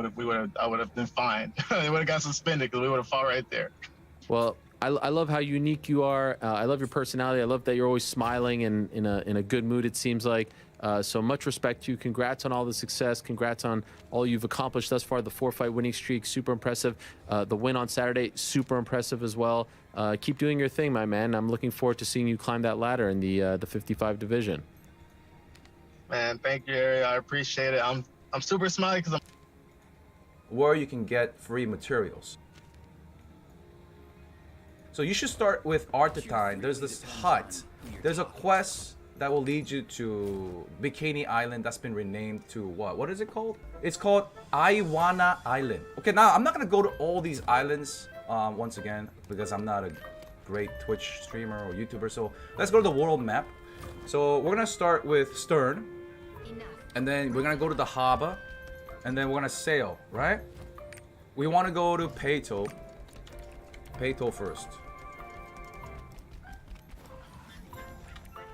I would have been fine. They would have got suspended because we would have fought right there. Well, I love how unique you are. I love your personality. I love that you're always smiling and in a good mood, it seems like. So much respect to you. Congrats on all the success. Congrats on all you've accomplished thus far. The 4-fight winning streak, super impressive. The win on Saturday, super impressive as well. Keep doing your thing, my man. I'm looking forward to seeing you climb that ladder in the 55 division. Man, thank you, Ari. I appreciate it. I'm super smiley because where you can get free materials. So you should start with Artetine. There's this hut. There's a quest that will lead you to Bikini Island that's been renamed to what? What is it called? It's called Iwana Island. Okay, now I'm not gonna go to all these islands once again because I'm not a great Twitch streamer or YouTuber. So let's go to the world map. So we're gonna start with Stern, and then we're gonna go to the harbor, and then we're gonna sail, right? We wanna go to Peito. Peito first.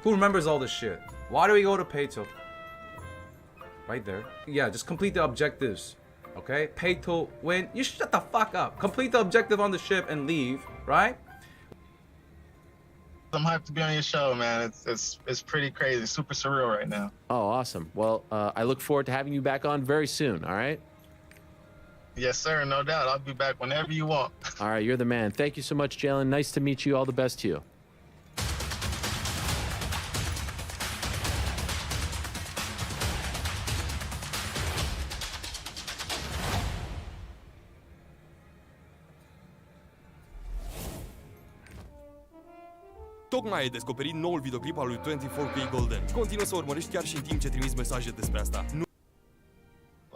Who remembers all this shit? Why do we go to Peito? Right there. Yeah, just complete the objectives. Okay? Peito, win. You shut the fuck up. Complete the objective on the ship and leave, right? I'm hyped to be on your show, man. It's pretty crazy. Super surreal right now. Oh, awesome. Well, I look forward to having you back on very soon, all right? Yes, sir. No doubt. I'll be back whenever you want. All right, you're the man. Thank you so much, Jalen. Nice to meet you. All the best to you. Tocmai ai descoperit noul videoclip al lui 24K Golden. Continuă să urmărești chiar și în timp ce trimiți mesaje despre asta.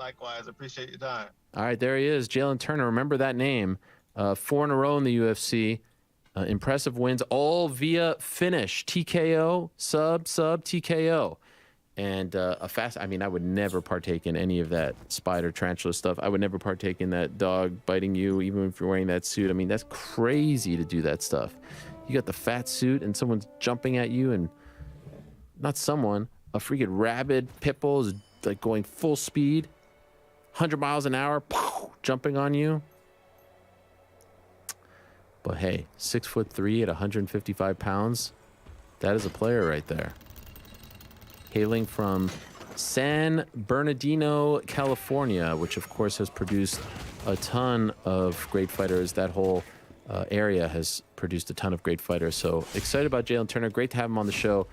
Likewise, appreciate your time. All right, there he is, Jalen Turner. Remember that name. 4 in a row in the UFC. Impressive wins, all via finish. TKO, sub, TKO. And I mean, I would never partake in any of that spider tarantula stuff. I would never partake in that dog biting you, even if you're wearing that suit. I mean, that's crazy to do that stuff. You got the fat suit and someone's jumping at you, and not someone, a freaking rabid pit bull is like going full speed, 100 miles an hour, jumping on you. But hey, 6'3" at 155 pounds, that is a player right there. Hailing from San Bernardino, California, which of course has produced a ton of great fighters. That whole area has produced a ton of great fighters. So excited about Jalen Turner. Great to have him on the show,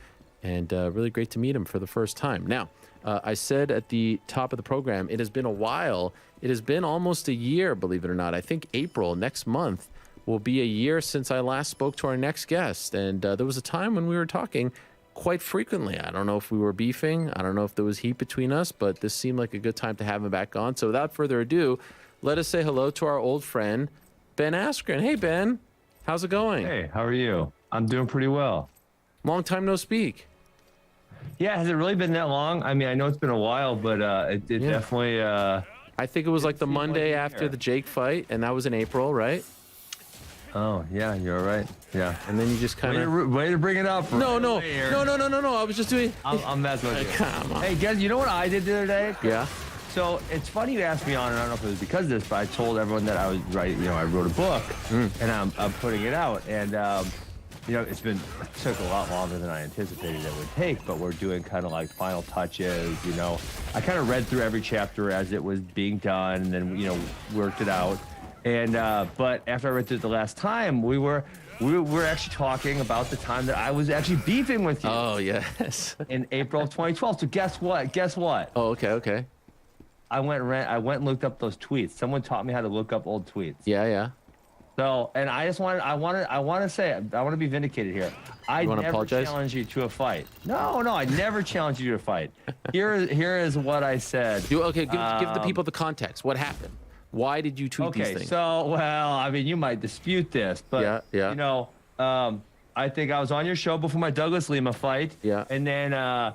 and really great to meet him for the first time. Now, I said at the top of the program, it has been a while. It has been almost a year, believe it or not. I think April next month will be a year since I last spoke to our next guest. And there was a time when we were talking quite frequently. I don't know if we were beefing. I don't know if there was heat between us, but this seemed like a good time to have him back on. So without further ado, let us say hello to our old friend, Ben Askren. Hey, Ben. How's it going? Hey, how are you? I'm doing pretty well. Long time no speak. Yeah, has it really been that long? I mean, I know it's been a while, but it definitely... I think it was like the Monday after the Jake fight, and that was in April, right? Oh, yeah, you're right. Yeah. And then you just kind of... Way to bring it up. No. I was just doing... I'm messing with you. Come on. Hey, guys, you know what I did the other day? Yeah. So it's funny you asked me on, and I don't know if it was because of this, but I told everyone that I was writing, I wrote a book, and I'm putting it out. And, it took a lot longer than I anticipated it would take, but we're doing kind of like final touches, I kind of read through every chapter as it was being done, and then, worked it out. And, but after I read through it the last time, we were actually talking about the time that I was actually beefing with you. Oh, yes. In April of 2012. So guess what? Oh, okay. I went and looked up those tweets. Someone taught me how to look up old tweets. Yeah. So, and I want to be vindicated here. I never challenged you to a fight. No, I never challenged you to a fight. Here is what I said. Give the people the context. What happened? Why did you tweet these things? Okay, so, well, I mean, you might dispute this, but, yeah. I think I was on your show before my Douglas Lima fight. Yeah. And then, I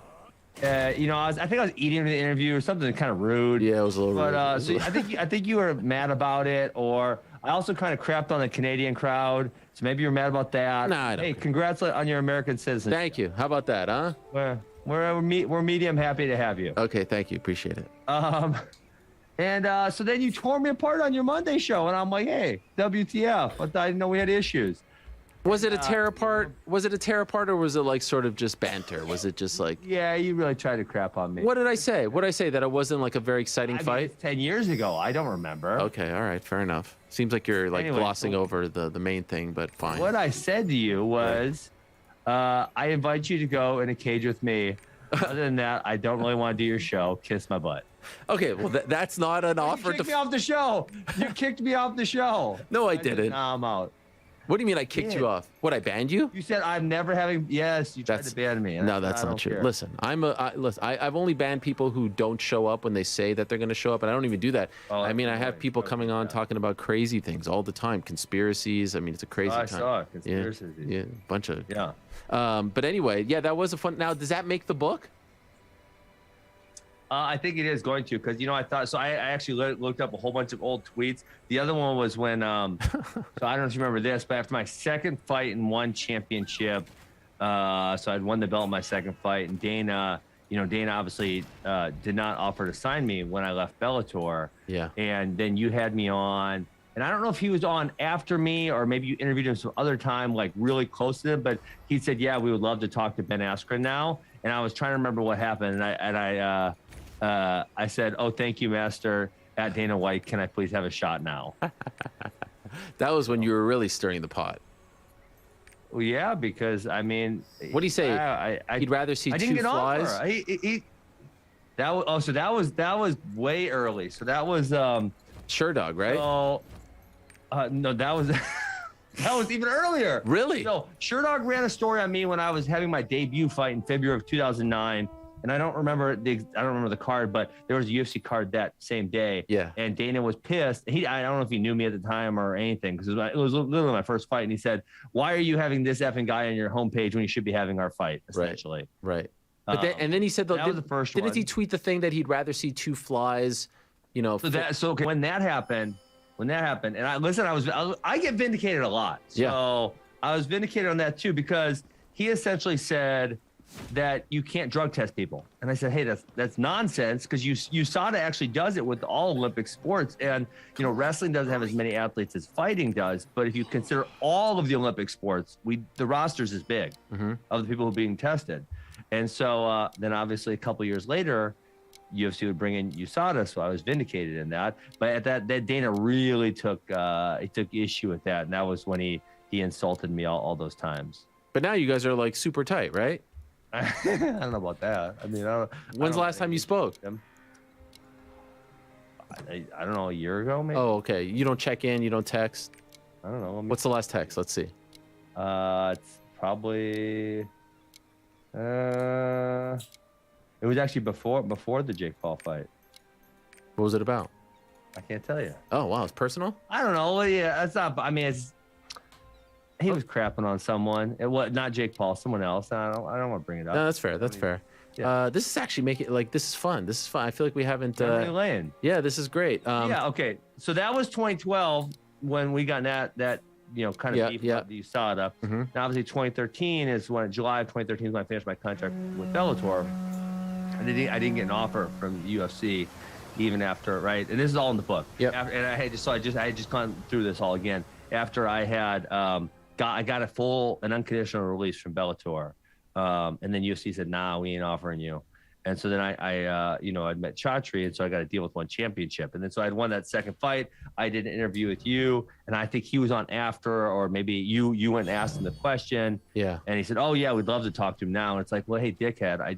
think I was eating in the interview or something kind of rude. Yeah, it was a little rude. But so I think you were mad about it, or I also kind of crapped on the Canadian crowd, so maybe you're mad about that. Nah, I don't Hey, care. congrats on your American citizenship. Thank you. How about that, huh? We're medium happy to have you. Okay, thank you. Appreciate it. And so then you tore me apart on your Monday show, and I'm like, hey, WTF? I didn't know we had issues. Was it a tear apart? Was it a tear apart, or was it like sort of just banter? Was it just like? Yeah, you really tried to crap on me. What did I say? What did I say? That it wasn't like a very exciting I mean, fight? it's 10 years ago. I don't remember. Okay, all right, fair enough. Seems like you're like Anyway, glossing over the main thing, but fine. What I said to you was, I invite you to go in a cage with me. Other than that, I don't really want to do your show. Kiss my butt. Okay, well that's not an offer You kicked me off the show. You kicked me off the show. No, I didn't. Nah, I'm out. What do you mean I kicked you off? What, I banned you? You said I'm never having. Yes, you tried to ban me. and No, that's I not don't true. care. Listen, I've only banned people who don't show up when they say that they're going to show up, and I don't even do that. Oh, I mean, I that's have annoying. people Okay, coming on yeah. talking about crazy things all the time, conspiracies. I mean, it's a crazy I time. saw it, conspiracies. Yeah, a bunch of. Yeah. But anyway, yeah, that was a fun. Now, does that make the book? I think it is going to, because I thought so. I actually looked up a whole bunch of old tweets. The other one was when, so I don't know if you remember this, but after my second fight and one championship, so I'd won the belt in my second fight, and Dana obviously did not offer to sign me when I left Bellator. Yeah. And then you had me on, and I don't know if he was on after me or maybe you interviewed him some other time, like really close to him, but he said, yeah, we would love to talk to Ben Askren now. And I was trying to remember what happened, and I said, "Oh, thank you, Master. At Dana White, can I please have a shot now?" That was when you were really stirring the pot. Well, yeah, because I mean, What do you say? He'd rather see I two didn't get flies. offer. So that was way early. So that was Sure Dog, right? So, no, that was that was even earlier. Really? So Sherdog ran a story on me when I was having my debut fight in February of 2009. And I don't remember the card, but there was a UFC card that same day. Yeah. And Dana was pissed. I don't know if he knew me at the time or anything, because it was literally my first fight. And he said, "Why are you having this effing guy on your homepage when you should be having our fight?" Essentially. Right. But and then he said, that was the first one. Didn't he tweet the thing that he'd rather see two flies? Okay, when that happened, and I get vindicated a lot. So Yeah. I was vindicated on that too, because he essentially said that you can't drug test people. And I said, hey, that's nonsense, because USADA actually does it with all Olympic sports. And, wrestling doesn't have as many athletes as fighting does. But if you consider all of the Olympic sports, the roster's is big of the people who are being tested. And so then obviously a couple years later, UFC would bring in USADA, so I was vindicated in that. But at that Dana really took issue with that. And that was when he insulted me all those times. But now you guys are like super tight, right? I don't know about that. I mean, When's the last time you spoke? I don't know, a year ago, maybe. Oh, okay. You don't check in, you don't text. I don't know. What's the last text? Let's see. It's probably. It was actually before the Jake Paul fight. What was it about? I can't tell you. Oh, wow. It's personal? I don't know. Yeah, it's not. I mean, he was crapping on someone. It was not Jake Paul, someone else. I don't want to bring it up. No, that's fair. That's fair. Yeah. This is actually this is fun. This is fun. I feel like we haven't. Lane. Yeah, this is great. Yeah. Okay. So that was 2012 when we got that kind of beef with the USADA. Mm-hmm. Now, obviously, 2013 is July of 2013 is when I finished my contract with Bellator. I didn't get an offer from the UFC even after, right? And this is all in the book. Yeah. And I had just gone through this all again after I had I got a full and unconditional release from Bellator, and then UFC said, "Nah, we ain't offering you." And so then I'd met Chatri, and so I got to deal with one championship. And then so I'd won that second fight. I did an interview with you, and I think he was on after, or maybe you went and asked him the question. Yeah. And he said, "Oh yeah, we'd love to talk to him now." And it's like, well, hey, dickhead, I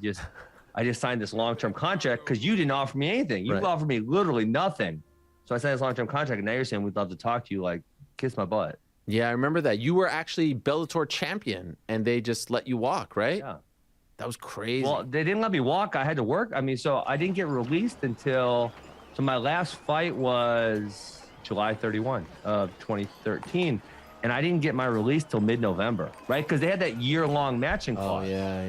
just signed this long-term contract because you didn't offer me anything. You offered me literally nothing. So I signed this long-term contract, and now you're saying we'd love to talk to you. Like, kiss my butt. Yeah, I remember that. You were actually Bellator champion, and they just let you walk, right? Yeah. That was crazy. Well, they didn't let me walk. I had to work. I mean, so I didn't get released until, so my last fight was July 31 of 2013. And I didn't get my release till mid-November, right? Because they had that year-long matching clause. Oh, yeah.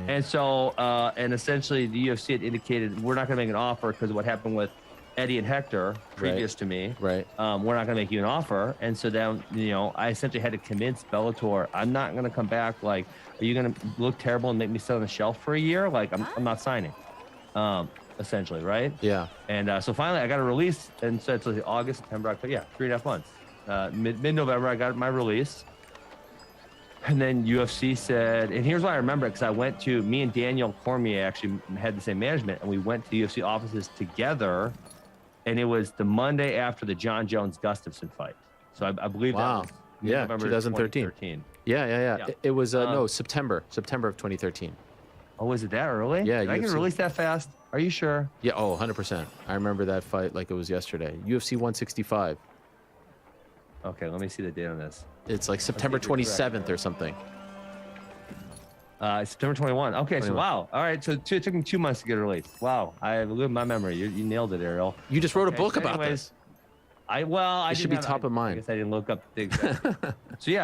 And so, and essentially the UFC had indicated, we're not going to make an offer because of what happened with Eddie and Hector previous to me. Right. We're not going to make you an offer. And so then, I essentially had to convince Bellator, I'm not going to come back. Like, are you going to look terrible and make me sit on the shelf for a year? Like, I'm not signing. essentially, right? Yeah. And so finally, I got a release, and so it's like August, September, October, 3.5 months. Mid-November, I got my release. And then UFC said, and here's why I remember it, because me and Daniel Cormier actually had the same management, and we went to the UFC offices together, and it was the Monday after the John Jones-Gustafsson fight. So I believe that was November 2013. Yeah. It was, no, September of 2013. Oh, was it that early? Yeah. Did I get released that fast? Are you sure? Yeah, 100%. I remember that fight like it was yesterday. UFC 165. Okay, let me see the date on this. It's like September 27th or something. September 21. Okay, 21. So wow. All right, so it took me 2 months to get released. Wow, I lived my memory. You nailed it, Ariel. You just wrote a book about this. I should be top of mind. I guess I didn't look up the exact.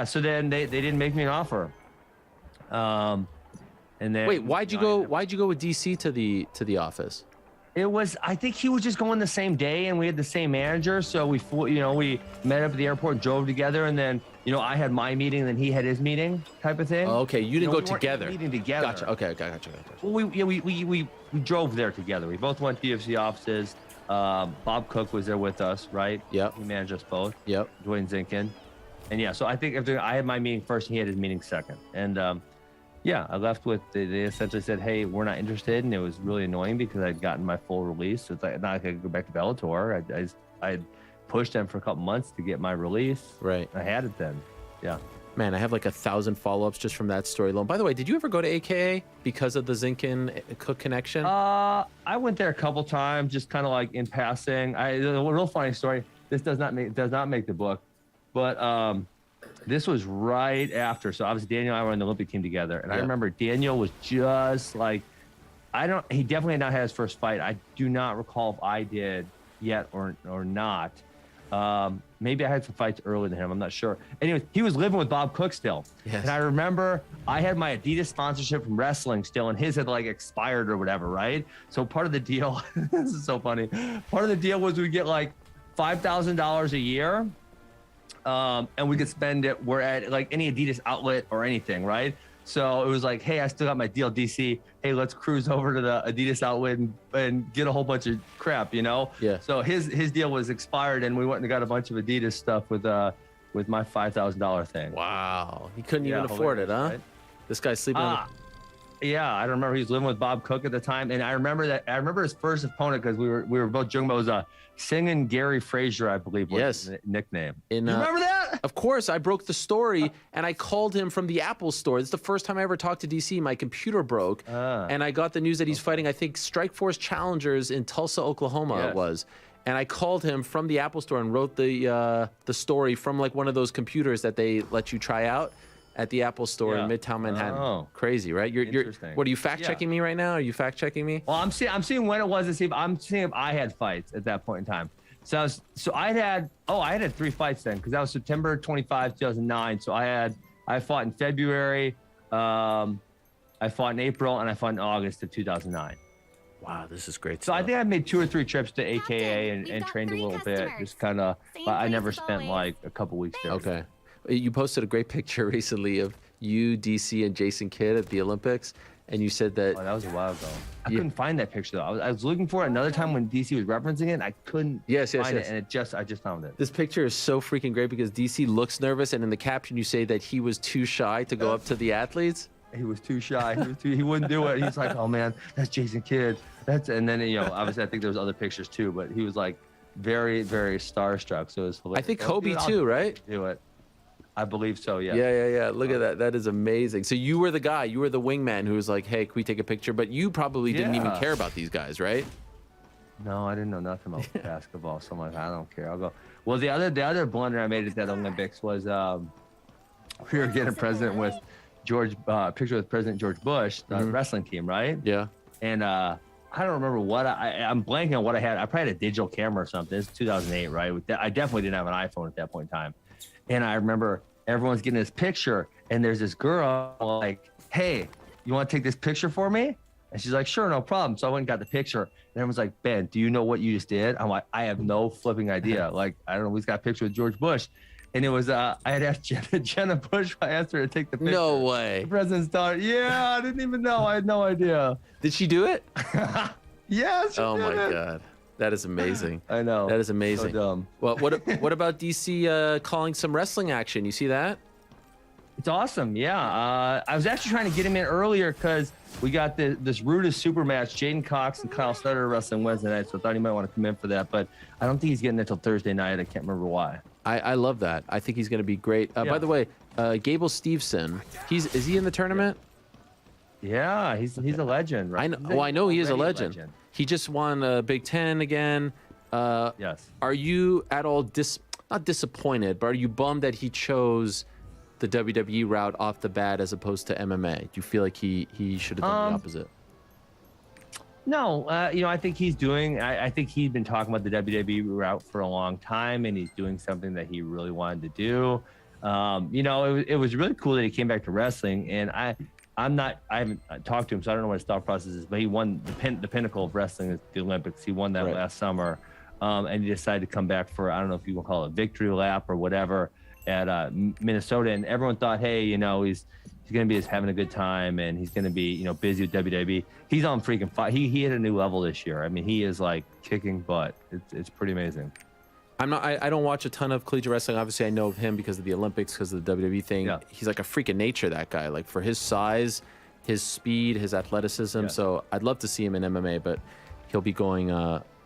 So then they didn't make me an offer. And then wait, why'd you go with DC to the office? It was, I think he was just going the same day, and we had the same manager, so we met up at the airport, drove together, and then I had my meeting, and then he had his meeting, type of thing. Oh, okay, you didn't go together. Meeting together. Gotcha. Okay, gotcha. Well, we drove there together. We both went to UFC offices. Bob Cook was there with us, right? Yep. He managed us both. Yep. Dwayne Zinkin, and so I think I had my meeting first, and he had his meeting second, and I left with, they essentially said, hey, we're not interested. And it was really annoying because I'd gotten my full release. So it's like, not like I could go back to Bellator. I pushed them for a couple months to get my release. Right. I had it then. Yeah. Man, I have like 1,000 follow-ups just from that story alone. By the way, did you ever go to AKA because of the Zinkin Cook connection? I went there a couple times, just kind of like in passing. A real funny story. This does not make the book, but this was right after. So obviously Daniel and I were on the Olympic team together. And I remember Daniel was just like, he definitely had not had his first fight. I do not recall if I did yet or not. Maybe I had some fights earlier than him. I'm not sure. Anyway, he was living with Bob Cook still. Yes. And I remember I had my Adidas sponsorship from wrestling still, and his had like expired or whatever, right? So part of the deal, this is so funny. Part of the deal was we get like $5,000 a year. And we could spend it. We're at like any Adidas outlet or anything, right? So it was like, hey, I still got my deal, DC. Hey, let's cruise over to the Adidas outlet and get a whole bunch of crap, Yeah. So his deal was expired, and we went and got a bunch of Adidas stuff with my $5,000 thing. Wow, he couldn't even afford it, huh? Right? This guy's sleeping. Yeah, I remember he was living with Bob Cook at the time, and I remember his first opponent because we were both joking about, was Singing Gary Frazier, I believe was his nickname. You remember that? Of course, I broke the story, and I called him from the Apple store. This is the first time I ever talked to DC. My computer broke, and I got the news that he's fighting, I think, Strikeforce Challengers in Tulsa, Oklahoma. It was. And I called him from the Apple store and wrote the story from like one of those computers that they let you try out at the Apple store in Midtown Manhattan. Oh. Crazy, right? What are you fact checking me right now? Are you fact checking me? Well, I'm seeing when it was to see if I had fights at that point in time. So I had 3 fights then, because that was September 25, 2009. So I fought in February, I fought in April, and I fought in August of 2009. Wow, this is great So stuff. I think I made 2 or 3 trips to AKA and trained a little bit, just kind of, but I never spent like a couple weeks there. Okay. You posted a great picture recently of you, DC, and Jason Kidd at the Olympics, and you said that... Oh, that was a while ago. I couldn't find that picture, though. I was looking for it another time when DC was referencing it, and I couldn't find it, and I just found it. This picture is so freaking great because DC looks nervous, and in the caption you say that he was too shy to go up to the athletes. He was too shy. He wouldn't do it. He's like, oh, man, that's Jason Kidd. And then, obviously, I think there was other pictures, too, but he was, like, very, very starstruck, so it was hilarious. I think Kobe, too, right? Do it. I believe so, yeah. Yeah. Look at that. That is amazing. So you were the guy, you were the wingman who was like, hey, can we take a picture? But you probably didn't even care about these guys, right? No, I didn't know nothing about basketball. So I'm like, I don't care. I'll go. Well, the other blunder I made at that Olympics was we were getting a present with picture with President George Bush, the wrestling team, right? Yeah. And I don't remember what I'm blanking on what I had. I probably had a digital camera or something. It's 2008, right? I definitely didn't have an iPhone at that point in time. And I remember everyone's getting this picture, and there's this girl like, hey, you want to take this picture for me? And she's like, sure, no problem. So I went and got the picture. And everyone's like, Ben, do you know what you just did? I'm like, I have no flipping idea. Like, I don't know. We just got a picture with George Bush. And it was, I had asked Jenna Bush, I asked her to take the picture. No way. The president's daughter. Yeah, I didn't even know. I had no idea. Did she do it? Yes. Oh my God, that is amazing. I know. That is amazing. So dumb. Well, what about DC calling some wrestling action? You see that? It's awesome. Yeah. I was actually trying to get him in earlier because we got this Rudis super match. Jaden Cox and Kyle Stutter are wrestling Wednesday night, so I thought he might want to come in for that. But I don't think he's getting it till Thursday night. I can't remember why. I love that. I think he's going to be great. Yeah. By the way, Gable Steveson, is he in the tournament? Yeah, he's a legend, right? I know. Well, I know he is a Already legend. He just won Big Ten again. Yes. Are you at all not disappointed, but are you bummed that he chose the WWE route off the bat as opposed to MMA? Do you feel like he should have done the opposite? No, I think he's doing. I think he's been talking about the WWE route for a long time, and he's doing something that he really wanted to do. It was really cool that he came back to wrestling, and I haven't talked to him, so I don't know what his thought process is. But he won the pinnacle of wrestling is the Olympics. He won that Right. last summer, and he decided to come back for, I don't know if you will call it a victory lap or whatever, at Minnesota. And everyone thought, hey, he's going to be just having a good time, and he's going to be busy with WWE. He's on freaking fire. He hit a new level this year. I mean, he is like kicking butt. It's pretty amazing. I don't watch a ton of collegiate wrestling. Obviously, I know of him because of the Olympics, because of the WWE thing. Yeah. He's like a freak of nature, that guy. Like, for his size, his speed, his athleticism. Yeah. So I'd love to see him in MMA, but he'll be going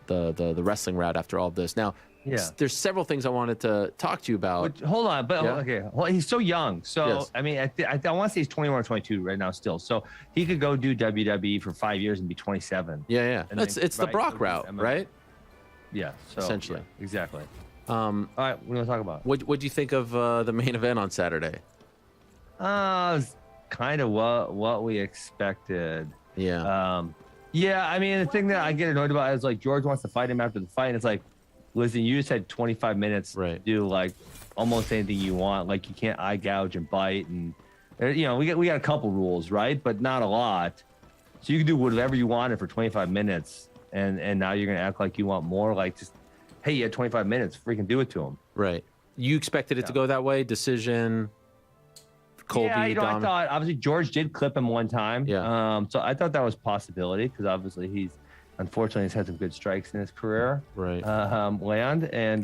the wrestling route after all of this. Now, Yeah. there's several things I wanted to talk to you about. But hold on, but Yeah. okay, well, he's so young. So Yes. I mean, I want to say he's 21 or 22 right now still. So he could go do WWE for 5 years and be 27. Yeah. And It's then- the right, Brock go do route, MMA. right? Yeah. So Essentially. yeah, exactly. All right, what do you want to talk about? What do you think of the main event on Saturday? It's kind of what we expected. Yeah. Yeah, I mean, the thing that I get annoyed about is like George wants to fight him after the fight, and it's like, listen, you just had 25 minutes Right. to do like almost anything you want. Like you can't eye gouge and bite, and we got a couple rules, right? But not a lot. So you can do whatever you wanted for 25 minutes, and now you're gonna act like you want more. Like just, hey, you had 25 minutes, freaking do it to him. Right. You expected it to go that way? Decision, Colby, Yeah, I Dom. thought obviously George did clip him one time. Yeah. So I thought that was a possibility because obviously unfortunately he's had some good strikes in his career. Right. Land and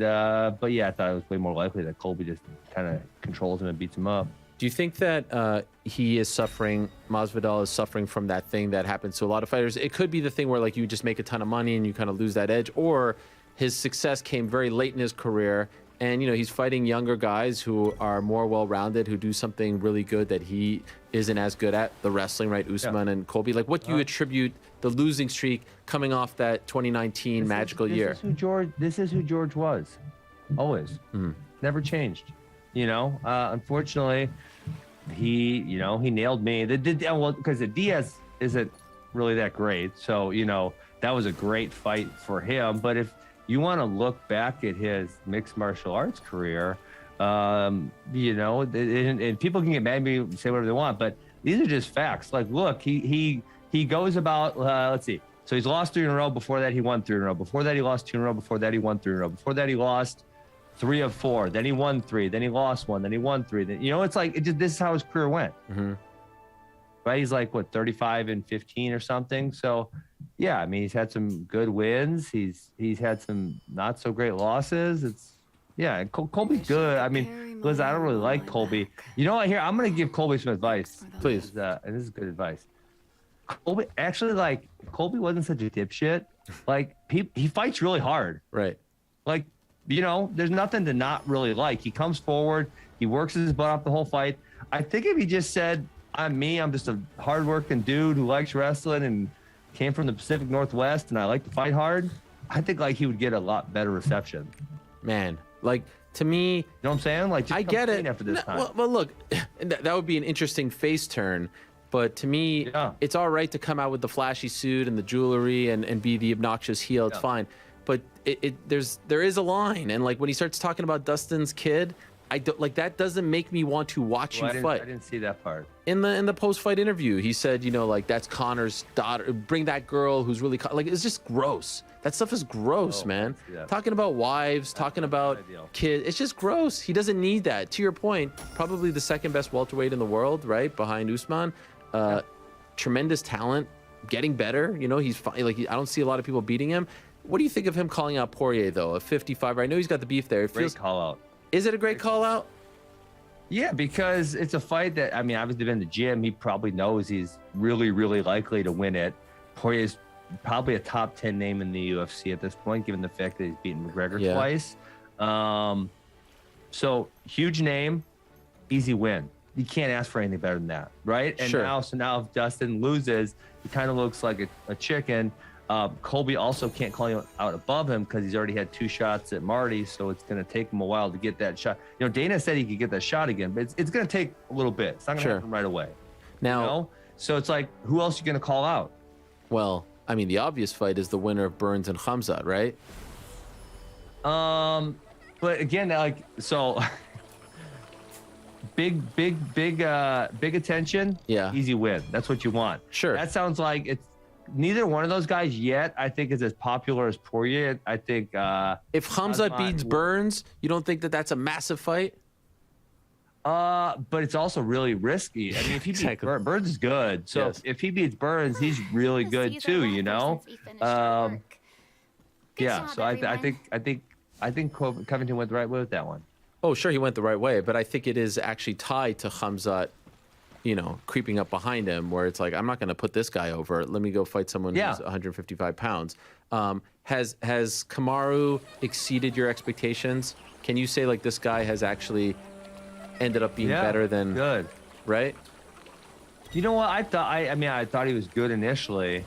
but yeah, I thought it was way more likely that Colby just kind of controls him and beats him up. Do you think that he is suffering, Masvidal is suffering from that thing that happens to a lot of fighters? It could be the thing where like you just make a ton of money and you kind of lose that edge, or his success came very late in his career, and he's fighting younger guys who are more well-rounded, who do something really good that he isn't as good at, the wrestling, right? Usman and Colby. Like, what do you attribute the losing streak coming off that 2019 magical year? This is who George was, always. Never changed. Unfortunately, he nailed me. Because the Diaz isn't really that great, so that was a great fight for him. But if you want to look back at his mixed martial arts career, and people can get mad at me and say whatever they want, but these are just facts. Like, look, he goes about, let's see. So he's lost 3 in a row. Before that, he won 3 in a row. Before that, he lost 2 in a row. Before that, he won 3 in a row. Before that, he lost 3 of 4. Then he won 3. Then he lost 1. Then he won 3. Then, it's like, this is how his career went. Mm-hmm. Right? He's like, 35 and 15 or something. So, yeah, I mean, he's had some good wins. He's had some not so great losses. And Colby's good. I mean, Liz, I don't really like Colby. You know what? Here, I'm going to give Colby some advice. Please. And this is good advice. Colby, actually, Colby wasn't such a dipshit. Like, he fights really hard. Right. Like, there's nothing to not really like. He comes forward. He works his butt off the whole fight. I think if he just said, I'm just a hardworking dude who likes wrestling and came from the Pacific Northwest and I like to fight hard, I think he would get a lot better reception. Man, to me, you know what I'm saying? Just I get it. After this time. Well, look, that would be an interesting face turn. But to me, it's all right to come out with the flashy suit and the jewelry and be the obnoxious heel. It's fine. But there is a line. And when he starts talking about Dustin's kid, I don't that doesn't make me want to watch you fight. I didn't see that part. In the post-fight interview, he said, that's Connor's daughter. Bring that girl who's really it's just gross. That stuff is gross, man. Talking about wives, talking about kids, it's just gross. He doesn't need that. To your point, probably the second best welterweight in the world, right, behind Usman. Tremendous talent, getting better. You know, I don't see a lot of people beating him. What do you think of him calling out Poirier though? A 55. I know he's got the beef there. It Great call out. Is it a great call out? Yeah, because it's a fight that, I mean, obviously been in the gym. He probably knows he's really, really likely to win it. Poirier's probably a top 10 name in the UFC at this point, given the fact that he's beaten McGregor twice. So huge name, easy win. You can't ask for anything better than that, right? And now if Dustin loses, he kind of looks like a chicken. Colby also can't call him out above him because he's already had 2 shots at Marty, so it's going to take him a while to get that shot. You know, Dana said he could get that shot again, but it's going to take a little bit. It's not going to happen right away. Now, you know? So it's like, who else are you going to call out? Well, I mean, the obvious fight is the winner of Burns and Khamzat, right? But again, like, so big attention. Yeah. Easy win. That's what you want. Sure. That sounds like it's neither one of those guys yet, I think, is as popular as Poirier. I think if Khamzat beats Burns, you don't think that that's a massive fight? But it's also really risky. I mean, if he beats Burns is good. So if he beats Burns, he's really good too, you know? Yeah, so I think Covington went the right way with that one. Oh, sure, he went the right way, but I think it is actually tied to Khamzat, you know, creeping up behind him, where it's like, I'm not going to put this guy over. Let me go fight someone who's 155 pounds. Has Kamaru exceeded your expectations? Can you say, like, this guy has actually ended up being better than... good. Right? You know what? I thought he was good initially.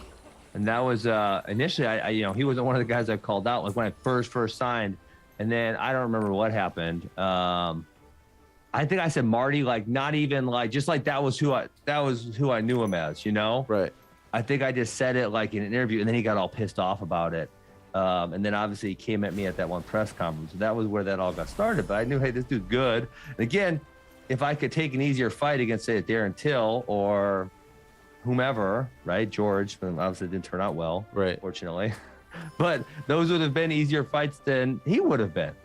And that was, initially, you know, he wasn't one of the guys I called out, like, when I first signed. And then I don't remember what happened. I think I said Marty, like, not even like, just like that was who I knew him as, you know? Right. I think I just said it like in an interview, and then he got all pissed off about it. And then obviously he came at me at that one press conference. That was where that all got started. But I knew, hey, this dude's good. And again, if I could take an easier fight against, say, Darren Till or whomever, right? George, but obviously it didn't turn out well, right? Fortunately. But those would have been easier fights than he would have been.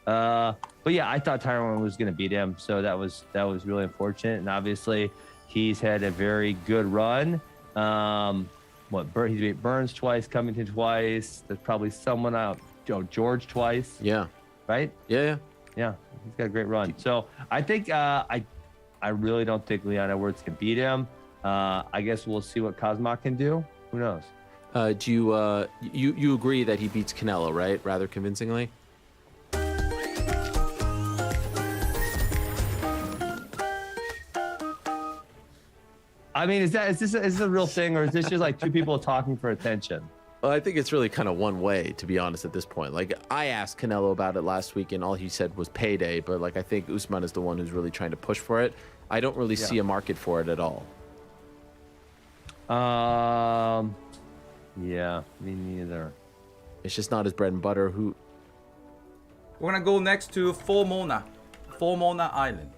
But yeah, I thought Tyrone was going to beat him, so that was really unfortunate. And obviously, he's had a very good run. He's beat Burns twice, Covington twice. There's probably someone out, George twice. Yeah. Right? Yeah. Yeah. He's got a great run. So I think I really don't think Leon Edwards can beat him. I guess we'll see what Kazmat can do. Who knows? Do you agree that he beats Canelo, right? Rather convincingly? I mean, is this a real thing, or is this just like two people talking for attention? Well, I think it's really kind of one way, to be honest, at this point. Like, I asked Canelo about it last week, and all he said was payday. But, like, I think Usman is the one who's really trying to push for it. I don't really see a market for it at all. Yeah, me neither. It's just not his bread and butter. We're gonna go next to Formona Island.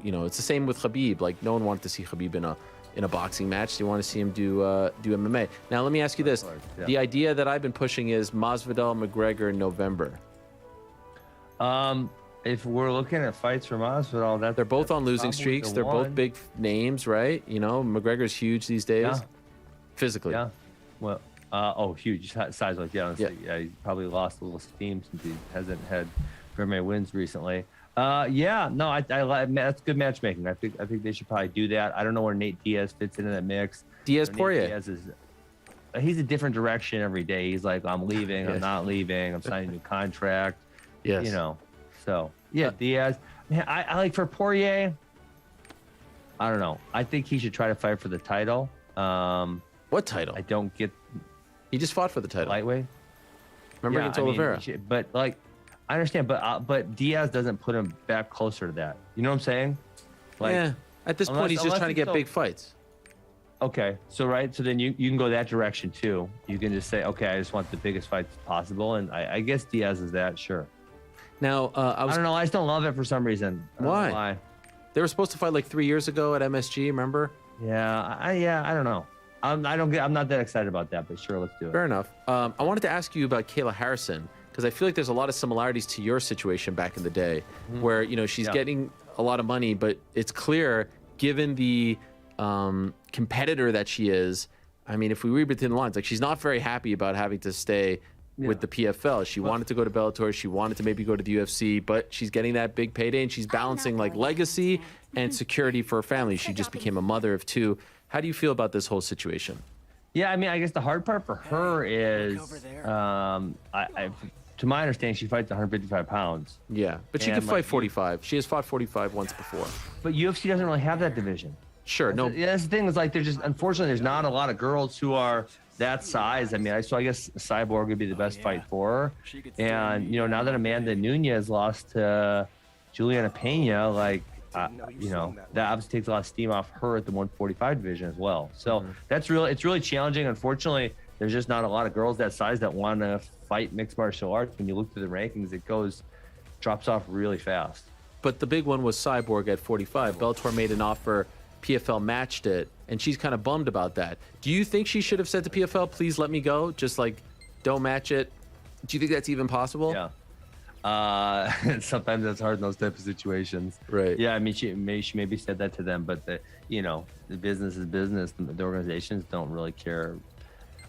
You know, it's the same with Khabib. Like, no one wanted to see Khabib in a boxing match. They want to see him do MMA. Now, let me ask you this: the idea that I've been pushing is Masvidal McGregor in November. If we're looking at fights from Masvidal, they're both on losing streaks. They're both big names, right? You know, McGregor's huge these days, physically. Yeah. Well, huge size. Like, he probably lost a little steam since he hasn't had very many wins recently. That's good matchmaking. I think they should probably do that. I don't know where Nate Diaz fits into that mix. Poirier. He's a different direction every day. He's like, I'm leaving, I'm not leaving, I'm signing a new contract. Yes. You know. So Diaz. Man, I like for Poirier. I don't know. I think he should try to fight for the title. What title? I don't get. He just fought for the title. Lightweight. Remember against Oliveira. But like, I understand. But Diaz doesn't put him back closer to that. You know what I'm saying? Like, at this point, he's just trying to get big fights. Okay, so then you can go that direction too. You can just say, okay, I just want the biggest fights possible, and I guess Diaz is that, sure. Now, I don't know. I just don't love it for some reason. Why? They were supposed to fight like 3 years ago at MSG. Remember? Yeah. I don't know. I'm not that excited about that, but sure, let's do it. Fair enough. I wanted to ask you about Kayla Harrison because I feel like there's a lot of similarities to your situation back in the day, where she's getting a lot of money, but it's clear given the competitor that she is, I mean, if we read between the lines, like she's not very happy about having to stay with the PFL. She wanted to go to Bellator. She wanted to maybe go to the UFC, but she's getting that big payday, and she's balancing like legacy and security for her family. She just became a mother of 2. How do you feel about this whole situation? Yeah, I mean, I guess the hard part for her is, to my understanding, she fights 155 pounds. Yeah, but she could fight 45. She has fought 45 once before. But UFC doesn't really have that division. Sure, no. Yeah, that's the thing. Is like there's just, unfortunately, there's not a lot of girls who are that size. I mean, so I guess Cyborg would be the best fight for her. And you know, now that Amanda Nunes lost to Juliana Pena, like you know, that obviously takes a lot of steam off her at the 145 division as well. So it's really challenging. Unfortunately, there's just not a lot of girls that size that want to fight mixed martial arts. When you look through the rankings, it drops off really fast. But the big one was Cyborg at 45. Bellator made an offer. PFL matched it, and she's kind of bummed about that. Do you think she should have said to PFL, please let me go? Just like, don't match it. Do you think that's even possible? Yeah. Sometimes that's hard in those type of situations. Right. Yeah, I mean, she maybe said that to them, but you know, the business is business. The organizations don't really care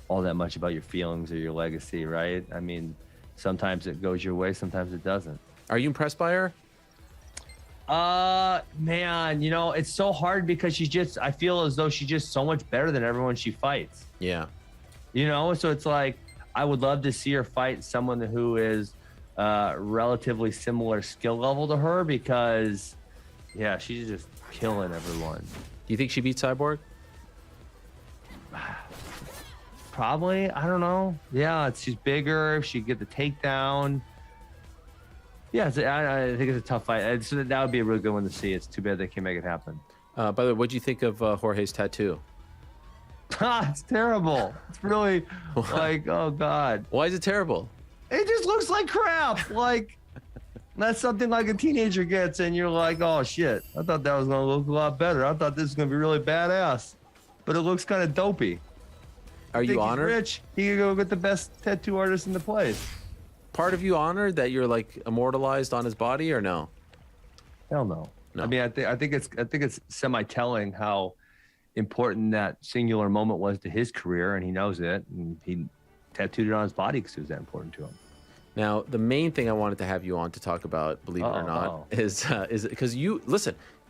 all that much about your feelings or your legacy, right? I mean, sometimes it goes your way, sometimes it doesn't. Are you impressed by her? Man, you know, it's so hard because I feel as though she's just so much better than everyone she fights. Yeah. You know, so it's like, I would love to see her fight someone who is relatively similar skill level to her, because yeah, she's just killing everyone. Do you think she beats Cyborg? Probably. I don't know. Yeah, she's bigger. If she get the takedown. Yeah, I think it's a tough fight. So that would be a really good one to see. It's too bad they can't make it happen. By the way, what do you think of Jorge's tattoo? It's terrible. It's really like, oh God. Why is it terrible? It just looks like crap. Like, that's something like a teenager gets, and you're like, oh shit, I thought that was gonna look a lot better. I thought this was gonna be really badass, but it looks kind of dopey. Are you honored? He's rich. He could go get the best tattoo artist in the place. Part of you honored that you're like immortalized on his body, or no? Hell no. No. I mean, I think it's semi-telling how important that singular moment was to his career, and he knows it, and he tattooed it on his body because it was that important to him. Now, the main thing I wanted to have you on to talk about, believe it or not, is because you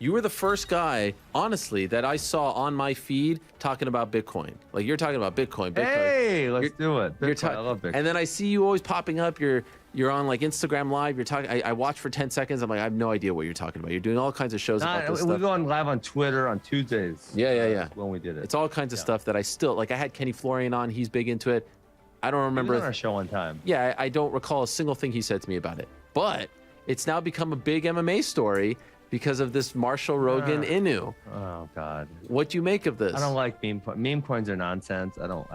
were the first guy, honestly, that I saw on my feed talking about Bitcoin. Like, you're talking about Bitcoin. Hey, let's do it. I love Bitcoin. And then I see you always popping up. You're on like Instagram Live. You're talking. I watch for 10 seconds. I'm like, I have no idea what you're talking about. You're doing all kinds of shows about this stuff. We go on live on Twitter on Tuesdays. Yeah. When we did it. It's all kinds of stuff that I still like. I had Kenny Florian on. He's big into it. I don't remember. He was on our show one time. Yeah, I don't recall a single thing he said to me about it. But it's now become a big MMA story because of this Marshall Rogan Inu. Oh God. What do you make of this? I don't like meme coins are nonsense. I don't.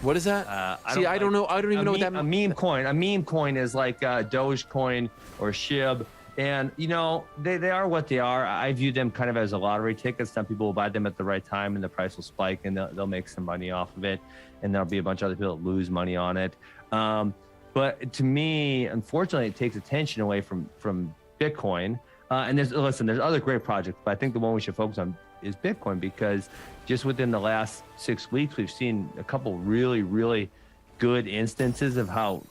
What is that? I don't know. I don't even know what that means. A meme coin is like Dogecoin or SHIB. And, you know, they are what they are. I view them kind of as a lottery ticket. Some people will buy them at the right time and the price will spike and they'll make some money off of it. And there'll be a bunch of other people that lose money on it. But to me, unfortunately, it takes attention away from Bitcoin. And there's other great projects, but I think the one we should focus on is Bitcoin, because just within the last 6 weeks, we've seen a couple really, really good instances of how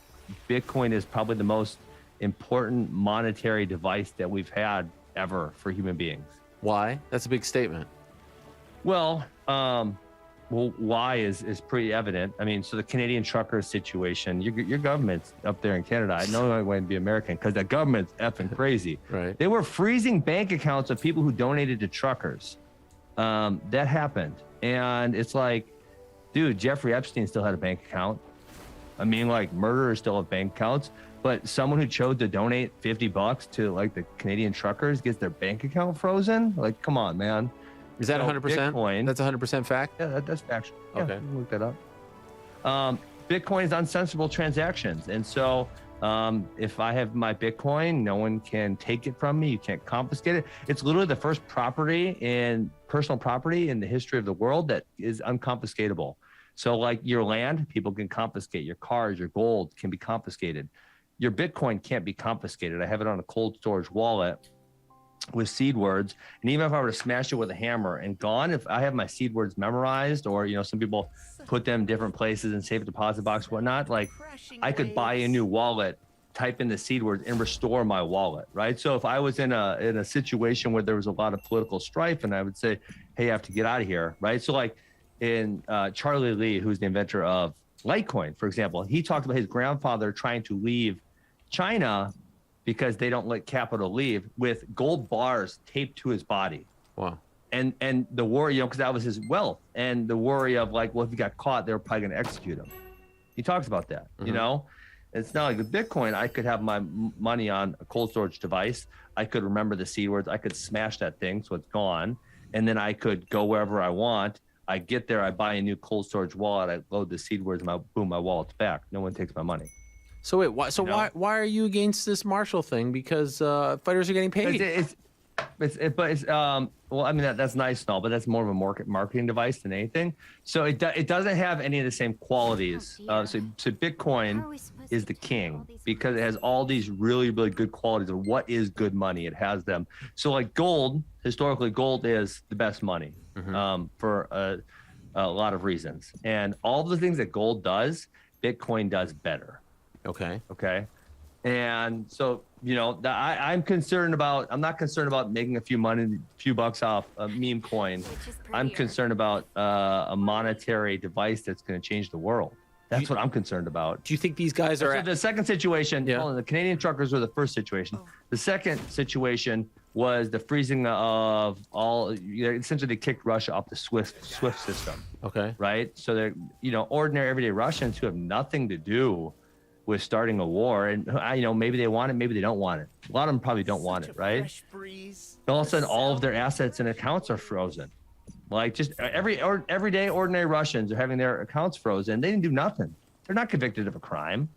Bitcoin is probably the most important monetary device that we've had ever for human beings. Why? That's a big statement. Well, why is pretty evident. I mean, so the Canadian truckers situation, your government's up there in Canada. I know I want to be American because the government's effing crazy. Right. They were freezing bank accounts of people who donated to truckers. That happened. And it's like, dude, Jeffrey Epstein still had a bank account. I mean, like, murderers still have bank accounts. But someone who chose to donate $50 to like the Canadian truckers gets their bank account frozen. Like, come on, man. Is that 100%? Bitcoin, That's 100% fact? Yeah, that's factual. Yeah, Okay. you can look that up. Bitcoin is unsensible transactions. And so if I have my Bitcoin, no one can take it from me. You can't confiscate it. It's literally the first personal property in the history of the world that is unconfiscatable. So like your land, people can confiscate. Your cars, your gold can be confiscated. Your Bitcoin can't be confiscated. I have it on a cold storage wallet. with seed words, and even if I were to smash it with a hammer and gone, if I have my seed words memorized, or some people put them in different places and save deposit box, whatnot, like I could buy a new wallet, type in the seed words, and restore my wallet, right? So if I was in a situation where there was a lot of political strife, and I would say, hey, you have to get out of here, right? So like in Charlie Lee, who's the inventor of Litecoin, for example, he talked about his grandfather trying to leave China because they don't let capital leave, with gold bars taped to his body. Wow. And the worry, because that was his wealth, and the worry of like, well, if he got caught, they were probably going to execute him. He talks about that. It's not like with Bitcoin. I could have my money on a cold storage device. I could remember the seed words. I could smash that thing so it's gone, and then I could go wherever I want. I get there, I buy a new cold storage wallet, I load the seed words, my wallet's back. No one takes my money. So wait, why are you against this Marshall thing? Because fighters are getting paid. Well, I mean that's nice and all, but that's more of a marketing device than anything. So it doesn't have any of the same qualities. So Bitcoin is the king because it has all these really, really good qualities of what is good money. It has them. So like gold, historically, gold is the best money for a lot of reasons, and all the things that gold does, Bitcoin does better. Okay. And so, I'm concerned about, I'm not concerned about making a few bucks off a meme coin. I'm concerned about a monetary device that's going to change the world. That's what I'm concerned about. Do you think these guys are... So the second situation, the Canadian truckers were the first situation. The second situation was the freezing of all, essentially they kicked Russia off the SWIFT system. Okay. Right? So they're, ordinary everyday Russians who have nothing to do with starting a war, and maybe they want it, maybe they don't want it. A lot of them probably don't want it, right? All of a sudden, all of their assets and accounts are frozen. Like just everyday ordinary Russians are having their accounts frozen. They didn't do nothing. They're not convicted of a crime,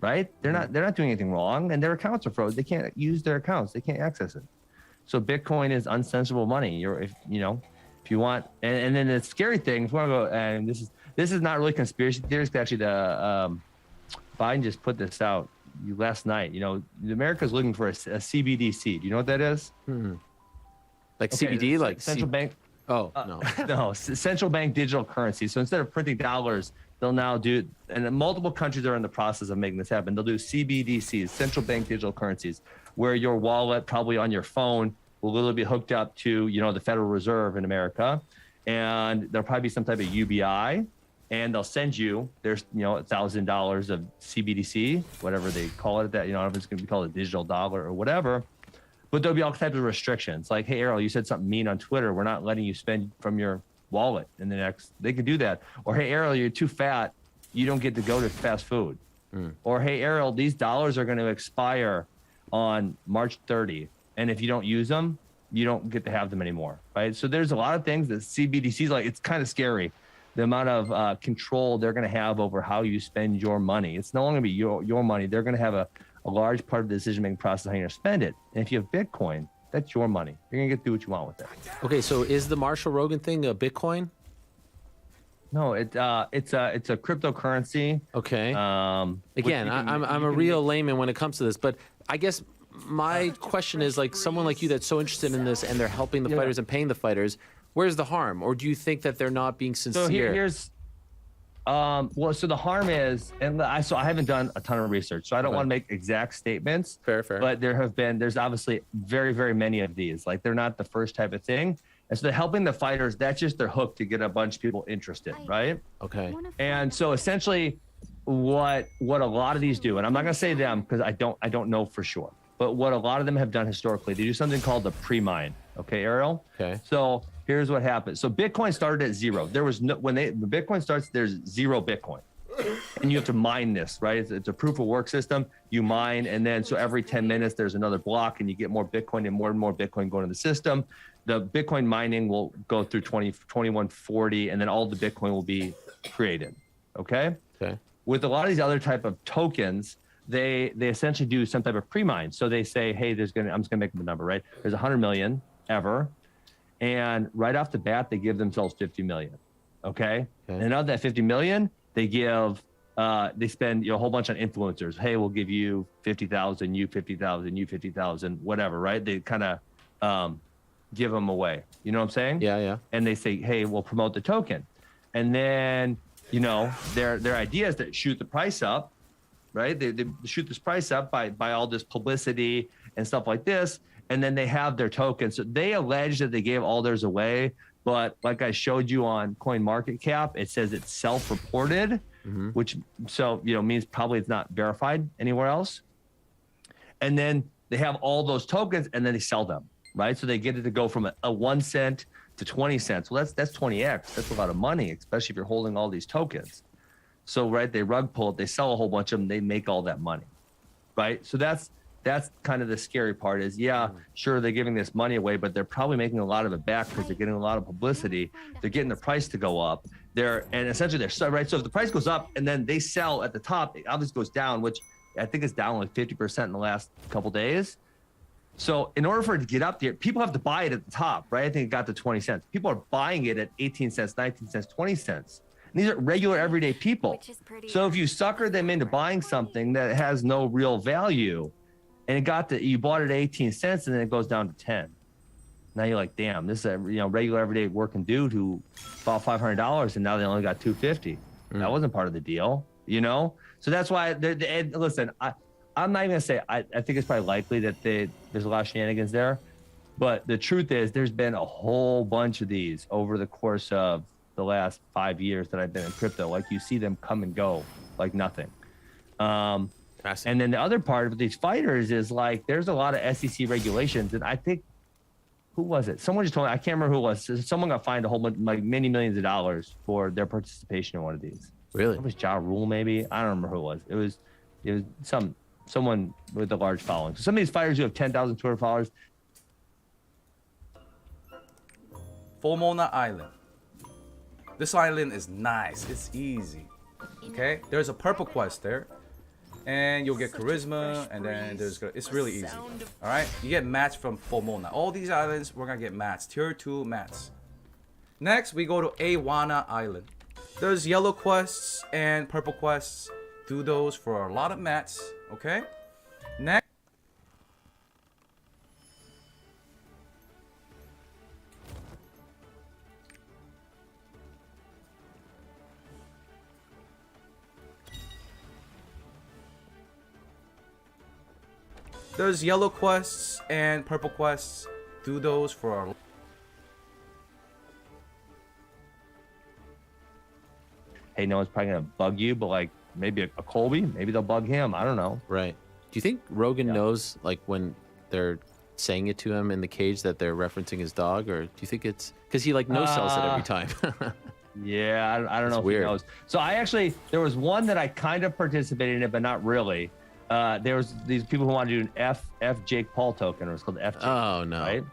right? They're not doing anything wrong, and their accounts are frozen. They can't use their accounts. They can't access it. So Bitcoin is unsensible money. If you want, and then the scary thing, if you want to go, and this is not really conspiracy theories. Actually, the Biden just put this out last night. America's looking for a CBDC. Do you know what that is? Like CBD, like central bank. Oh no, no, central bank digital currency. So instead of printing dollars, they'll now do, and multiple countries are in the process of making this happen. They'll do CBDCs, central bank digital currencies, where your wallet, probably on your phone, will literally be hooked up to the Federal Reserve in America, and there'll probably be some type of UBI. And they'll send you, there's, $1,000 of CBDC, whatever they call it, that, if it's going to be called a digital dollar or whatever. But there'll be all types of restrictions. Like, hey, Errol, you said something mean on Twitter. We're not letting you spend from your wallet in the next, they can do that. Or, hey, Errol, you're too fat. You don't get to go to fast food. Or, hey, Errol, these dollars are going to expire on March 30. And if you don't use them, you don't get to have them anymore, right? So there's a lot of things that CBDCs, like, it's kind of scary. The amount of control they're going to have over how you spend your money. It's no longer going to be your money. They're going to have a large part of the decision-making process how you're going to spend it. And if you have Bitcoin, that's your money. You're going to get to do what you want with it. Okay, so is the Marshall Rogan thing a Bitcoin? No, it's a cryptocurrency. Okay. Again, I'm a real layman when it comes to this, but I guess my question is, like, someone like you that's so interested in this and they're helping the fighters and paying the fighters, where's the harm? Or do you think that they're not being sincere? So here's, so the harm is, and I haven't done a ton of research, so I don't want to make exact statements. Fair. But there's obviously very, very many of these. Like, they're not the first type of thing. And so they're helping the fighters. That's just their hook to get a bunch of people interested, right? Okay. And so essentially, what a lot of these do, and I'm not going to say them because I don't know for sure, but what a lot of them have done historically, they do something called the pre-mine. Okay, Ariel? Okay. So here's what happened. So Bitcoin started at zero. There was no, when Bitcoin starts, there's zero Bitcoin. And you have to mine this, right? It's a proof of work system. You mine, and then so every 10 minutes, there's another block, and you get more Bitcoin and more Bitcoin going to the system. The Bitcoin mining will go through 2140, and then all the Bitcoin will be created. Okay? Okay. With a lot of these other type of tokens, they essentially do some type of pre-mine. So they say, hey, I'm just gonna make them a number, right? There's 100 million ever. And right off the bat, they give themselves 50 million. Okay? And of that 50 million, they spend a whole bunch on influencers. Hey, we'll give you 50,000, you 50,000, you 50,000, whatever, right? They kind of give them away. You know what I'm saying? Yeah, yeah. And they say, hey, we'll promote the token. And then, you know, their idea is to shoot the price up, right? They shoot this price up by all this publicity and stuff like this. And then they have their tokens. So they allege that they gave all theirs away. But like I showed you on CoinMarketCap, it says it's self-reported, which so, you know, means probably it's not verified anywhere else. And then they have all those tokens and then they sell them, right? So they get it to go from a 1 cent to 20 cents. Well, that's 20x. That's a lot of money, especially if you're holding all these tokens. So, right, they rug pull it, they sell a whole bunch of them, they make all that money, right? So that's kind of the scary part is, yeah, sure, they're giving this money away, but they're probably making a lot of it back because they're getting a lot of publicity. They're getting the price to go up. And essentially they're right. So if the price goes up and then they sell at the top, it obviously goes down, which I think is down like 50% in the last couple days. So in order for it to get up there, people have to buy it at the top, right? I think it got to 20 cents. People are buying it at 18 cents, 19 cents, 20 cents. And these are regular everyday people. So if you sucker them into buying something that has no real value, and you bought it at 18 cents and then it goes down to 10. Now you're like, damn, this is a regular everyday working dude who bought $500 and now they only got $250. That wasn't part of the deal, you know? So that's why, listen, I'm not even gonna say, I think it's probably likely that there's a lot of shenanigans there, but the truth is there's been a whole bunch of these over the course of the last 5 years that I've been in crypto. Like you see them come and go like nothing. And then the other part of these fighters is like, there's a lot of SEC regulations. And I think, who was it? Someone just told me, I can't remember who it was. Someone got fined a whole bunch, like many millions of dollars for their participation in one of these. Really? It was Ja Rule, maybe. I don't remember who it was. It was someone with a large following. So some of these fighters who have 10,000 Twitter followers. Pomona Island. This island is nice. It's easy. Okay? There's a purple quest there. And you'll get charisma, and then it's really easy. All right, you get mats from Pomona. All these islands, we're gonna get mats, tier 2 mats. Next, we go to Awana Island. There's yellow quests and purple quests. Do those for a lot of mats. Okay. Next. There's yellow quests and purple quests. Do those for our... Hey, no one's probably gonna bug you, but like maybe a Colby, maybe they'll bug him. I don't know. Right. Do you think Rogan knows, like, when they're saying it to him in the cage that they're referencing his dog, or do you think it's because he like no sells it every time? Yeah, I don't know if he knows. So there was one that I kind of participated in it, but not really. There was these people who wanted to do an F Jake Paul token, or it's called F Jake. Oh no! Right?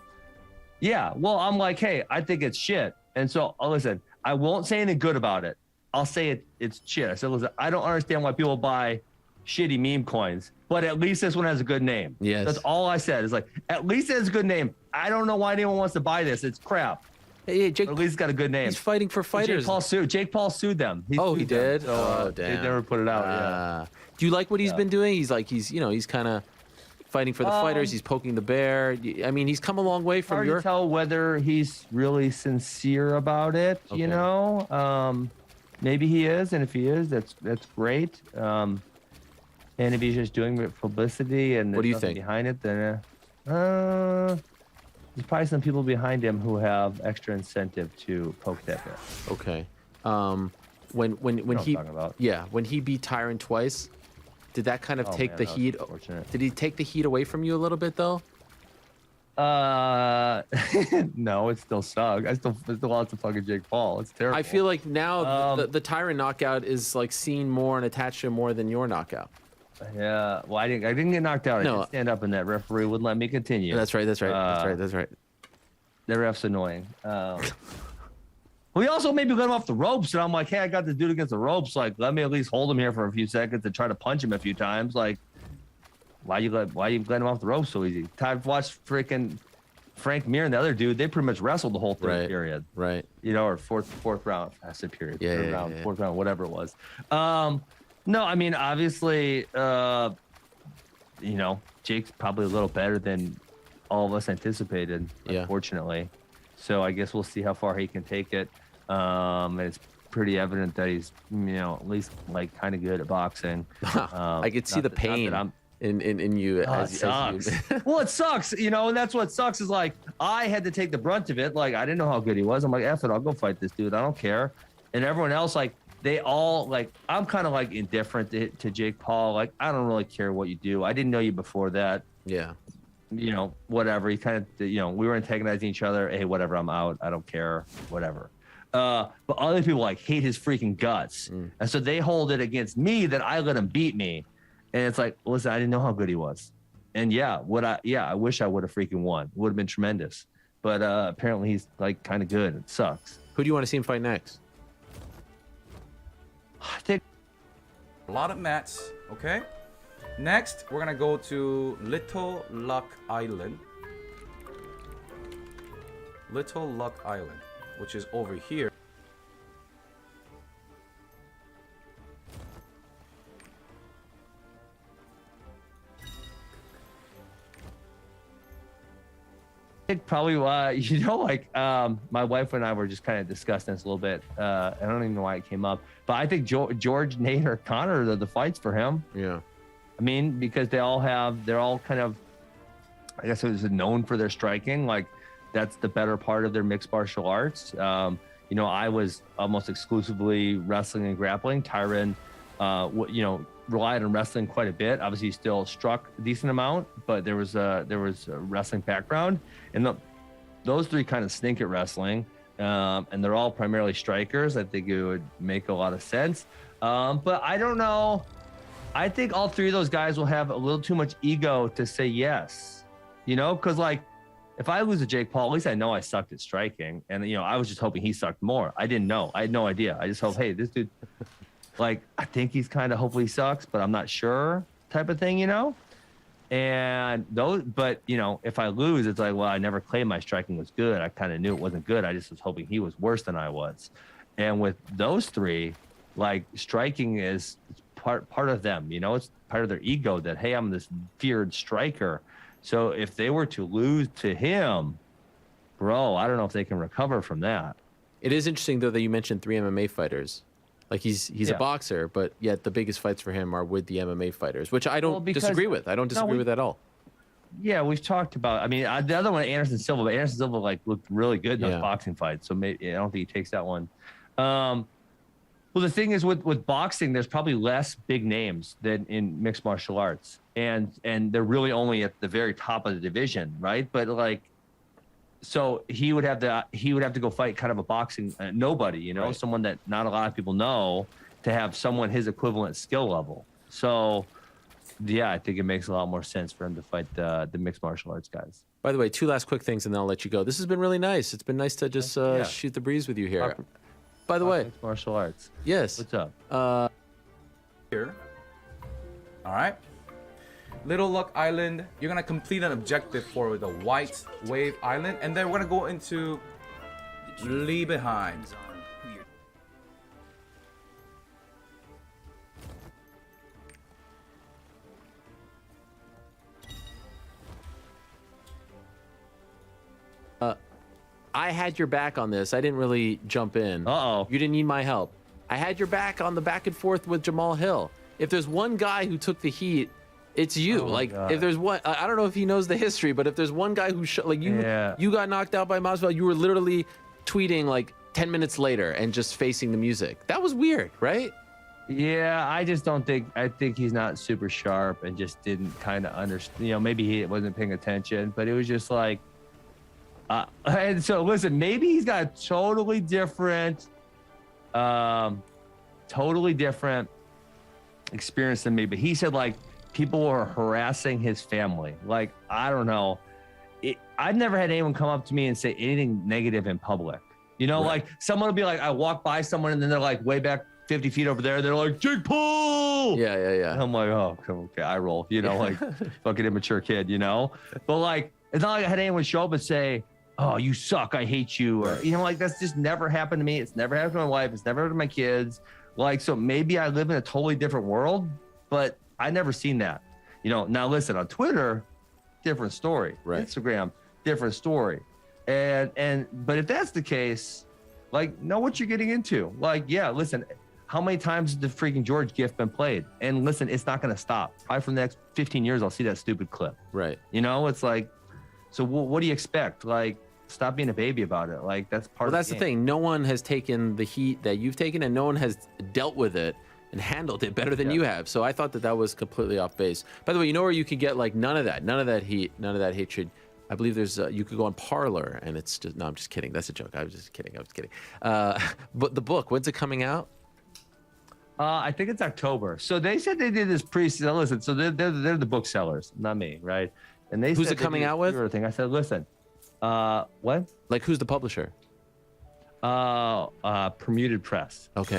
Yeah. Well, I'm like, hey, I think it's shit, and so listen, I won't say anything good about it. I'll say it's shit. I said, listen, I don't understand why people buy shitty meme coins, but at least this one has a good name. Yes. That's all I said. Is like, at least it has a good name. I don't know why anyone wants to buy this. It's crap. Hey, Jake, but at least it's got a good name. He's fighting for fighters. Jake Paul sued them. He did. So, oh, damn. They never put it out. Yeah. Do you like what he's been doing? He's kind of fighting for the fighters. He's poking the bear. I mean, he's come a long way from hard to tell whether he's really sincere about it. Okay. You know, maybe he is, and if he is, that's great. And if he's just doing it for publicity and what do you think behind it, then there's probably some people behind him who have extra incentive to poke that bear. Okay. When he beat Tyron twice, did that kind of take the heat? Did he take the heat away from you a little bit though? No, it still sucks. There's still lots of fucking Jake Paul. It's terrible. I feel like now the Tyron knockout is like seen more and attached to him more than your knockout. Yeah. Well, I didn't get knocked out. I didn't stand up, and that referee wouldn't let me continue. That's right. The ref's annoying. We also maybe let him off the ropes, and I'm like, hey, I got this dude against the ropes. Like, let me at least hold him here for a few seconds and try to punch him a few times. Like, why you let him off the ropes so easy? I've watched freaking Frank Mir and the other dude. They pretty much wrestled the whole third period. Right. You know, or fourth round. I said period. Third round, fourth round, whatever it was. No, I mean, obviously, Jake's probably a little better than all of us anticipated, Yeah. unfortunately. So I guess we'll see how far he can take it. And it's pretty evident that he's, at least like kind of good at boxing. I could see the pain in you it sucks. Well, it sucks, and that's what sucks is like I had to take the brunt of it. Like I didn't know how good he was. I'm like, F it, I'll go fight this dude. I don't care. And everyone else, like they all like, I'm kind of like indifferent to Jake Paul. Like I don't really care what you do. I didn't know you before that. Yeah. Whatever. He kind of, we were antagonizing each other. Hey, whatever. I'm out. I don't care. Whatever. But other people like hate his freaking guts, and so they hold it against me that I let him beat me. And it's like, listen, I didn't know how good he was. And I wish I would have freaking won. It would have been tremendous. But apparently he's like kind of good. It sucks. Who do you want to see him fight next? I think A lot of mats. Okay. Next, we're gonna go to Little Luck Island. Little Luck Island, which is over here. probably why my wife and I were just kind of discussing this a little bit. I don't even know why it came up, but I think George, Nate, or Connor are the fights for him. Yeah. I mean, because they're all kind of, I guess it was known for their striking. Like that's the better part of their mixed martial arts. I was almost exclusively wrestling and grappling. Tyron, relied on wrestling quite a bit. Obviously, he still struck a decent amount, but there was a wrestling background, and those three kind of stink at wrestling, and they're all primarily strikers. I think it would make a lot of sense, but I don't know. I think all three of those guys will have a little too much ego to say yes, because like if I lose to Jake Paul, at least I know I sucked at striking, and I was just hoping he sucked more. I didn't know. I had no idea. I just hope, hey, this dude. Like, I think he's kind of hopefully sucks, but I'm not sure type of thing, And but if I lose, it's like, well, I never claimed my striking was good. I kind of knew it wasn't good. I just was hoping he was worse than I was. And with those three, like striking is part of them, it's part of their ego that, hey, I'm this feared striker. So if they were to lose to him, bro, I don't know if they can recover from that. It is interesting though that you mentioned 3 MMA fighters. Like he's a boxer, but yet the biggest fights for him are with the MMA fighters, which I don't disagree with. I don't disagree with that at all. Yeah, we've talked about. I mean, the other one, Anderson Silva, but Anderson Silva like looked really good in those boxing fights. So maybe I don't think he takes that one. Well, the thing is with boxing, there's probably less big names than in mixed martial arts, and they're really only at the very top of the division, right? But like. So he would have to go fight kind of a boxing nobody, right. Someone that not a lot of people know, to have someone his equivalent skill level. So, yeah, I think it makes a lot more sense for him to fight the mixed martial arts guys. By the way, 2 last quick things, and then I'll let you go. This has been really nice. It's been nice to just shoot the breeze with you here. By the way, mixed martial arts. Yes. What's up? Here. All right. Little Luck Island, you're gonna complete an objective for the White Wave Island, and then we're gonna go into Leave Behind. I had your back on this. I didn't really jump in. Uh-oh. You didn't need my help. I had your back on the back and forth with Jamal Hill. If there's one guy who took the heat, it's you. God. If there's one, I don't know if he knows the history, but if there's one guy who you got knocked out by Masvidal, you were literally tweeting like 10 minutes later and just facing the music. That was weird, right? Yeah, I just don't think. I think he's not super sharp and just didn't kind of understand. Maybe he wasn't paying attention, but it was just like. And so listen, maybe he's got a totally different experience than me. But he said like. People were harassing his family. Like, I don't know. I've never had anyone come up to me and say anything negative in public. Right. Like someone would be like, I walk by someone and then they're like way back 50 feet over there. They're like, Jake Paul. Yeah. And I'm like, oh, okay, I roll. Like fucking immature kid, But like, it's not like I had anyone show up and say, oh, you suck. I hate you. Or, like that's just never happened to me. It's never happened to my wife. It's never happened to my kids. Like, so maybe I live in a totally different world, but I never seen that. Now listen, on Twitter, different story. Right. Instagram, different story. But if that's the case, like, know what you're getting into. Like, yeah, listen, how many times has the freaking George gift been played? And listen, it's not going to stop. Probably for the next 15 years, I'll see that stupid clip. Right. You know, it's like, so what do you expect? Like, stop being a baby about it. Like, that's part of Well, that's the game. thing. No one has taken the heat that you've taken, and no one has dealt with it and handled it better than you have. So I thought that was completely off base. By the way, you know where you could get like none of that heat, none of that hatred. I believe there's you could go on Parlor, and it's just no. I'm just kidding. That's a joke. I was just kidding. But the book, when's it coming out? I think it's October. So they said they did this listen. So they're the booksellers, not me, right? And they Who's said it coming out with? Thing. I said, listen, what? Like, who's the publisher? Permuted Press. If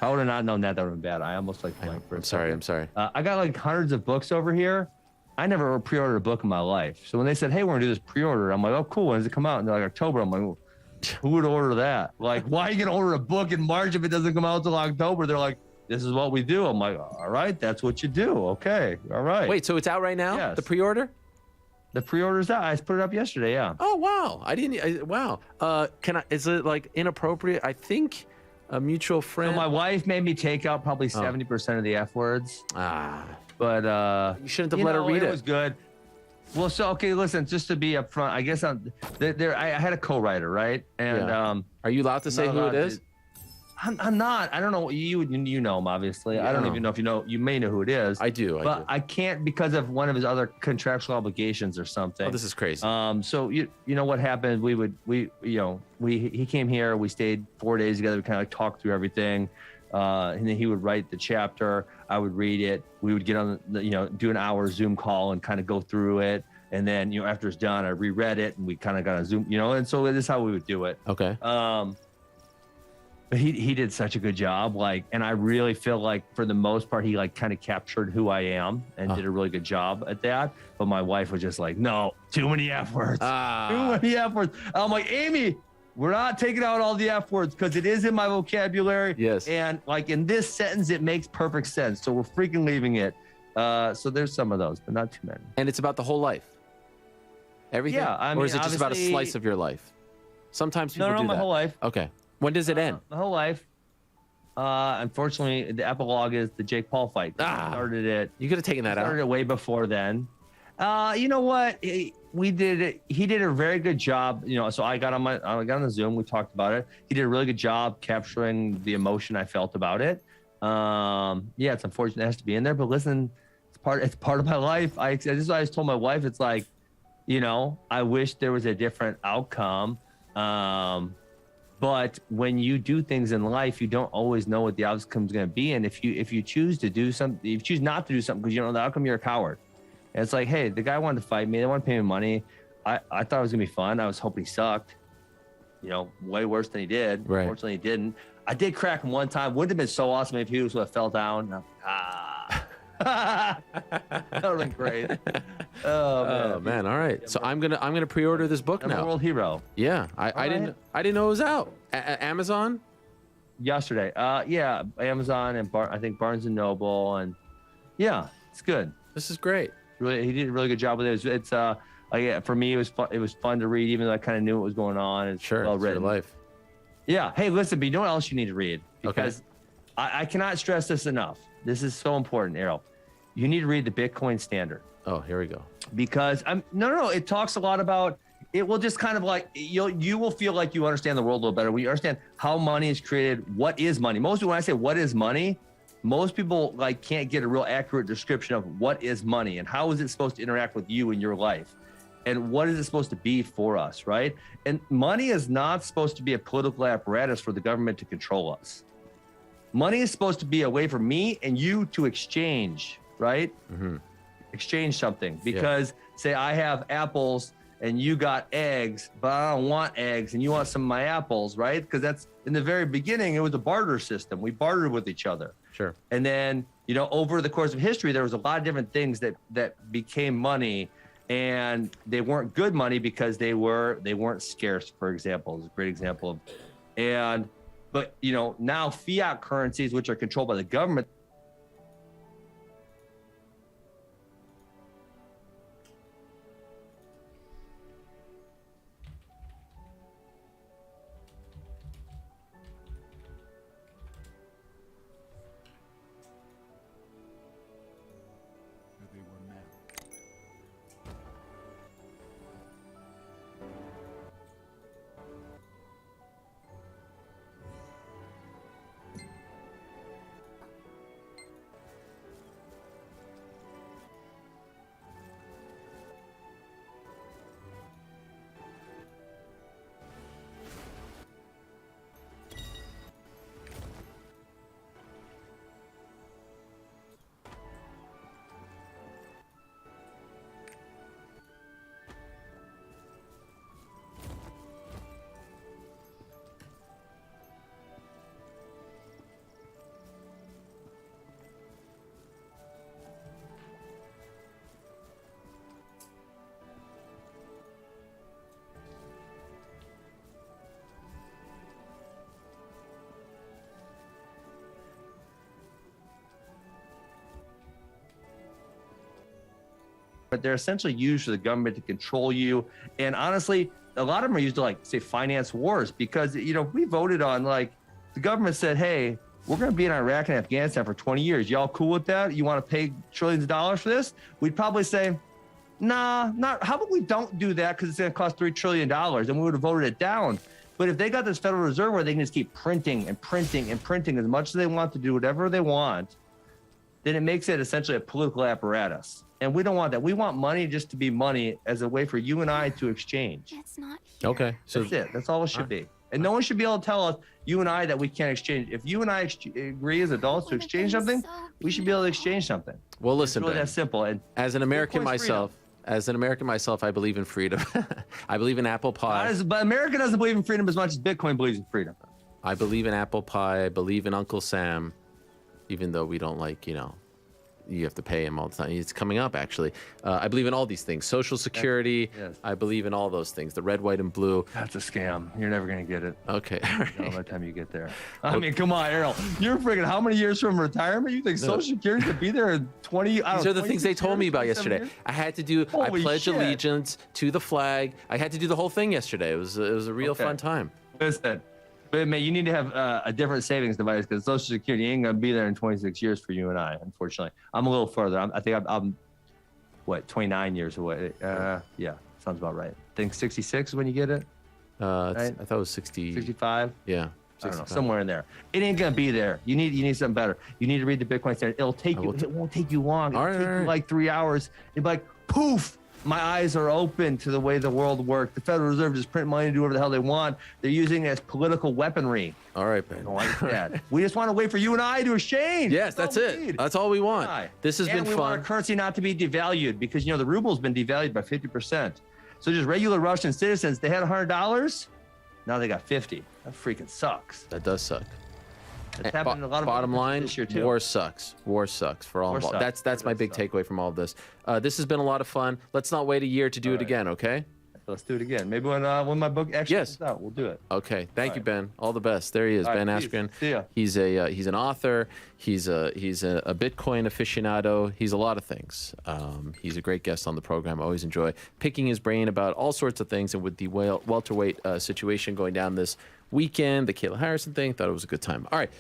I would have not known that, that would have been bad. I almost like blank for a I'm second. sorry. I got like hundreds of books over here. I never pre-ordered a book in my life. So when they said, hey, we're gonna do this pre-order, I'm like, oh, cool. When does it come out? And they're like, October. I'm like, who would order that? Like, why are you gonna order a book in March if it doesn't come out until October? They're like, this is what we do. I'm like, all right, that's what you do. Okay, all right. Wait, so it's out right now? Yes. The pre-order? The pre-order's out. I put it up yesterday, yeah. Oh wow! Wow. Is it like inappropriate? I think a mutual friend. So my wife made me take out probably 70% of the F words. But you shouldn't have let her read it. It was good. Well, so okay, listen, just to be upfront, I guess I had a co-writer, right? And are you allowed to say who it is? I'm not. I don't know. You know him, obviously. Yeah. I don't even know if you know. You may know who it is. I do. But I can't because of one of his other contractual obligations or something. Oh, this is crazy. So you know what happened? He came here. We stayed 4 days together. We kind of like talked through everything. And then he would write the chapter. I would read it. We would get on do an hour Zoom call and kind of go through it. And then after it's done, I reread it and we kind of got a Zoom. And so this is how we would do it. Okay. But he did such a good job, and I really feel like for the most part he kind of captured who I am and did a really good job at that. But my wife was just like, no, too many F words, too many F words. I'm like, Amy, we're not taking out all the F words because it is in my vocabulary. Yes. And like in this sentence, it makes perfect sense. So we're freaking leaving it. So there's some of those, but not too many. And it's about the whole life. Everything. Yeah, or is it just about a slice of your life? Sometimes people do that. My whole life. Okay. When does it end? My whole life. Unfortunately, the epilogue is the Jake Paul fight. Started it. You could have taken that out. Started it way before then. You know what? We did it. He did a very good job. So I got on the Zoom. We talked about it. He did a really good job capturing the emotion I felt about it. Yeah, it's unfortunate it has to be in there, but listen, it's part of my life. I just told my wife, it's like, I wish there was a different outcome. But when you do things in life, you don't always know what the outcome is going to be. And if you choose to do something, if you choose not to do something because you don't know the outcome, you're a coward. And it's like, hey, the guy wanted to fight me. They want to pay me money. I thought it was going to be fun. I was hoping he sucked, way worse than he did. Right. Unfortunately, he didn't. I did crack him one time. Wouldn't have been so awesome if he would have fell down. That would have been great. Oh man! All right, so I'm gonna pre-order this book now. I'm a world hero. Yeah, I didn't know it was out. Amazon. Yesterday. Yeah, Amazon and I think Barnes and Noble, and yeah, it's good. This is great. Really, he did a really good job with it. It's for me, it was fun. It was fun to read, even though I kind of knew what was going on. It's well written. Your life. Yeah. Hey, listen, but you know what else you need to read? Because I cannot stress this enough. This is so important, Errol. You need to read the Bitcoin Standard. Oh, here we go. Because no, it talks a lot about. It will just kind of like you will feel like you understand the world a little better when you understand how money is created. What is money? Most people, when I say what is money, most people can't get a real accurate description of what is money and how is it supposed to interact with you in your life, and what is it supposed to be for us, right? And money is not supposed to be a political apparatus for the government to control us. Money is supposed to be a way for me and you to exchange, right? Mm-hmm. Exchange something because say I have apples and you got eggs, but I don't want eggs and you want some of my apples, right? Because that's in the very beginning, it was a barter system. We bartered with each other. Sure. And then, over the course of history, there was a lot of different things that became money, and they weren't good money because they weren't scarce, for example, is a great example of, but now fiat currencies, which are controlled by the government, but they're essentially used for the government to control you. And honestly, a lot of them are used to, like, say, finance wars, because, you know, we voted on, like, the government said, hey, we're going to be in Iraq and Afghanistan for 20 years. Y'all cool with that? You want to pay trillions of dollars for this? We'd probably say, nah, not. How about we don't do that, because it's going to cost $3 trillion, and we would have voted it down. But if they got this Federal Reserve where they can just keep printing and printing and printing as much as they want to do whatever they want, then it makes it essentially a political apparatus. And we don't want that. We want money just to be money, as a way for you and I to exchange. It's not here. Okay. So That's it. That's all it should be. And no one should be able to tell us, you and I, that we can't exchange. If you and I agree as adults to exchange something, we should be able to exchange something. well, It's listen, really Ben, that simple. And as an American Bitcoin's myself, I believe in freedom. I believe in apple pie. but America doesn't believe in freedom as much as Bitcoin believes in freedom. I believe in apple pie. I believe in Uncle Sam, even though we don't like, you know, you have to pay him all the time. It's coming up, actually. I believe in all these things. Social Security. Yes. I believe in all those things. The red, white, and blue. That's a scam. You're never going to get it. Okay. All right. By the time you get there. I mean, come on, Errol. You're freaking how many years from retirement? You think Social Security could be there in 20? These are the things they told me about yesterday. I had to do. I Holy pledged shit. allegiance to the flag. I had to do the whole thing yesterday. It was a real Okay. fun time. Listen, but man, you need to have a different savings device, because Social Security ain't gonna be there in 26 years for you and I. Unfortunately, I'm a little further. I think I'm what, 29 years away. Yeah, sounds about right. I think 66 is when you get it. I thought it was 60. 65. Yeah. I don't know, 65. somewhere in there. It ain't gonna be there. You need something better. You need to read the Bitcoin Standard. It'll take you. It won't take you long. It'll take you like 3 hours. It'll be like poof. My eyes are open to the way the world works. The Federal Reserve just print money to do whatever the hell they want. They're using it as political weaponry. All right, I Ben. don't like that. We just want to wait for you and I to exchange. Yes, that's all we it. need. That's all we want. Right. This has And been we want fun. our currency not to be devalued, because, you know, the ruble's been devalued by 50%. So just regular Russian citizens, they had $100. Now they got 50. That freaking sucks. That does suck. It's happened in a lot of Bottom other line, this year too. war sucks. War sucks for all War involved. sucks. That's War my does big suck. takeaway from all of this. This has been a lot of fun. Let's not wait a year to do it right. again, okay? Let's do it again. Maybe when my book actually Yes. comes out, we'll do it. Okay. Thank All you, right. Ben. All the best. There he is, All Ben right, peace. Askren. See ya. He's an author. He's a Bitcoin aficionado. He's a lot of things. He's a great guest on the program. I always enjoy picking his brain about all sorts of things. And with the welterweight situation going down this weekend, the Kayla Harrison thing, thought it was a good time. All right.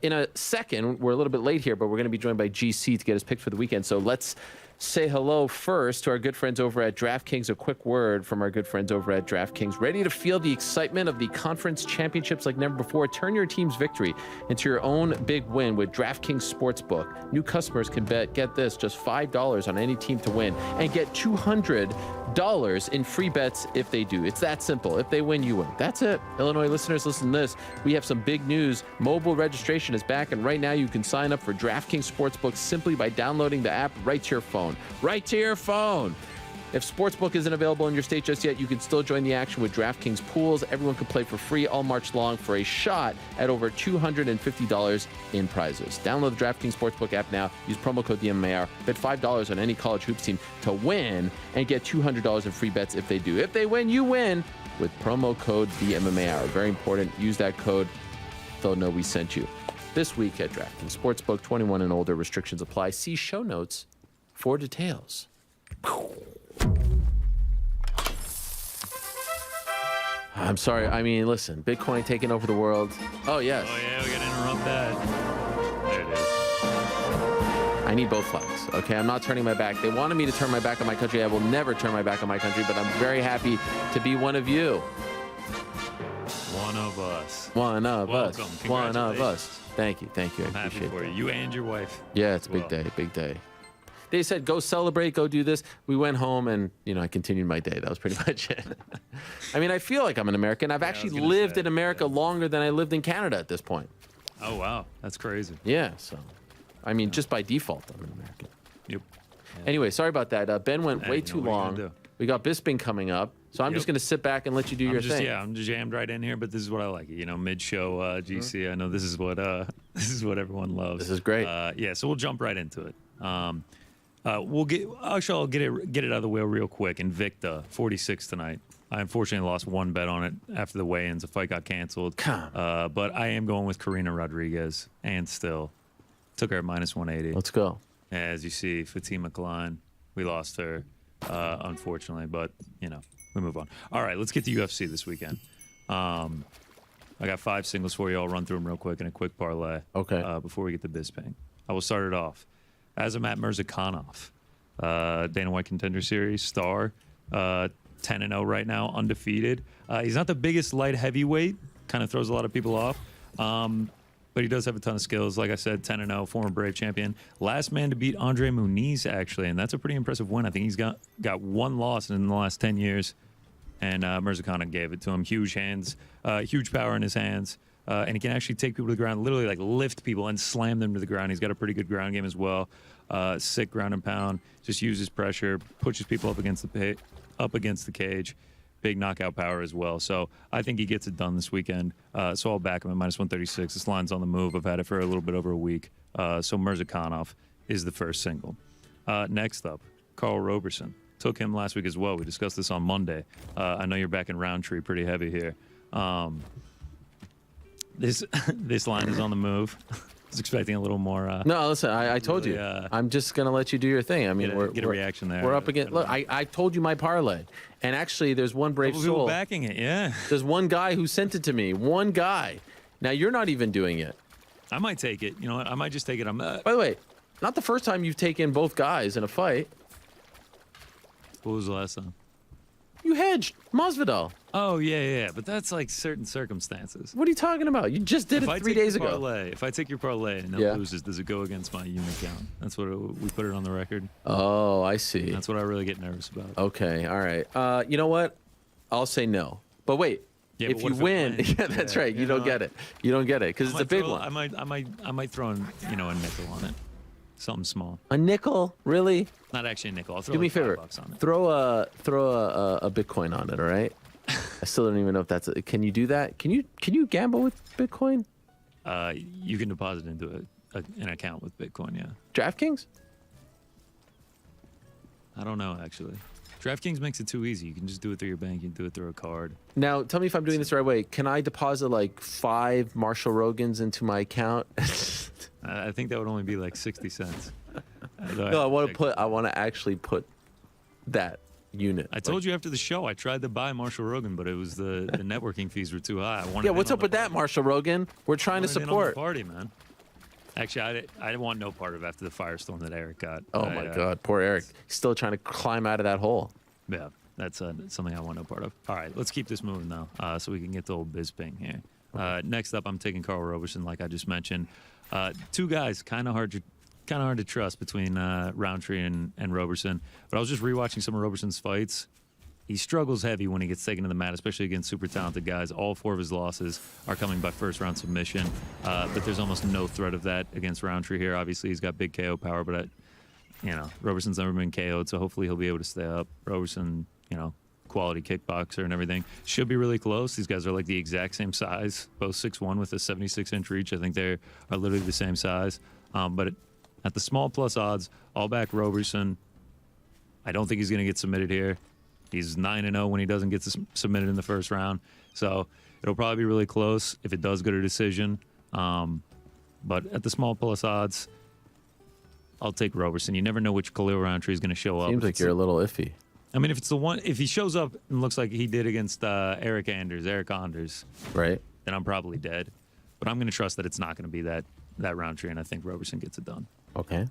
In a second, we're a little bit late here, but we're going to be joined by GC to get his picks for the weekend. So let's say hello first to our good friends over at DraftKings. A quick word from our good friends over at DraftKings. Ready to feel the excitement of the conference championships like never before? Turn your team's victory into your own big win with DraftKings Sportsbook. New customers can bet, get this, just $5 on any team to win and get $200 in free bets if they do. It's that simple. If they win, you win. That's it. Illinois listeners, listen to this. We have some big news. Mobile registration is back, and right now you can sign up for DraftKings Sportsbook simply by downloading the app right to your phone. Right to your phone. If Sportsbook isn't available in your state just yet, you can still join the action with DraftKings pools. Everyone can play for free all March long for a shot at over $250 in prizes. Download the DraftKings Sportsbook app now. Use promo code DMAR. Bet $5 on any college hoops team to win and get $200 in free bets if they do. If they win, you win with promo code DMAR. Very important. Use that code. They'll know we sent you. This week at DraftKings Sportsbook, 21 and older. Restrictions apply. See show notes for details. I'm sorry. I mean, listen, Bitcoin taking over the world. Oh, yes. Oh, yeah, we got to interrupt that. There it is. I need both flags, okay? I'm not turning my back. They wanted me to turn my back on my country. I will never turn my back on my country, but I'm very happy to be one of you. One of us. One of Welcome. us. One of us. Congratulations. Thank you. Thank you. I I'm happy appreciate for that. you and your wife. Yeah, it's a big Well. day, big day. They said, go celebrate, go do this. We went home and, I continued my day. That was pretty much it. I mean, I feel like I'm an American. I've actually gonna lived say, in America longer than I lived in Canada at this point. Oh, wow. That's crazy. Yeah, so, I mean, just by default, I'm an American. Yep. Anyway, sorry about that. Ben went Hey, way you know, too what are you long. gonna do? We got Bisping coming up, so I'm just Yep. going to sit back and let you do your thing. I'm just jammed right in here, but this is what I like. Mid-show GC. I know this is what everyone loves. This is great. Yeah, so we'll jump right into it. I'll get it out of the way real quick. Invicta 46 tonight. I unfortunately lost one bet on it after the weigh-ins. The fight got canceled. But I am going with Karina Rodriguez, and still took her at -180. Let's go. As you see, Fatima Kalan, we lost her. unfortunately. But, you know, we move on. All right, let's get to UFC this weekend. I got 5 singles for you. I'll run through them real quick in a quick parlay. Okay. Before we get to Bisping. I will start it off. Azamat Murzakanov, Dana White Contender Series star, 10-0 right now, undefeated. He's not the biggest light heavyweight, kind of throws a lot of people off, but he does have a ton of skills. Like I said, 10-0, former Brave champion. Last man to beat Andre Muniz, actually, and that's a pretty impressive win. I think he's got 1 loss in the last 10 years, and Murzakanov gave it to him. Huge hands, huge power in his hands. And he can actually take people to the ground, literally like lift people and slam them to the ground. He's got a pretty good ground game as well. Sick ground and pound. Just uses pressure, pushes people up against the cage. Big knockout power as well. So I think he gets it done this weekend. So I'll back him at -136. This line's on the move. I've had it for a little bit over a week. So Murzakanov is the first single. Next up, Carl Roberson. Took him last week as well. We discussed this on Monday. I know you're back in Roundtree pretty heavy here. This line is on the move. I was expecting a little more. No, listen, I told you. I'm just gonna let you do your thing. I mean, get a reaction there. We're up against. Look, I told you my parlay, and actually, there's one brave People soul backing it. Yeah, There's one guy who sent it to me. One guy. Now you're not even doing it. I might take it. You know what? I might just take it. By the way, not the first time you've taken both guys in a fight. What was the last time? You hedged Masvidal. Oh yeah, but that's like certain circumstances. What are you talking about? You just did it 3 days ago. If I take your parlay and it loses, does it go against my unit count? That's what we put it on the record. Oh, I see. That's what I really get nervous about. Okay, all right. You know what? I'll say no. But wait, Yeah, if but what you if it win, wins? yeah, that's right. You You don't know, get it. You don't get it because it's a big one. I might throw in, a nickel on it, something small. A nickel, really? Not actually a nickel. I'll throw Do me a like favor. $5 on it. Throw a Bitcoin on it. All right. I still don't even know if that's. Can you do that? Can you gamble with Bitcoin? You can deposit into an account with Bitcoin. Yeah. DraftKings? I don't know actually. DraftKings makes it too easy. You can just do it through your bank. You can do it through a card. Now, tell me if I'm doing this the right way. Can I deposit like 5 Marshall Rogans into my account? I think that would only be like 60 cents. No, I want to actually put that unit. I told you after the show, I tried to buy Marshall Rogan, but it was the networking fees were too high. I wanted Yeah, in what's on up the with that, party. Marshall Rogan? We're trying to I wanted in on the support. party, man. Actually, I didn't want no part of it after the firestorm that Eric got. Oh my God, poor Eric. He's still trying to climb out of that hole. Yeah, that's something I want no part of. All right, let's keep this moving though, so we can get to old Bisping here. Next up, I'm taking Carl Roberson, like I just mentioned. 2 guys, kind of hard to trust between Roundtree and Roberson. But I was just rewatching some of Roberson's fights. He struggles heavy when he gets taken to the mat, especially against super talented guys. All 4 of his losses are coming by first-round submission, but there's almost no threat of that against Roundtree here. Obviously, he's got big KO power, but Roberson's never been KO'd, so hopefully he'll be able to stay up. Roberson, quality kickboxer and everything. Should be really close. These guys are like the exact same size, both 6'1" with a 76-inch reach. I think they are literally the same size. But at the small plus odds, I'll back Roberson. I don't think he's going to get submitted here. He's 9-0 when he doesn't get submitted in the first round. So it'll probably be really close if it does go to decision. But at the small plus odds, I'll take Roberson. You never know which Khalil Roundtree is going to show up. Seems like you're a little iffy. I mean, if he shows up and looks like he did against Eric Anders, Right. then I'm probably dead. But I'm going to trust that it's not going to be that Roundtree, and I think Roberson gets it done. Okay.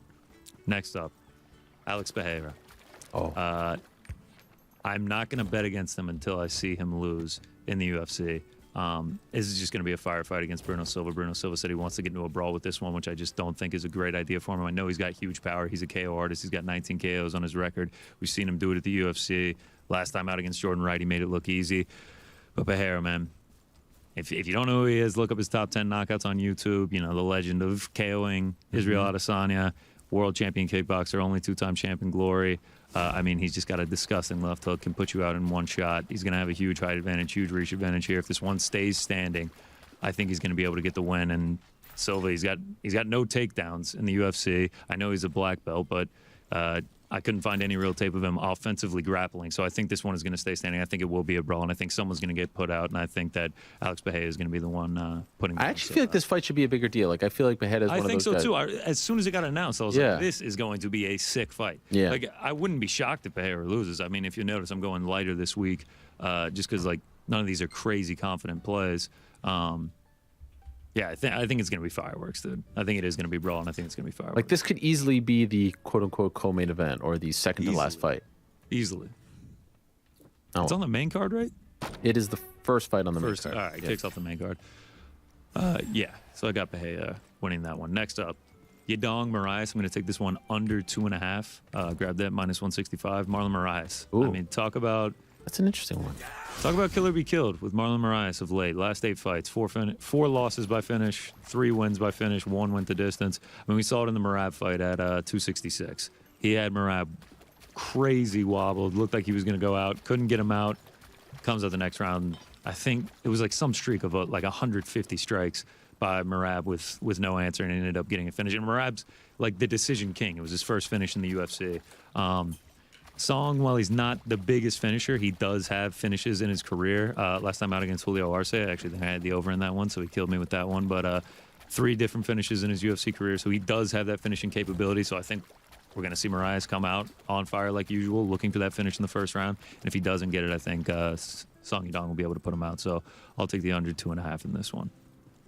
Next up, Alex Pereira. Oh. I'm not going to bet against him until I see him lose in the UFC. This is just going to be a firefight against Bruno Silva. Bruno Silva said he wants to get into a brawl with this one, which I just don't think is a great idea for him. I know he's got huge power. He's a KO artist. He's got 19 KOs on his record. We've seen him do it at the UFC. Last time out against Jordan Wright, he made it look easy. But Pereira, man, if you don't know who he is, look up his top 10 knockouts on YouTube. The legend of KOing Israel Adesanya, world champion kickboxer, only 2-time champion Glory. He's just got a disgusting left hook, can put you out in one shot. He's going to have a huge height advantage, huge reach advantage here. If this one stays standing, I think he's going to be able to get the win. And Silva, he's got no takedowns in the UFC. I know he's a black belt, but I couldn't find any real tape of him offensively grappling. So I think this one is going to stay standing. I think it will be a brawl, and I think someone's going to get put out. And I think that Alex Bahia is going to be the one putting. I actually feel like this fight should be a bigger deal. Like I feel like Behead is one of those I think so guys. too. As soon as it got announced, I was like, "This is going to be a sick fight." Yeah. Like I wouldn't be shocked if Bahia loses. I mean, if you notice, I'm going lighter this week, just because like none of these are crazy confident plays. Yeah, I think it's going to be fireworks, dude. I think it is going to be brawl, and I think it's going to be fireworks. Like this could easily be the quote-unquote co-main event or the second to last fight. Easily. Oh. It's on the main card, right? It is the first fight on the main card. All right, kicks off the main card. Yeah, so I got Bahia winning that one. Next up, Yadong Moraes. I'm going to take this one under 2.5. Grab that minus 165. Marlon Moraes. Ooh. I mean, talk about That's an interesting one. kill or be killed with Marlon Moraes of late. Last 8 fights, 4 losses by finish, 3 wins by finish, 1 went the distance. I mean, we saw it in the Merab fight at 266. He had Merab crazy wobbled, looked like he was going to go out, couldn't get him out. Comes out the next round. I think it was like some streak of like 150 strikes by Merab with no answer, and ended up getting a finish. And Merab's like the decision king. It was his first finish in the UFC. Song, while he's not the biggest finisher, he does have finishes in his career. Last time out against Julio Arce, I actually think I had the over in that one, so he killed me with that one. But 3 different finishes in his UFC career, so he does have that finishing capability. So I think we're going to see Moraes come out on fire like usual, looking for that finish in the first round. And if he doesn't get it, I think Song Yadong will be able to put him out. So I'll take the under 2.5 in this one.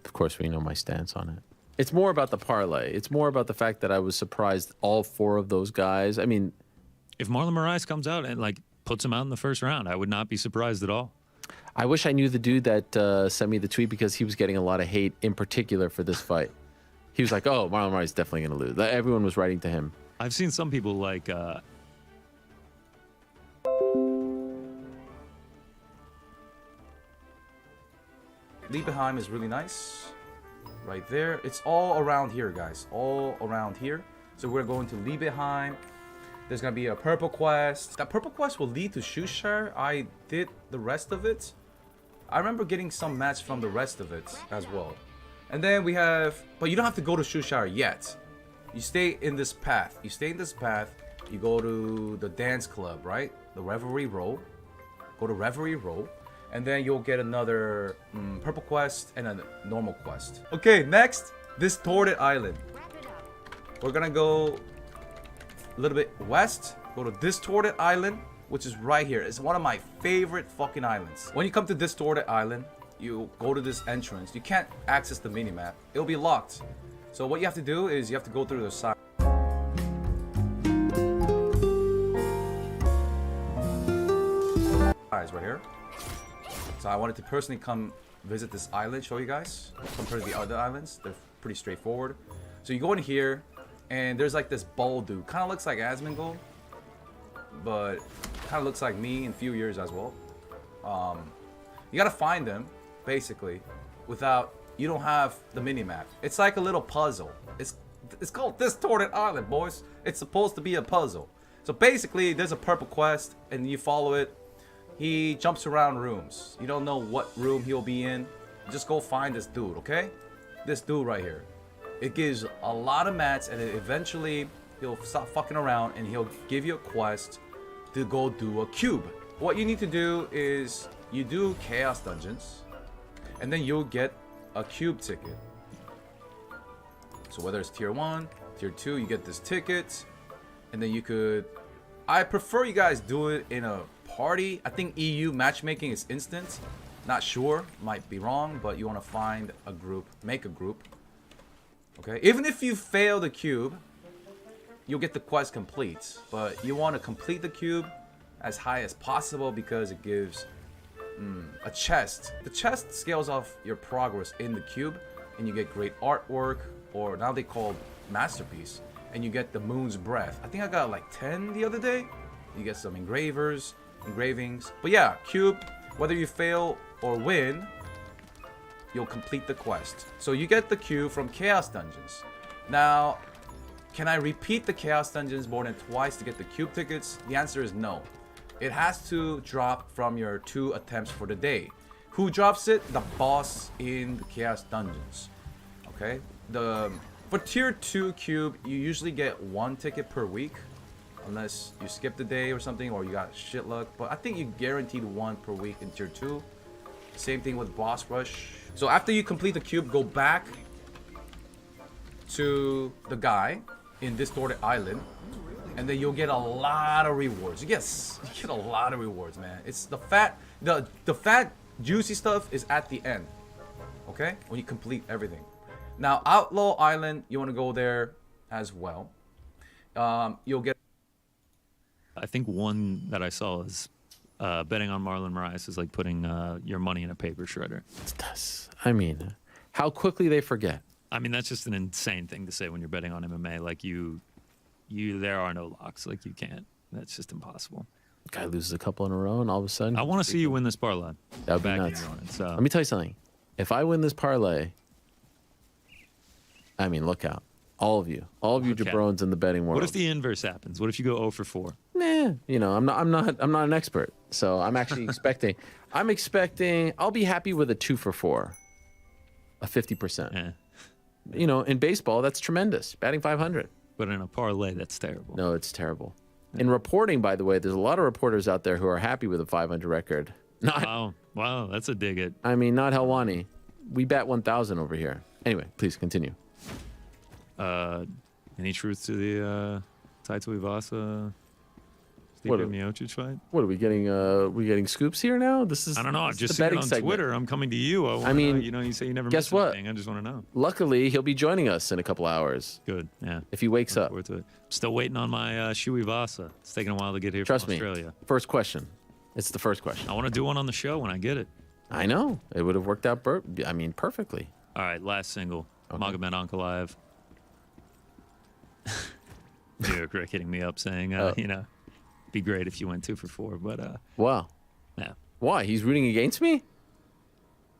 Of course, we know my stance on it. It's more about the parlay. It's more about the fact that I was surprised all 4 of those guys. I mean, if Marlon Moraes comes out and like puts him out in the first round, I would not be surprised at all. I wish I knew the dude that sent me the tweet because he was getting a lot of hate in particular for this fight. He was like, "Oh, Marlon Moraes is definitely going to lose." Everyone was writing to him. I've seen some people like Liebenheim is really nice. Right there. It's all around here, guys. All around here. So we're going to Liebenheim. There's going to be a purple quest. That purple quest will lead to Shushar. I did the rest of it. I remember getting some match from the rest of it as well. And then we have... But you don't have to go to Shushar yet. You stay in this path. You stay in this path. You go to the dance club, right? The Revelry Row. Go to Revelry Row. And then you'll get another purple quest and a normal quest. Okay, next, Distorted Island. We're gonna go a little bit west. Go to Distorted Island, which is right here. It's one of my favorite fucking islands. When you come to Distorted Island, you go to this entrance. You can't access the minimap. It'll be locked. So what you have to do is you have to go through the side. Right here. So I wanted to personally come visit this island, show you guys. Compared to the other islands, they're pretty straightforward. So you go in here, and there's like this bald dude. Kind of looks like Asmongold, but kind of looks like me in a few years as well. You gotta find them, basically, without... You don't have the minimap. It's like a little puzzle. It's called Distorted Island, boys. It's supposed to be a puzzle. So basically, there's a purple quest, and you follow it. He jumps around rooms. You don't know what room he'll be in. Just go find this dude, okay? This dude right here. It gives a lot of mats, and eventually he'll stop fucking around and he'll give you a quest to go do a cube. What you need to do is you do chaos dungeons, and then you'll get a cube ticket. So whether it's tier 1, tier 2, you get this ticket, and then you could... I prefer you guys do it in a party. I think EU matchmaking is instant. Not sure, might be wrong, but you want to find a group, make a group. Okay, even if you fail the cube, you'll get the quest complete. But you want to complete the cube as high as possible because it gives a chest. The chest scales off your progress in the cube, and you get great artwork, or now they call masterpiece, and you get the Moon's Breath. I think I got like 10 the other day. You get some engravings. But yeah, cube, whether you fail or win, you'll complete the quest. So you get the cube from Chaos Dungeons. Now, can I repeat the Chaos Dungeons more than twice to get the cube tickets? The answer is no. It has to drop from your 2 attempts for the day. Who drops it? The boss in the Chaos Dungeons. Okay? For tier 2 cube, you usually get 1 ticket per week. unless you skipped a day or something, or you got shit luck. But I think you guaranteed 1 per week in tier 2. Same thing with boss rush. So after you complete the cube, go back to the guy in Distorted Island, and then you'll get a lot of rewards. Yes, you get a lot of rewards, man. It's the fat juicy stuff is at the end. Okay, when you complete everything. Now Outlaw Island, you want to go there as well. You'll get. I think one that I saw is betting on Marlon Moraes is like putting your money in a paper shredder. I mean, how quickly they forget. I mean, that's just an insane thing to say when you're betting on MMA. Like there are no locks. Like you can't. That's just impossible. Guy loses a couple in a row, and all of a sudden, I want to see you win this parlay. that would be Back nuts. you on it, so. Let me tell you something. If I win this parlay, I mean, look out. All of you Okay. jabrones in the betting world. What if the inverse happens? What if you go 0 for 4? Nah, you know, I'm not an expert. So I'm actually expecting I'll be happy with a 2 for 4. A 50%. Eh. You know, in baseball, that's tremendous. Batting 500. But in a parlay, that's terrible. No, it's terrible. In reporting, by the way, there's a lot of reporters out there who are happy with a 500 record. Not, Wow, that's a dig at. I mean, not Helwani. We bat 1,000 over here. Anyway, please continue. Any truth to the Taito Ivasa What Stipe a- Miocic fight? What are we getting? We getting scoops here now? This is. I don't know. I've this is just the seen it betting on segment. Twitter. I'm coming to you. I mean, you know, you say you never guess miss what? anything. I just want to know. Luckily, he'll be joining us in a couple hours Good. Yeah. if he wakes Look up. forward to it. Still waiting on my Shu Ivasa. It's taking a while to get here Trust from me. Australia. First question. It's the first question. I want to do one on the show when I get it. I know it would have worked out. Perfectly. All right, last single. Okay. Magomed Ankalaev. New York Rick hitting me up saying, Oh. you know, be great if you went 2 for 4, but Wow. yeah. Why? He's rooting against me?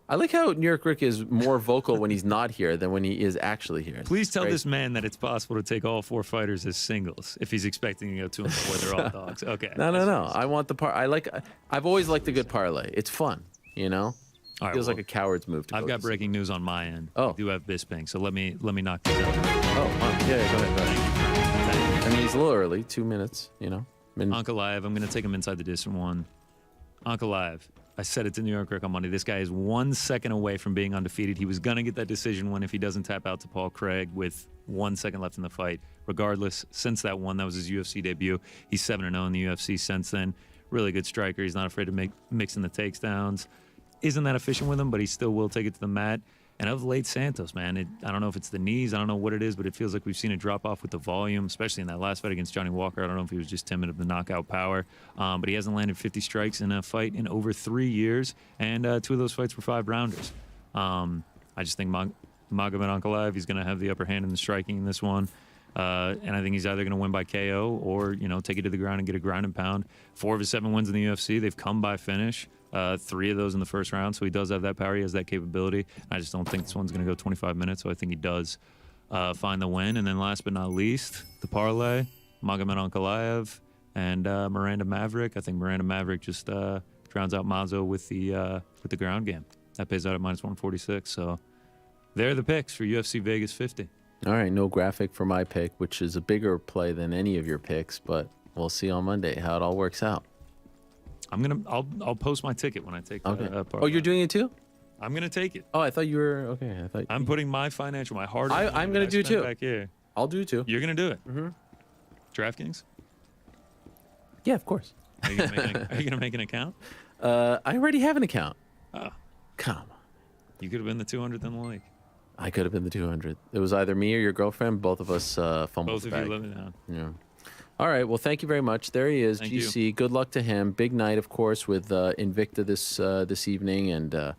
I like how New York Rick is more vocal when he's not here than when he is actually here. Please tell Great. this man that it's possible to take all 4 fighters as singles if he's expecting to go 2 and 4. They're all dogs. Okay. No. I want the I've always liked a good parlay. It's fun, you know? All right, Feels well, like a coward's move to I've go got to breaking news on my end. Oh. I do have Bisping, so let me knock this out. Oh, wow. Yeah, go ahead. I mean, he's a little early, 2 minutes, you know? Ankalaev, I'm going to take him inside the distance one. Ankalaev, I said it to New York Rick on Monday. This guy is 1 second away from being undefeated. He was going to get that decision win if he doesn't tap out to Paul Craig with 1 second left in the fight. Regardless, since that one, that was his UFC debut. He's 7-0 in the UFC since then. Really good striker. He's not afraid to mix in the takedowns. Isn't that efficient with him, but he still will take it to the mat. And of late, Santos, man, I don't know if it's the knees, I don't know what it is, but it feels like we've seen a drop off with the volume, especially in that last fight against Johnny Walker. I don't know if he was just timid of the knockout power, but he hasn't landed 50 strikes in a fight in over 3 years, and 2 of those fights were 5-rounders. I just think Magomed Ankalaev, he's going to have the upper hand in the striking in this one. And I think he's either going to win by KO or, you know, take it to the ground and get a ground and pound. 4 of his 7 wins in the UFC, they've come by finish. 3 of those in the first round, so he does have that power. He has that capability. I just don't think this one's going to go 25 minutes, so I think he does find the win. And then last but not least, the parlay, Magomed Ankalaev and Miranda Maverick. I think Miranda Maverick just drowns out Mazo with the ground game. That pays out at -146. So they're the picks for UFC Vegas 50. All right, no graphic for my pick, which is a bigger play than any of your picks, but we'll see on Monday how it all works out. I'll post my ticket when I take Okay. the parlay. Oh, you're doing it too? I'm gonna take it. Oh, I thought you were okay. I thought I'm putting my financial, my hard. I'm gonna do it too. Back here. I'll do it too. You're gonna do it. Mm-hmm. DraftKings. Yeah, of course. Are you gonna make an account? I already have an account. Oh, Come on. you could have been the 200th in the league. I could have been the 200. It was either me or your girlfriend. Both of us fumbled Both the of bag. you live it down. Yeah. All right. Well, thank you very much. There he is, Thank GC. Good luck to him. Big night, of course, with Invicta this evening, and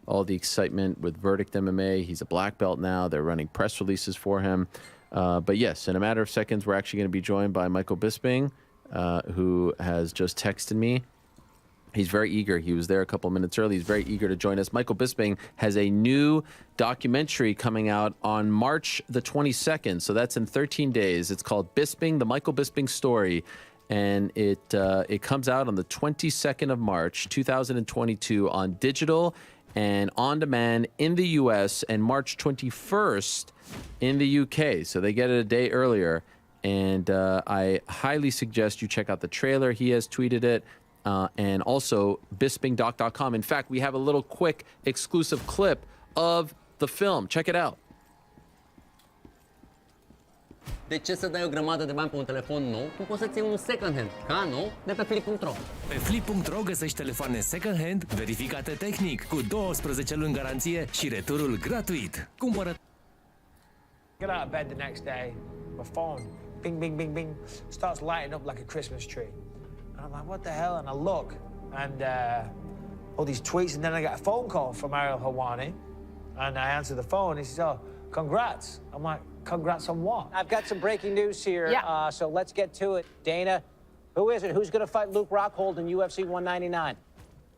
all the excitement with Verdict MMA. He's a black belt now. They're running press releases for him. But yes, in a matter of seconds, we're actually going to be joined by Michael Bisping, who has just texted me. He's very eager. He was there a couple minutes early. He's very eager to join us. Michael Bisping has a new documentary coming out on March the 22nd. So that's in 13 days. It's called Bisping, the Michael Bisping Story. And it comes out on the 22nd of March, 2022 on digital and on demand in the US and March 21st in the UK. So they get it a day earlier. And I highly suggest you check out the trailer. He has tweeted it. And also bispingdoc.com. In fact, we have a little quick exclusive clip of the film. Check it out. De ce să dai o grămadă de bani pe un telefon nou? Tu poți să-ți iei un second hand, ca nou, de pe flip.ro. Pe flip.ro găsești telefoane second hand, verificate tehnic, cu 12 luni garanție și returul gratuit. Cumpără. Get out of bed the next day, my phone, bing, bing, bing, bing, starts lighting up like a Christmas tree. And I'm like, what the hell? And I look, and all these tweets, and then I get a phone call from Ariel Helwani, and I answer the phone, he says, oh, congrats. I'm like, congrats on what? I've got some breaking news here, Yeah. so let's get to it. Dana, who is it? Who's going to fight Luke Rockhold in UFC 199?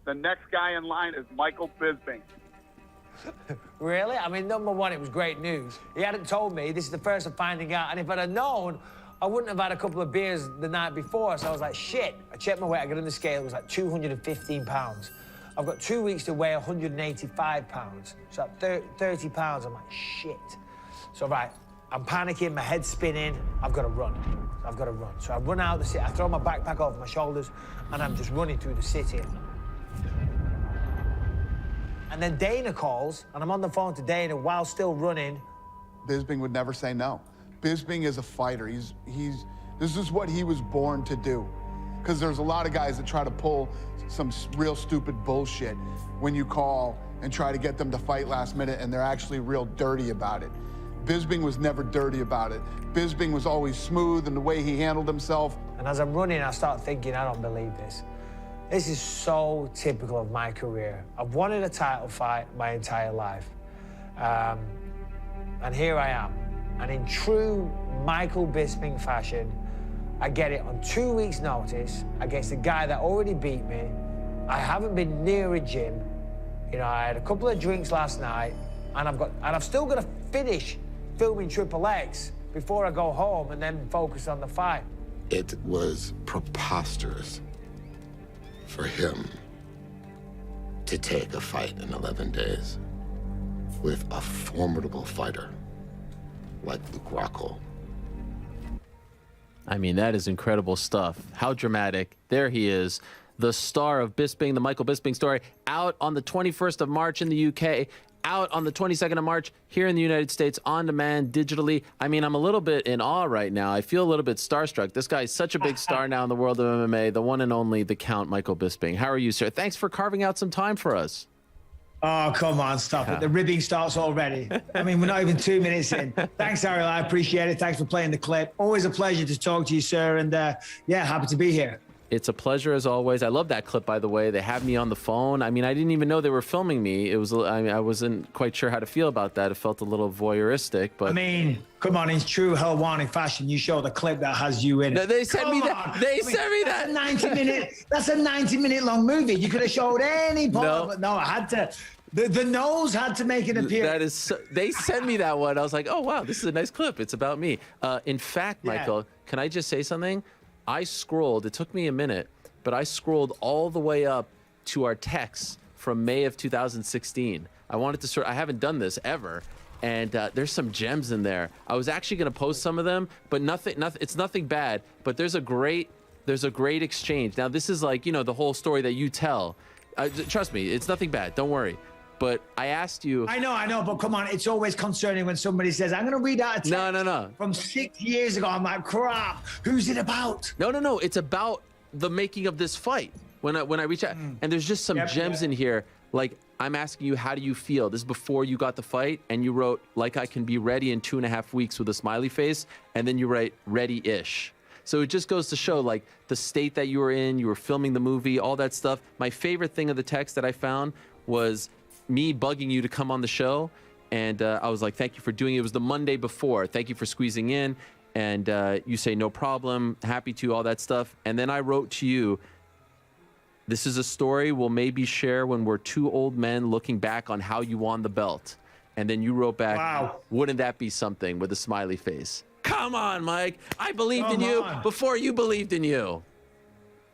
The next guy in line is Michael Bisping. Really? I mean, number one, it was great news. He hadn't told me. This is the first I'm finding out. And if I'd have known, I wouldn't have had a couple of beers the night before. So I was like, shit. I checked my weight. I got on the scale. It was like 215 pounds. I've got 2 weeks to weigh 185 pounds. So at 30 pounds, I'm like, shit. So, right, I'm panicking. My head's spinning. I've got to run. I've got to run. So I run out of the city. I throw my backpack over my shoulders, and I'm just running through the city. And then Dana calls, and I'm on the phone to Dana while still running. Bisping would never say no. Bisping is a fighter. This is what he was born to do. Because there's a lot of guys that try to pull some real stupid bullshit when you call and try to get them to fight last minute, and they're actually real dirty about it. Bisping was never dirty about it. Bisping was always smooth in the way he handled himself. And as I'm running, I start thinking, I don't believe this. This is so typical of my career. I've wanted a title fight my entire life. And here I am. And in true Michael Bisping fashion, I get it on 2 weeks' notice against a guy that already beat me. I haven't been near a gym. You know, I had a couple of drinks last night, and I've still got to finish filming Triple X before I go home and then focus on the fight. It was preposterous for him to take a fight in 11 days with a formidable fighter like Luke Rockhold. I mean, that is incredible stuff. How dramatic. There he is, the star of Bisping, the Michael Bisping story, out on the 21st of March in the UK, out on the 22nd of March here in the United States, on demand, digitally. I mean, I'm a little bit in awe right now. I feel a little bit starstruck. This guy is such a big star now in the world of MMA, the one and only, the Count Michael Bisping. How are you, sir? Thanks for carving out some time for us. Oh, come on, stop it. The ribbing starts already. I mean, we're not even 2 minutes in. Thanks, Ariel. I appreciate it. Thanks for playing the clip. Always a pleasure to talk to you, sir. And yeah, happy to be here. It's a pleasure as always. I love that clip, by the way. They have me on the phone. I mean, I didn't even know they were filming me. It was, I mean, I wasn't quite sure how to feel about that. It felt a little voyeuristic, but I mean, come on, in true Helwani fashion, you show the clip that has you in it. They sent me that. They sent me that. That's a 90-minute long movie. You could have showed any part No. of it. No, I had to. The nose had to make an appearance. That is, they sent me that one. I was like, oh wow, this is a nice clip. It's about me. In fact, Michael, can I just say something? I scrolled. It took me a minute, but I scrolled all the way up to our texts from May of 2016. I wanted to I haven't done this ever, and there's some gems in there. I was actually going to post some of them, but nothing. It's nothing bad. But there's a great exchange. Now this is like, you know, the whole story that you tell. Trust me, it's nothing bad. Don't worry. But I asked you. I know, but come on, it's always concerning when somebody says, I'm going to read out a text No. from 6 years ago. I'm like, crap, who's it about? No. It's about the making of this fight. When I reach out, and there's just some gems in here. Like, I'm asking you, how do you feel? This is before you got the fight, and you wrote, like, I can be ready in 2.5 weeks with a smiley face, and then you write, ready-ish. So it just goes to show, like, the state that you were in, you were filming the movie, all that stuff. My favorite thing of the text that I found was me bugging you to come on the show, and I was like, thank you for doing it. It was the Monday before. Thank you for squeezing in, and you say, no problem, happy to, all that stuff. And then I wrote to you, this is a story we'll maybe share when we're two old men looking back on how you won the belt. And then you wrote back, wow, wouldn't that be something, with a smiley face. Come on, Mike. I believed in you before you believed in you.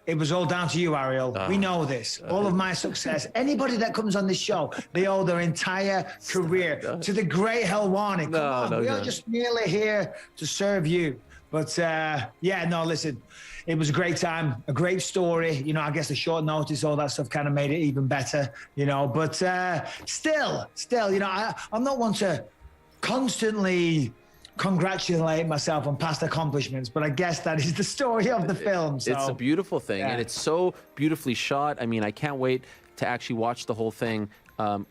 It was all down to you, Ariel. We know this. All of my success. Anybody that comes on this show, they owe their entire career to the great Helwani. Come on, we are just merely here to serve you. But yeah, no, listen, it was a great time, a great story. You know, I guess the short notice, all that stuff kind of made it even better, you know. But still, you know, I'm not one to constantly congratulate myself on past accomplishments, but I guess that is the story of the film. So, it's a beautiful thing, yeah. and it's so beautifully shot. I mean, I can't wait to actually watch the whole thing.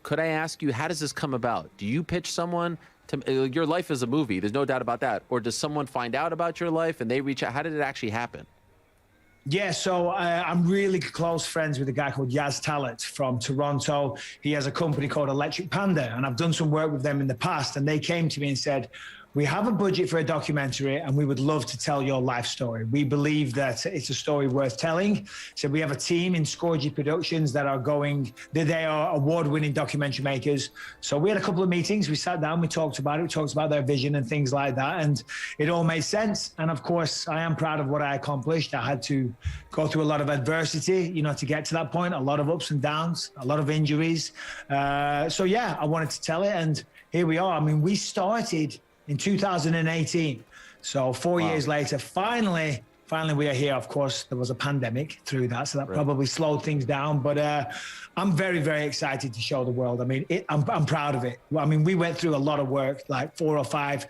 Could I ask you, how does this come about? Do you pitch someone to your life is a movie? There's no doubt about that. Or does someone find out about your life and they reach out? How did it actually happen? Yeah, so I'm really close friends with a guy called Yaz Talat from Toronto. He has a company called Electric Panda, and I've done some work with them in the past. And they came to me and said, we have a budget for a documentary and we would love to tell your life story. We believe that it's a story worth telling. So we have a team in Scorgi Productions that are they are award-winning documentary makers. So we had a couple of meetings. We sat down, we talked about it, we talked about their vision and things like that. And it all made sense. And of course, I am proud of what I accomplished. I had to go through a lot of adversity, you know, to get to that point, a lot of ups and downs, a lot of injuries. So yeah, I wanted to tell it. And here we are. I mean, we started in 2018. So 4 years later, finally we are here. Of course, there was a pandemic through that, so that probably slowed things down. But I'm very, very excited to show the world. I mean, I'm proud of it. I mean, we went through a lot of work, like 4 or 5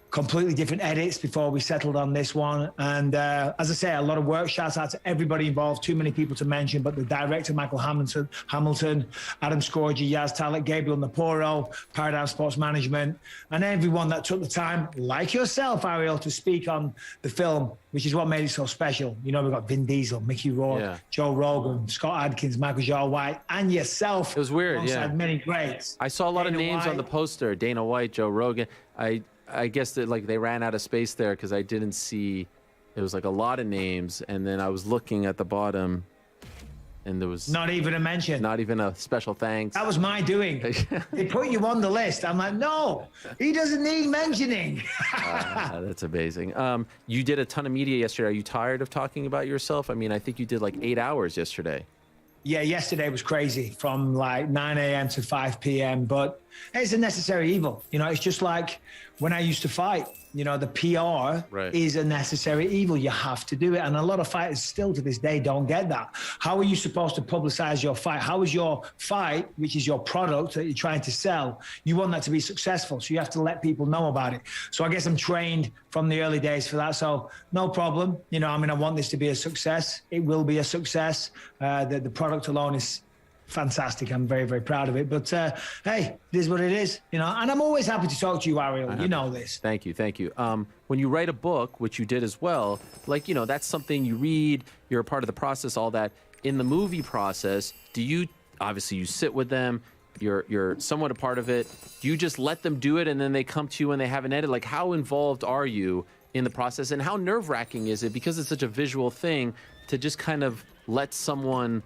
completely different edits before we settled on this one. And as I say, a lot of work. Shout out to everybody involved. Too many people to mention, but the director, Michael Hamilton, Adam Scorgi, Yaz Talat, Gabriel Naporo, Paradigm Sports Management, and everyone that took the time, like yourself, Ariel, to speak on the film, which is what made it so special. You know, we've got Vin Diesel, Mickey Rourke, Joe Rogan, Scott Adkins, Michael Jai White, and yourself. It was weird, alongside many greats. I saw a lot of names White. on the poster. Dana White, Joe Rogan. I guess that like they ran out of space there because I didn't see. It was like a lot of names, and then I was looking at the bottom, and there was not even a mention. Not even a special thanks. That was my doing. They put you on the list. I'm like, no, he doesn't need mentioning. That's amazing. You did a ton of media yesterday. Are you tired of talking about yourself? I mean, I think you did like 8 hours yesterday. Yeah, yesterday was crazy from like 9 a.m. to 5 p.m. But it's a necessary evil. You know, it's just like when I used to fight. You know, the PR is a necessary evil. You have to do it. And a lot of fighters still to this day don't get that. How are you supposed to publicize your fight? How is your fight, which is your product that you're trying to sell, you want that to be successful. So you have to let people know about it. So I guess I'm trained from the early days for that. So no problem. You know, I mean, I want this to be a success. It will be a success. The product alone is fantastic. I'm very, very proud of it. But hey, it is what it is, you know. And I'm always happy to talk to you, Ariel. You know this. Thank you. When you write a book, which you did as well, like, you know, that's something you read, you're a part of the process, all that. In the movie process, do you, obviously you sit with them, you're somewhat a part of it. Do you just let them do it and then they come to you and they have an edit? Like, how involved are you in the process, and how nerve-wracking is it, because it's such a visual thing, to just kind of let someone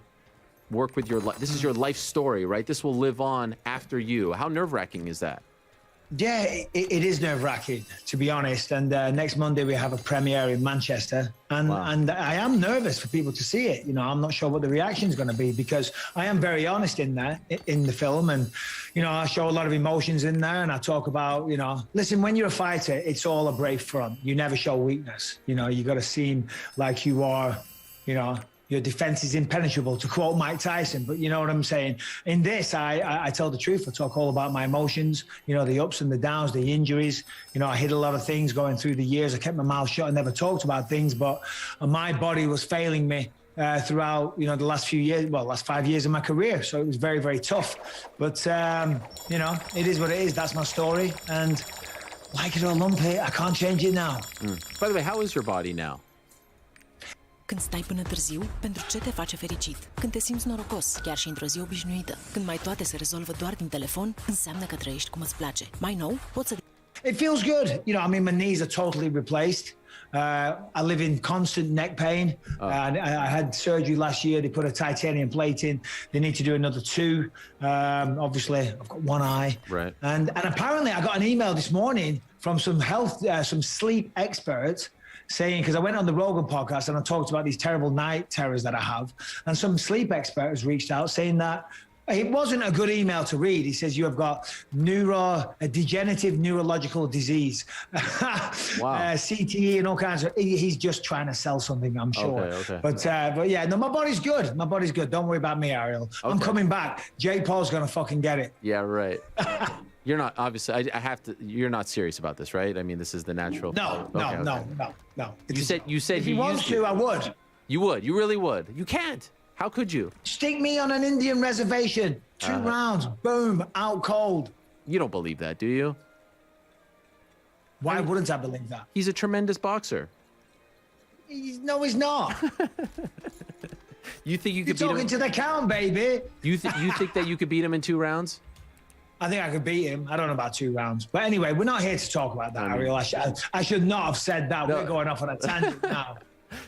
work with your life? This is your life story, right? This will live on after you. How nerve-wracking is that? Yeah, it is nerve-wracking, to be honest. And next Monday we have a premiere in Manchester, and I am nervous for people to see it. You know, I'm not sure what the reaction is going to be, because I am very honest in the film, and you know, I show a lot of emotions in there, and I talk about, you know, listen, when you're a fighter, it's all a brave front. You never show weakness. You know, you got to seem like you are, you know, your defense is impenetrable, to quote Mike Tyson. But you know what I'm saying? In this, I tell the truth. I talk all about my emotions, you know, the ups and the downs, the injuries. You know, I hid a lot of things going through the years. I kept my mouth shut and never talked about things, but my body was failing me throughout, you know, the last few years, well, last 5 years of my career. So it was very, very tough. But, you know, it is what it is. That's my story. And like it or lump it, I can't change it now. By the way, how is your body now? Când stai până târziu, pentru ce te face fericit? Când te simți norocos, chiar și într-o zi obișnuită. Când mai toate se rezolvă doar din telefon, înseamnă că trăiești cum îți place. Mai nou, poți să... It feels good. You know, I mean, my knees are totally replaced. I live in constant neck pain. I had surgery last year. They put a titanium plate in. They need to do another 2. Obviously, I've got one eye. Right. And apparently I got an email this morning from some some sleep experts saying, because I went on the Rogan podcast and I talked about these terrible night terrors that I have, and some sleep experts reached out saying that It wasn't a good email to read. He says you have got a degenerative neurological disease, CTE and all kinds of. He's just trying to sell something, I'm sure. Okay. But yeah, no, my body's good. My body's good. Don't worry about me, Ariel. I'm coming back. Jake Paul's gonna fucking get it. Yeah, right. You're not obviously. I have to. You're not serious about this, right? I mean, this is the natural. No. You said if he wants to, I would. You would. You really would. You can't. How could you? Stick me on an Indian reservation. 2 rounds. Boom. Out cold. You don't believe that, do you? Why wouldn't I believe that? He's a tremendous boxer. No, he's not. You think you could You're beat him? talking to the count, baby. You think that you could beat him in 2 rounds? I think I could beat him. I don't know about 2 rounds. But anyway, we're not here to talk about that, Ariel. I should not have said that. No. We're going off on a tangent now.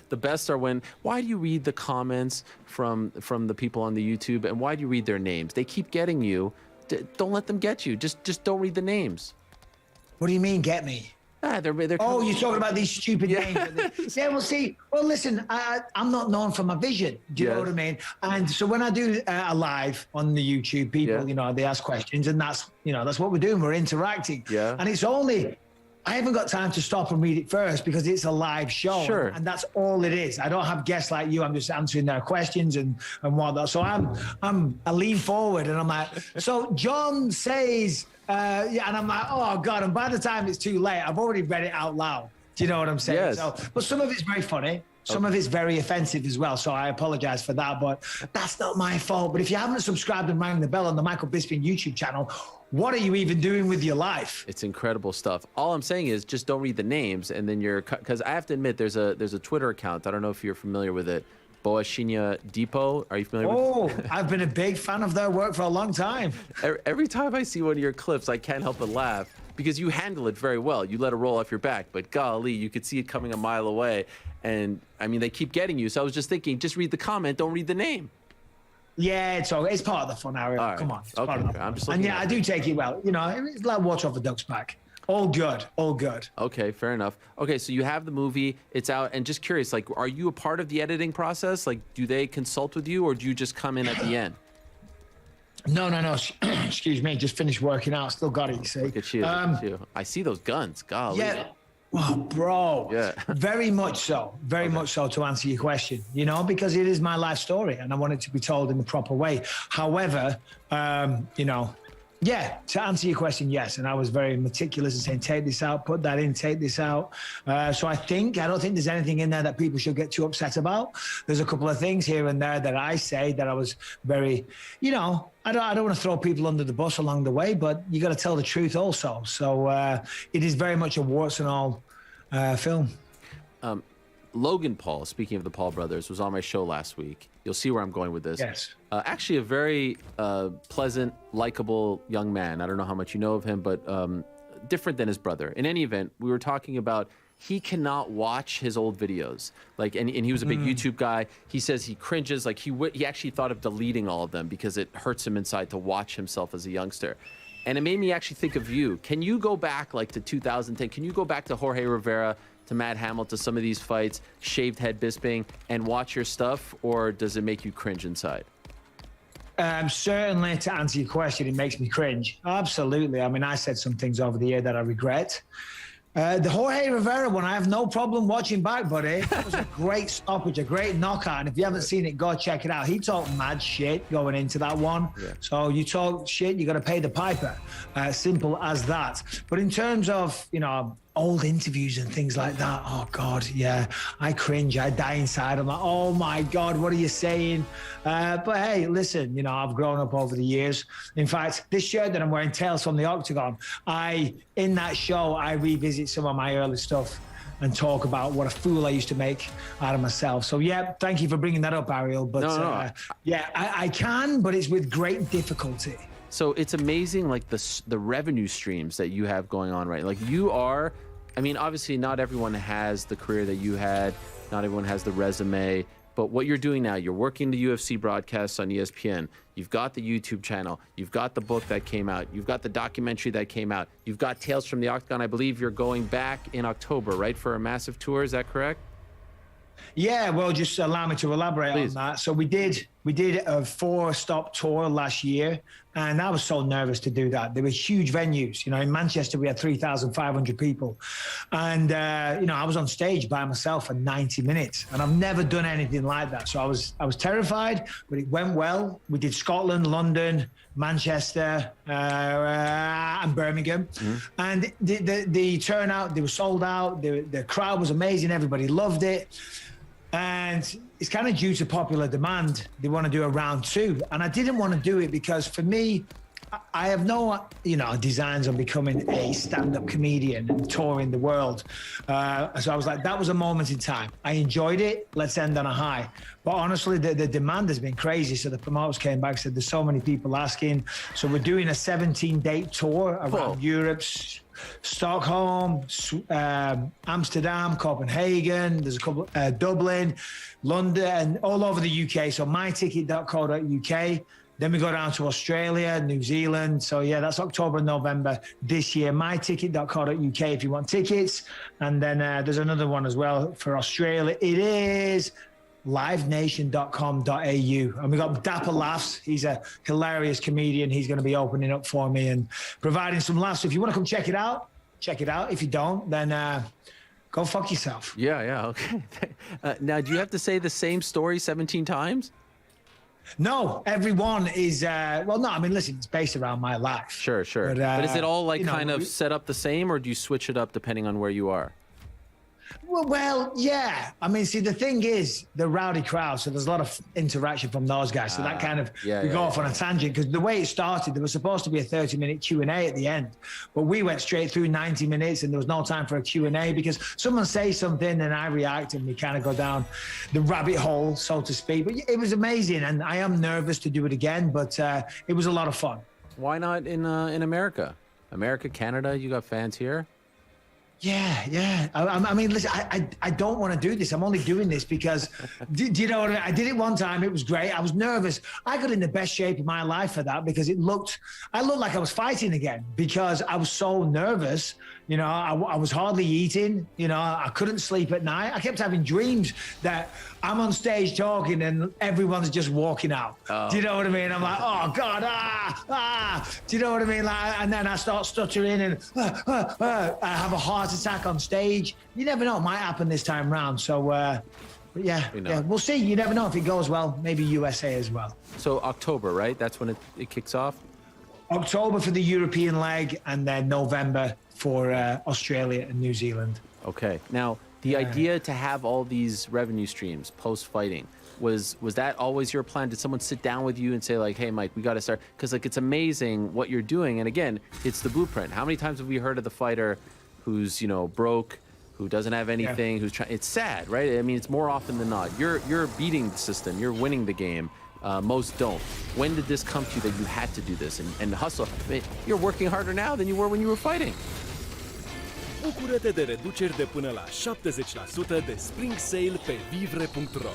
The best are why do you read the comments from the people on the YouTube, and why do you read their names? They keep getting you. Don't let them get you. Just don't read the names. What do you mean, get me? They're oh, you're talking about these stupid names. Yeah, well, listen, I'm not known for my vision. Do you know what I mean? And so when I do a live on the YouTube, people, they ask questions, and that's what we're doing. We're interacting. Yeah. And it's only, I haven't got time to stop and read it first because it's a live show. Sure. And that's all it is. I don't have guests like you. I'm just answering their questions and whatnot. So I lean forward and I'm like, so John says, and I'm like, oh God. And by the time it's too late, I've already read it out loud. Do you know what I'm saying? Yes. So, but some of it's very funny. Some of it's very offensive as well. So I apologize for that, but that's not my fault. But if you haven't subscribed and rang the bell on the Michael Bisping YouTube channel, what are you even doing with your life? It's incredible stuff. All I'm saying is just don't read the names, and then because I have to admit there's a Twitter account. I don't know if you're familiar with it. Boashinya Depot. Are you familiar with it? I've been a big fan of their work for a long time. Every time I see one of your clips, I can't help but laugh because you handle it very well. You let it roll off your back, but golly, you could see it coming a mile away. And I mean, they keep getting you. So I was just thinking, just read the comment, don't read the name. Yeah, it's part of the fun, Ariel. Right. Come on. It's part of the fun. I'm just and yeah, I do take it well. It's like water off the duck's back. All good. Okay, fair enough. Okay, so you have the movie, it's out, and just curious, like, are you a part of the editing process? Like, do they consult with you, or do you just come in at the end? No. Excuse me, just finished working out. Still got it, you see. Look at you. I see those guns. Golly. Yeah. Oh, bro. Yeah. Very much so. Very much so, to answer your question, because it is my life story and I want it to be told in the proper way. However, yeah, to answer your question, yes. And I was very meticulous in saying, take this out, put that in, take this out. So I don't think there's anything in there that people should get too upset about. There's a couple of things here and there that I say that I was very, I don't want to throw people under the bus along the way, but you got to tell the truth also. So it is very much a warts and all film. Logan Paul, speaking of the Paul brothers, was on my show last week. You'll see where I'm going with this. Yes. Actually, a very pleasant, likable young man. I don't know how much you know of him, but different than his brother. In any event, we were talking about he cannot watch his old videos. And he was a big YouTube guy. He says he cringes. Like he actually thought of deleting all of them because it hurts him inside to watch himself as a youngster. And it made me actually think of you. Can you go back to 2010? Can you go back to Jorge Rivera, to Matt Hamill, to some of these fights, shaved head Bisping, and watch your stuff, or does it make you cringe inside? Certainly, to answer your question, it makes me cringe. Absolutely. I mean, I said some things over the year that I regret. The Jorge Rivera one, I have no problem watching back, buddy. That was a great stoppage, a great knockout. And if you haven't seen it, go check it out. He talked mad shit going into that one. Yeah. So you talk shit, you got to pay the piper. Simple as that. But in terms of, old interviews and things like that, oh God, yeah, I cringe, I die inside. I'm like, oh my God, what are you saying? But hey, listen, I've grown up over the years. In fact, this shirt that I'm wearing, Tales from the Octagon, in that show, I revisit some of my early stuff and talk about what a fool I used to make out of myself. So yeah, thank you for bringing that up, Ariel. But yeah, I can, but it's with great difficulty. So it's amazing, like the revenue streams that you have going on, right? Like you are, I mean, obviously not everyone has the career that you had, not everyone has the resume, but what you're doing now, you're working the UFC broadcasts on ESPN, you've got the YouTube channel, you've got the book that came out, you've got the documentary that came out, you've got Tales from the Octagon. I believe you're going back in October, right, for a massive tour, is that correct? Yeah, well, just allow me to elaborate on that. So we did We did a 4-stop tour last year, and I was so nervous to do that. They were huge venues. You know, in Manchester, we had 3,500 people. And, you know, I was on stage by myself for 90 minutes, and I've never done anything like that. So I was terrified, but it went well. We did Scotland, London, Manchester, and Birmingham. And the turnout, they were sold out. The crowd was amazing. Everybody loved it. And it's kind of due to popular demand. They want to do a round 2. And I didn't want to do it because for me, I have no, you know, designs on becoming a stand-up comedian and touring the world. So I was like, that was a moment in time. I enjoyed it. Let's end on a high. But honestly, the demand has been crazy. So the promoters came back and said, there's so many people asking. So we're doing a 17-date tour around Europe, Stockholm, Amsterdam, Copenhagen, there's a couple, Dublin, London, and all over the UK. So myticket.co.uk. Then we go down to Australia, New Zealand. So yeah, that's October and November this year. myticket.co.uk if you want tickets. And then there's another one as well for Australia. It is livenation.com.au. And we got Dapper Laughs. He's a hilarious comedian. He's going to be opening up for me and providing some laughs. So if you want to come check it out, check it out. If you don't, then go fuck yourself. Yeah, okay. Now, do you have to say the same story 17 times? No, everyone is, well, no, I mean, listen, it's based around my life. Sure. But is it all like kind of set up the same, or do you switch it up depending on where you are? Well, yeah. I mean, see, the thing is, the rowdy crowd, so there's a lot of interaction from those guys. So that kind of, we go off on a tangent, because the way it started, there was supposed to be a 30-minute Q&A at the end. But we went straight through 90 minutes, and there was no time for a Q&A, because someone says something, and I react, and we kind of go down the rabbit hole, so to speak. But it was amazing, and I am nervous to do it again, but it was a lot of fun. Why not in America? America, Canada, you got fans here? Yeah. I mean, listen, I don't want to do this. I'm only doing this because, do you know what I mean? I did it one time. It was great. I was nervous. I got in the best shape of my life for that because I looked like I was fighting again because I was so nervous. You know, I was hardly eating. You know, I couldn't sleep at night. I kept having dreams that I'm on stage talking and everyone's just walking out. Oh. Do you know what I mean? I'm like, oh God, Do you know what I mean? Like, and then I start stuttering and I have a heart attack on stage. You never know. It might happen this time round. So, but yeah, we'll see. You never know if it goes well. Maybe USA as well. So October, right? That's when it kicks off? October for the European leg, and then November for Australia and New Zealand. Okay. Now, the idea to have all these revenue streams post-fighting, was that always your plan? Did someone sit down with you and say, like, hey, Mike, we got to start? Because, like, it's amazing what you're doing. And, again, it's the blueprint. How many times have we heard of the fighter who's, you know, broke, who doesn't have anything, who's trying? It's sad, right? I mean, it's more often than not. You're beating the system. You're winning the game. Most don't. When did this come to you that you had to do this and hustle? I mean, you're working harder now than you were when you were fighting. Bucură-te de reduceri de până la 70% de Spring Sale pe vivre.ro.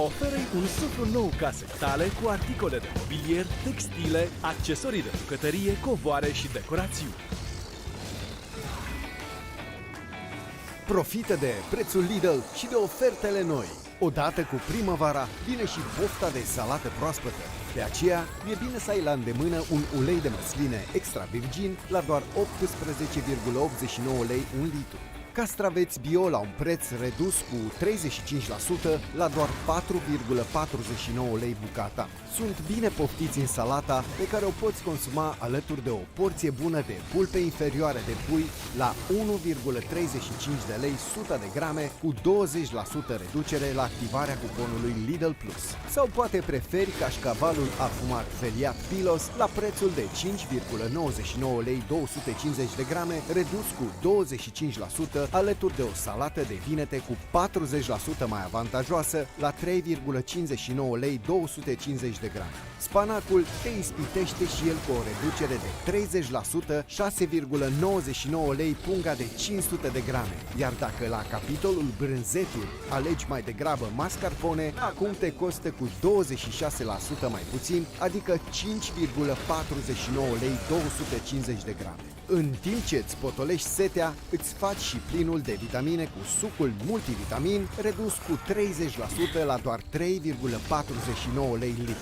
Oferă-i un suflu nou casei tale cu articole de mobilier, textile, accesorii de bucătărie, covoare și decorațiuni. Profită de prețul Lidl și de ofertele noi. Odată cu primăvara, vine și pofta de salată proaspătă. De aceea, e bine să ai la îndemână un ulei de măsline extra virgin la doar 18,89 lei un litru. Castraveți bio la un preț redus cu 35% la doar 4,49 lei bucata. Sunt bine poftiți în salata pe care o poți consuma alături de o porție bună de pulpe inferioare de pui la 1,35 de lei 100 de grame cu 20% reducere la activarea cuponului Lidl Plus. Sau poate preferi cașcavalul afumat feliat Pilos la prețul de 5,99 lei 250 de grame redus cu 25% alături de o salată de vinete cu 40% mai avantajoasă la 3,59 lei 250 de grame. Spanacul te ispitește și el cu o reducere de 30%, 6,99 lei punga de 500 de grame. Iar dacă la capitolul brânzeturi alegi mai degrabă mascarpone, acum te costă cu 26% mai puțin, adică 5,49 lei 250 de grame. În timp ce îți potolești setea, îți faci și plinul de vitamine cu sucul multivitamin redus cu 30% la doar 3,49 lei litru.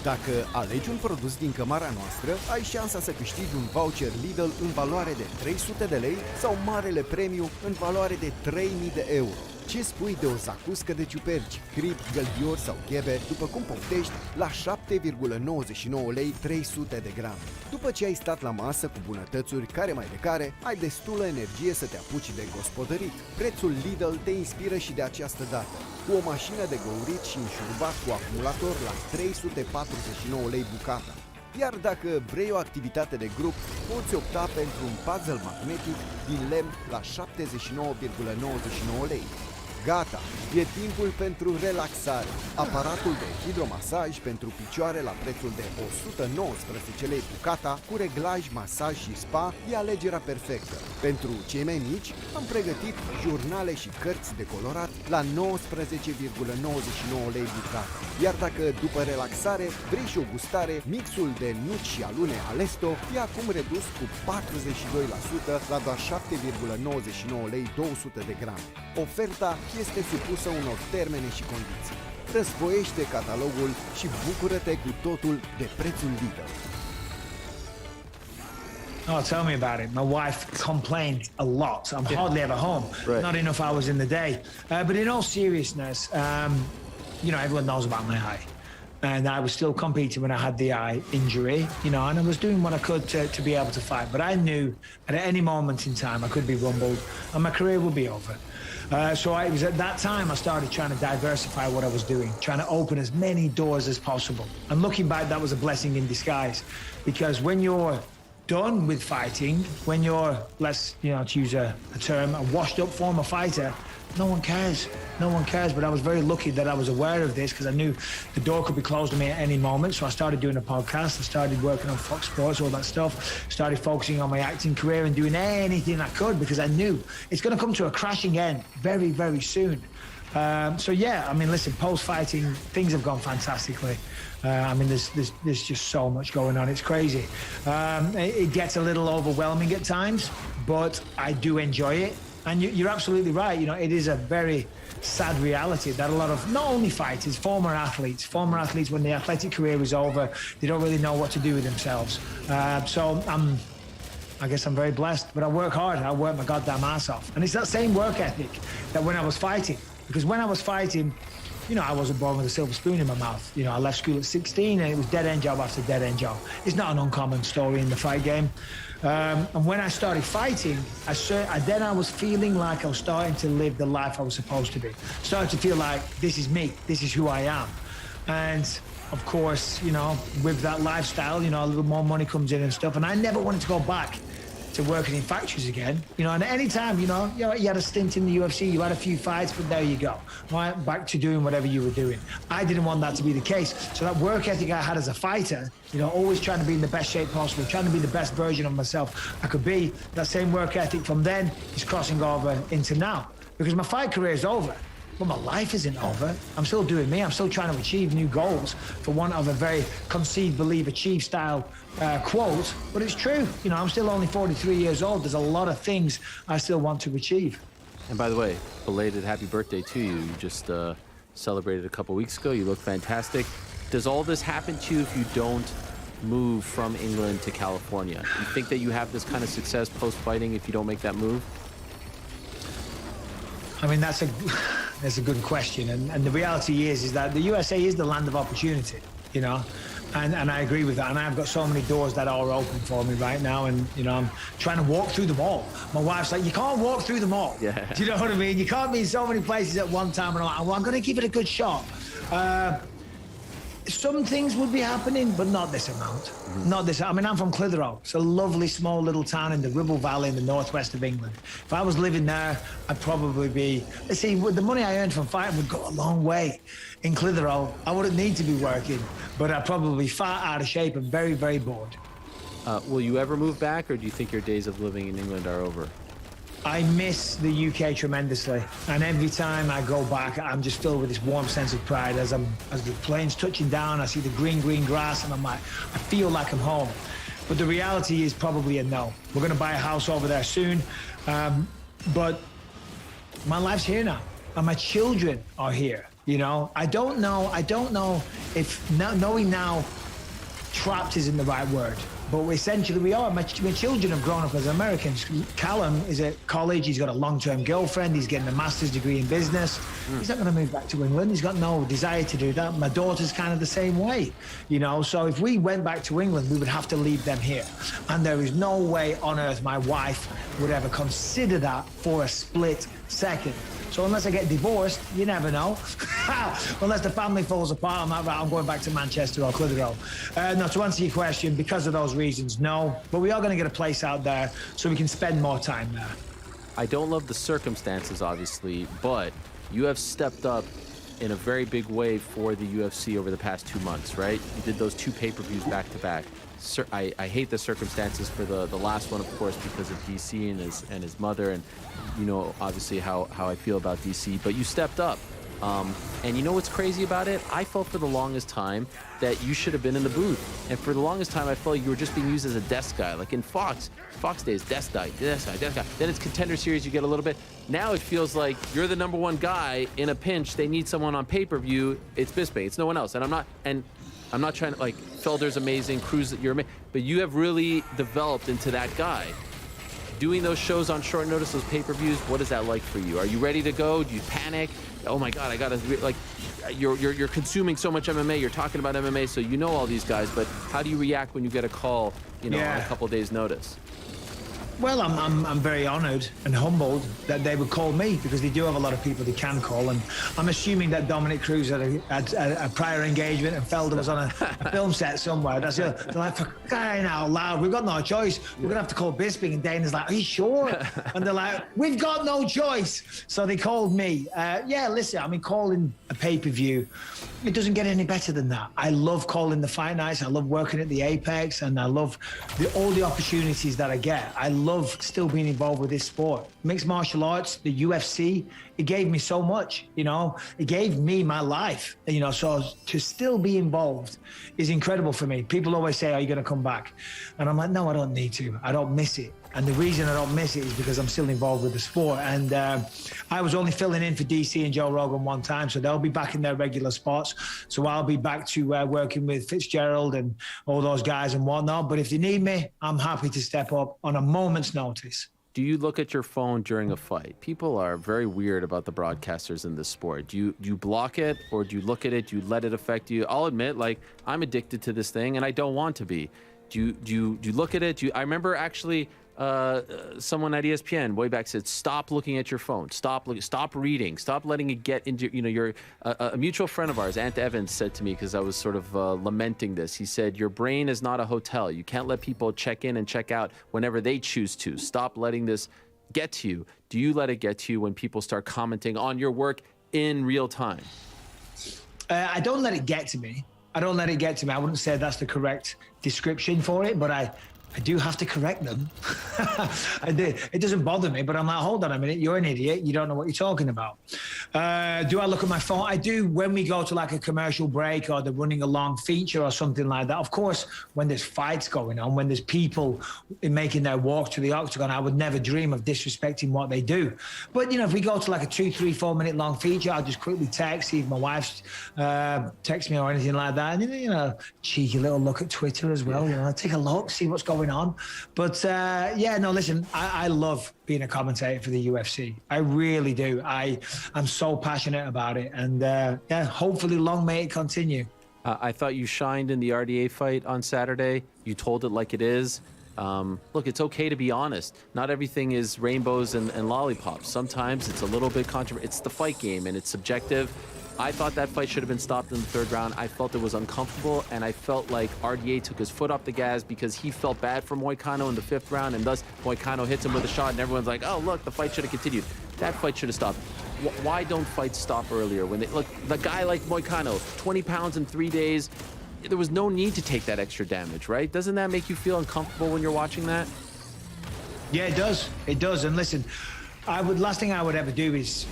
Dacă alegi un produs din cămara noastră, ai șansa să câștigi un voucher Lidl în valoare de 300 de lei sau marele premiu în valoare de 3000 de euro. Ce spui de o zacuscă de ciuperci, crip, gălbiori sau ghebe, după cum poftești, la 7,99 lei 300 de grame. După ce ai stat la masă cu bunătățuri care mai de care, ai destulă energie să te apuci de gospodărit. Prețul Lidl te inspiră și de această dată. Cu o mașină de găurit și înșurubat cu acumulator la 349 lei bucata. Iar dacă vrei o activitate de grup, poți opta pentru un puzzle magnetic din lemn la 79,99 lei. Gata, e timpul pentru relaxare. Aparatul de hidromasaj pentru picioare la prețul de 119 lei bucata, cu reglaj, masaj și spa, e alegerea perfectă. Pentru cei mai mici, am pregătit jurnale și cărți de colorat la 19,99 lei bucata. Iar dacă după relaxare vrei și o gustare, mixul de nuci și alune Alesto e acum redus cu 42% la doar 7,99 lei 200 de grame. Oferta este supusă unor termene și condiții. Răsfoiește catalogul și bucură-te cu totul de prețul Lidl. Oh, tell me about it. My wife complained a lot. I'm hardly ever home. Right. Not enough hours in the day. But in all seriousness, you know, everyone knows about my eye. And I was still competing when I had the eye injury, you know, and I was doing what I could to be able to fight. But I knew at any moment in time I could be rumbled and my career would be over. So it was at that time I started trying to diversify what I was doing, trying to open as many doors as possible. And looking back, that was a blessing in disguise, because when you're done with fighting, when you're, to use a term, a washed up former fighter, no one cares. No one cares. But I was very lucky that I was aware of this, because I knew the door could be closed on me at any moment. So I started doing a podcast. I started working on Fox Sports, all that stuff. Started focusing on my acting career and doing anything I could, because I knew it's going to come to a crashing end very, very soon. So yeah, I mean, listen, post-fighting, things have gone fantastically. I mean, there's just so much going on. It's crazy. It gets a little overwhelming at times, but I do enjoy it. And you're absolutely right. You know, it is a very sad reality that a lot of not only fighters, former athletes, when the athletic career is over, they don't really know what to do with themselves. So I guess I'm very blessed, but I work hard. I work my goddamn ass off. And it's that same work ethic that when I was fighting. Because when I was fighting, you know, I wasn't born with a silver spoon in my mouth. You know, I left school at 16 and it was dead-end job after dead-end job. It's not an uncommon story in the fight game. And when I started fighting, then I was feeling like I was starting to live the life I was supposed to be. Started to feel like this is me, this is who I am. And of course, you know, with that lifestyle, you know, a little more money comes in and stuff. And I never wanted to go back to working in factories again, you know, and at any time, you know, you had a stint in the UFC, you had a few fights, but there you go, right, back to doing whatever you were doing. I didn't want that to be the case. So that work ethic I had as a fighter, you know, always trying to be in the best shape possible, trying to be the best version of myself I could be, that same work ethic from then is crossing over into now, because my fight career is over. But my life isn't over. I'm still doing me. I'm still trying to achieve new goals, for want of a very concede, believe, achieve style quote. But it's true. You know, I'm still only 43 years old. There's a lot of things I still want to achieve. And by the way, belated happy birthday to you. You just celebrated a couple weeks ago. You look fantastic. Does all this happen to you if you don't move from England to California? You think that you have this kind of success post-fighting if you don't make that move? I mean, that's a good question. And the reality is that the USA is the land of opportunity, you know, and I agree with that. And I've got so many doors that are open for me right now. And, you know, I'm trying to walk through them all. My wife's like, you can't walk through them all. Yeah. Do you know what I mean? You can't be in so many places at one time. And I'm like, well, I'm going to give it a good shot. Some things would be happening, but not this amount. Not this. I mean, I'm from Clitheroe. It's a lovely small little town in the Ribble Valley in the northwest of England. If I was living there, I'd probably be... Let's see, with the money I earned from fighting would go a long way. In Clitheroe, I wouldn't need to be working, but I'd probably be far out of shape and very, very bored. Will you ever move back, or do you think your days of living in England are over? I miss the UK tremendously, and every time I go back, I'm just filled with this warm sense of pride. As the plane's touching down, I see the green grass, and I'm like, I feel like I'm home. but the reality is probably a no. We're going to buy a house over there soon, but my life's here now, and my children are here. You know, I don't know if knowing now trapped isn't the right word, but essentially we are. My children have grown up as Americans. Callum is at college. He's got a long-term girlfriend. He's getting a master's degree in business. He's not going to move back to England. He's got no desire to do that. My daughter's kind of the same way, you know. So if we went back to England, we would have to leave them here. And there is no way on earth my wife would ever consider that for a split second. So unless I get divorced, you never know. Unless the family falls apart, I'm going back to Manchester or Clitheroe. No, to answer your question, because of those reasons, no. But we are going to get a place out there so we can spend more time there. I don't love the circumstances, obviously, but you have stepped up in a very big way for the UFC over the past 2 months, right? You did those 2 pay-per-views back-to-back. I hate the circumstances for the last one, of course, because of DC and his mother, and you know, obviously how I feel about DC, but you stepped up. And you know what's crazy about it? I felt for the longest time that you should have been in the booth. And for the longest time, I felt you were just being used as a desk guy. Like in Fox days, desk guy. Then it's Contender Series, you get a little bit. Now it feels like you're the #1 guy in a pinch. They need someone on pay-per-view. It's Bisping. It's no one else. And I'm not trying to, like, Felder's amazing, Cruz, you're amazing, but you have really developed into that guy. Doing those shows on short notice, those pay-per-views, what is that like for you? Are you ready to go? Do you panic? Oh my God, I gotta, like, you're consuming so much MMA, you're talking about MMA, so you know all these guys, but how do you react when you get a call, you know, on a couple days' notice? Well, I'm very honoured and humbled that they would call me, because they do have a lot of people they can call, and I'm assuming that Dominic Cruz had a prior engagement and Felder was on a film set somewhere. That's it. They're like, for crying out loud, we've got no choice. We're going to have to call Bisping, and Dana's like, are you sure? And they're like, we've got no choice. So they called me. Yeah, listen, I mean, calling a pay-per-view, it doesn't get any better than that. I love calling the fight nights. I love working at the Apex, and I love all the opportunities that I get. I love still being involved with this sport. Mixed martial arts, the UFC, it gave me so much, you know. It gave me my life, you know, so to still be involved is incredible for me. People always say, are you going to come back? And I'm like, no, I don't need to. I don't miss it. And the reason I don't miss it is because I'm still involved with the sport. And I was only filling in for DC and Joe Rogan one time, so they'll be back in their regular spots. So I'll be back to working with Fitzgerald and all those guys and whatnot. But if they need me, I'm happy to step up on a moment's notice. Do you look at your phone during a fight? People are very weird about the broadcasters in this sport. Do you block it, or do you look at it? Do you let it affect you? I'll admit, like, I'm addicted to this thing, and I don't want to be. Do you look at it? I remember actually someone at ESPN way back said, stop looking at your phone, stop reading, stop letting it get into, you know, a mutual friend of ours, Ant Evans, said to me, because I was sort of lamenting this, he said, your brain is not a hotel. You can't let people check in and check out whenever they choose to. Stop letting this get to you. Do you let it get to you when people start commenting on your work in real time? I don't let it get to me. I wouldn't say that's the correct description for it, but I do have to correct them. It doesn't bother me, but I'm like, hold on a minute, you're an idiot. You don't know what you're talking about. Do I look at my phone? I do when we go to like a commercial break or they're running a long feature or something like that. Of course, when there's fights going on, when there's people making their walk to the octagon, I would never dream of disrespecting what they do. But, you know, if we go to like a 2, 3, 4 minute long feature, I'll just quickly text, see if my wife's text me or anything like that. And, you know, cheeky little look at Twitter as well. You know, take a look, see what's going on. But yeah, no, listen, I love being a commentator for the UFC. I really do. I'm so passionate about it, and yeah, hopefully long may it continue. I thought you shined in the RDA fight on Saturday. You told it like it is. Look, it's okay to be honest. Not everything is rainbows and lollipops. Sometimes it's a little bit controversial. It's the fight game, and it's subjective. I thought that fight should have been stopped in the 3rd round. I felt it was uncomfortable, and I felt like RDA took his foot off the gas because he felt bad for Moicano in the 5th round, and thus Moicano hits him with a shot, and everyone's like, oh, look, the fight should have continued. That fight should have stopped. Why don't fights stop earlier? When they look, the guy like Moicano, 20 pounds in 3 days, there was no need to take that extra damage, right? Doesn't that make you feel uncomfortable when you're watching that? Yeah, it does. It does. And listen, Last thing I would ever do is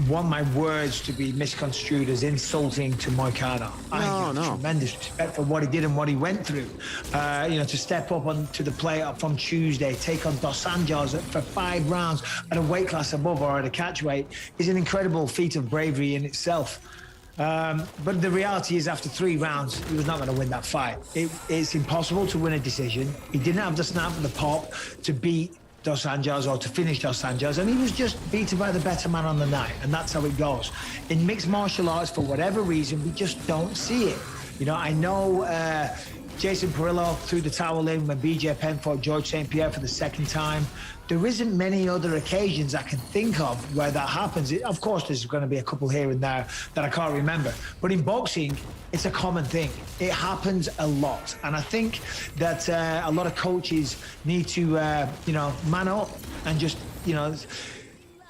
want my words to be misconstrued as insulting to Moicano. I have tremendous respect for what he did and what he went through. To step up onto the plate from Tuesday, take on Dos Anjos for 5 rounds at a weight class above or at a catch weight is an incredible feat of bravery in itself. But the reality is, after 3 rounds, he was not going to win that fight. It's impossible to win a decision. He didn't have the snap and the pop to beat Dos Anjos or to finish Dos Anjos, and he was just beaten by the better man on the night, and that's how it goes. In mixed martial arts, for whatever reason, we just don't see it. I know Jason Perillo threw the towel in when BJ Penn fought George St. Pierre for the 2nd time. There isn't many other occasions I can think of where that happens. Of course, there's going to be a couple here and there that I can't remember. But in boxing, it's a common thing. It happens a lot. And I think that a lot of coaches need to, man up and just,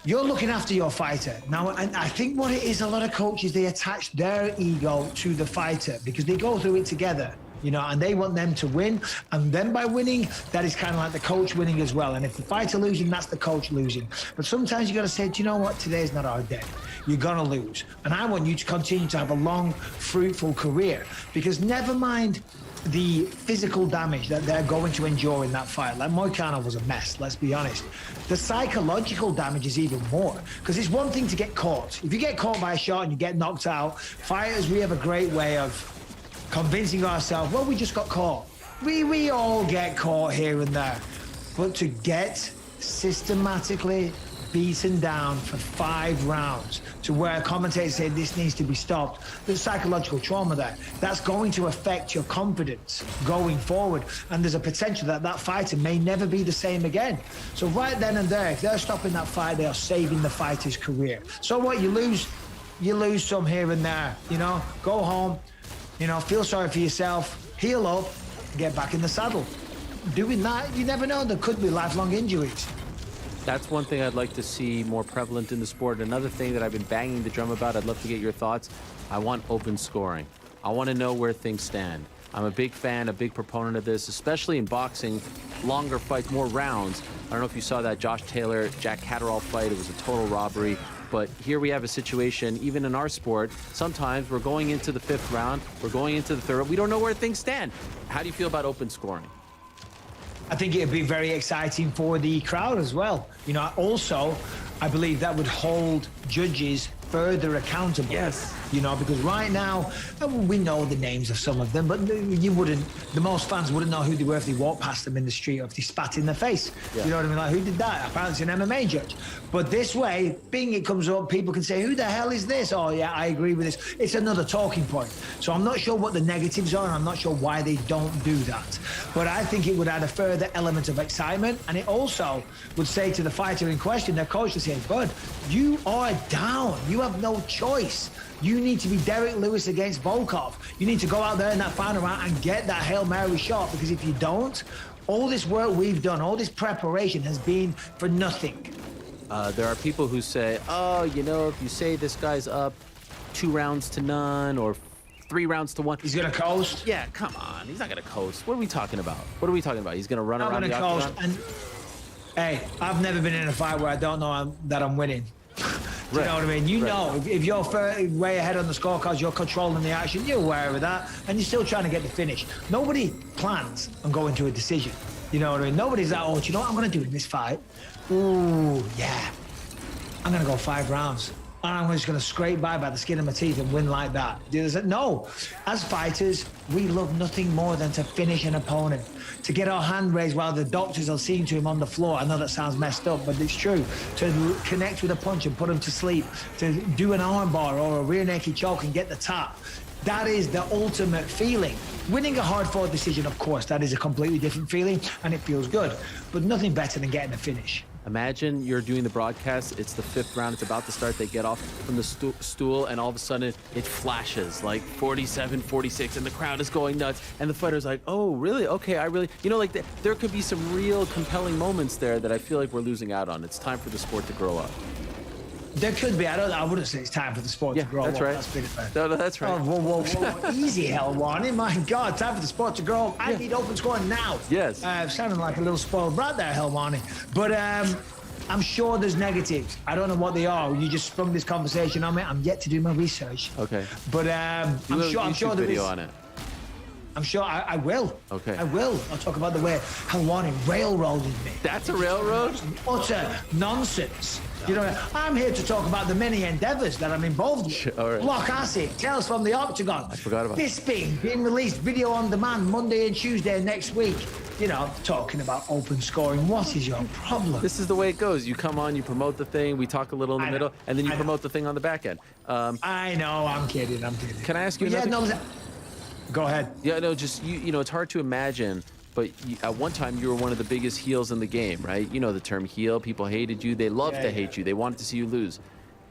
you're looking after your fighter. Now, and I think what it is, a lot of coaches, they attach their ego to the fighter because they go through it together. And they want them to win. And then by winning, that is kind of like the coach winning as well. And if the fighter losing, that's the coach losing. But sometimes you got to say, do you know what? Today's not our day. You're going to lose. And I want you to continue to have a long, fruitful career. Because never mind the physical damage that they're going to endure in that fight. Like Moicano was a mess, let's be honest. The psychological damage is even more. Because it's one thing to get caught. If you get caught by a shot and you get knocked out, fighters, we have a great way of convincing ourselves, well, we just got caught. We all get caught here and there. But to get systematically beaten down for 5 rounds to where a commentator said this needs to be stopped, there's psychological trauma there. That's going to affect your confidence going forward. And there's a potential that that fighter may never be the same again. So right then and there, if they're stopping that fight, they are saving the fighter's career. So what, you lose some here and there, go home, feel sorry for yourself, heal up, get back in the saddle. Doing that, you never know, there could be lifelong injuries. That's one thing I'd like to see more prevalent in the sport. Another thing that I've been banging the drum about, I'd love to get your thoughts. I want open scoring. I want to know where things stand. I'm a big fan, a big proponent of this, especially in boxing, longer fights, more rounds. I don't know if you saw that Josh Taylor, Jack Catterall fight. It was a total robbery. But here we have a situation, even in our sport, sometimes we're going into the 5th round, we're going into the 3rd, we don't know where things stand. How do you feel about open scoring? I think it'd be very exciting for the crowd as well. Also, I believe that would hold judges further accountable. Yes. Because right now, we know the names of some of them, but the most fans wouldn't know who they were if they walked past them in the street or if they spat in their face. Yeah. You know what I mean? Like, who did that? Apparently it's an MMA judge. But this way, bing, it comes up, people can say, who the hell is this? Oh, yeah, I agree with this. It's another talking point. So I'm not sure what the negatives are, and I'm not sure why they don't do that. But I think it would add a further element of excitement, and it also would say to the fighter in question, their coach would say, bud, you are down. You have no choice. You need to be Derek Lewis against Volkov. You need to go out there in that final round and get that Hail Mary shot, because if you don't, all this work we've done, all this preparation has been for nothing. There are people who say, if you say this guy's up 2 rounds to none or 3 rounds to 1. He's going to coast? Yeah, come on. He's not going to coast. What are we talking about? He's going to run around the octagon? And, hey, I've never been in a fight where I don't know that I'm winning. Do you know what I mean? You know, if you're way ahead on the scorecards, you're controlling the action, you're aware of that, and you're still trying to get the finish. Nobody plans on going to a decision. You know what I mean? Nobody's like, do you know what I'm going to do in this fight? Ooh, yeah. I'm going to go 5 rounds. And I'm just going to scrape by the skin of my teeth and win like that. No. As fighters, we love nothing more than to finish an opponent. To get our hand raised while the doctors are seeing to him on the floor. I know that sounds messed up, but it's true. To connect with a punch and put him to sleep. To do an arm bar or a rear naked choke and get the tap. That is the ultimate feeling. Winning a hard-fought decision, of course, that is a completely different feeling, and it feels good. But nothing better than getting a finish. Imagine you're doing the broadcast, it's the 5th round, it's about to start, they get off from the stool, and all of a sudden it flashes like 47, 46, and the crowd is going nuts, and the fighter's like, oh, really? Okay, there could be some real compelling moments there that I feel like we're losing out on. It's time for the sport to grow up. There could be. I wouldn't say it's time for the sport to grow up. That's right. That's been fair. No, that's right. Oh, whoa. Easy, Helwani. My God, time for the sport to grow up. I need open scoring now. Yes. Sounding like a little spoiled brat there, Helwani. But I'm sure there's negatives. I don't know what they are. You just sprung this conversation on me. I'm yet to do my research. Okay. But I'm sure there video is. on it. I'm sure I will. Okay. I will. I'll talk about the way Helwani railroaded me. That's a railroad? Utter nonsense. You know, I'm here to talk about the many endeavors that I'm involved with. All right. Block Acid, Tales from the Octagon. I forgot about Bisping being released video on demand Monday and Tuesday next week. You know, talking about open scoring. What is your problem? This is the way it goes. You come on, you promote the thing, we talk a little in the middle, and then you promote the thing on the back end. I know, I'm kidding. Can I ask you But another? yeah, no, go ahead. Yeah, no, just, you know, it's hard to imagine, but at one time you were one of the biggest heels in the game, right? You know the term heel. People hated you. They loved to hate you. They wanted to see you lose.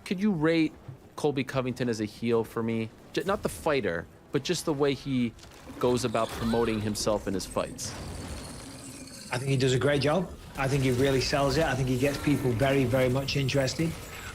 Could you rate Colby Covington as a heel for me? Not the fighter, but just the way he goes about promoting himself in his fights. I think he does a great job. I think he really sells it. I think he gets people very, very much interested.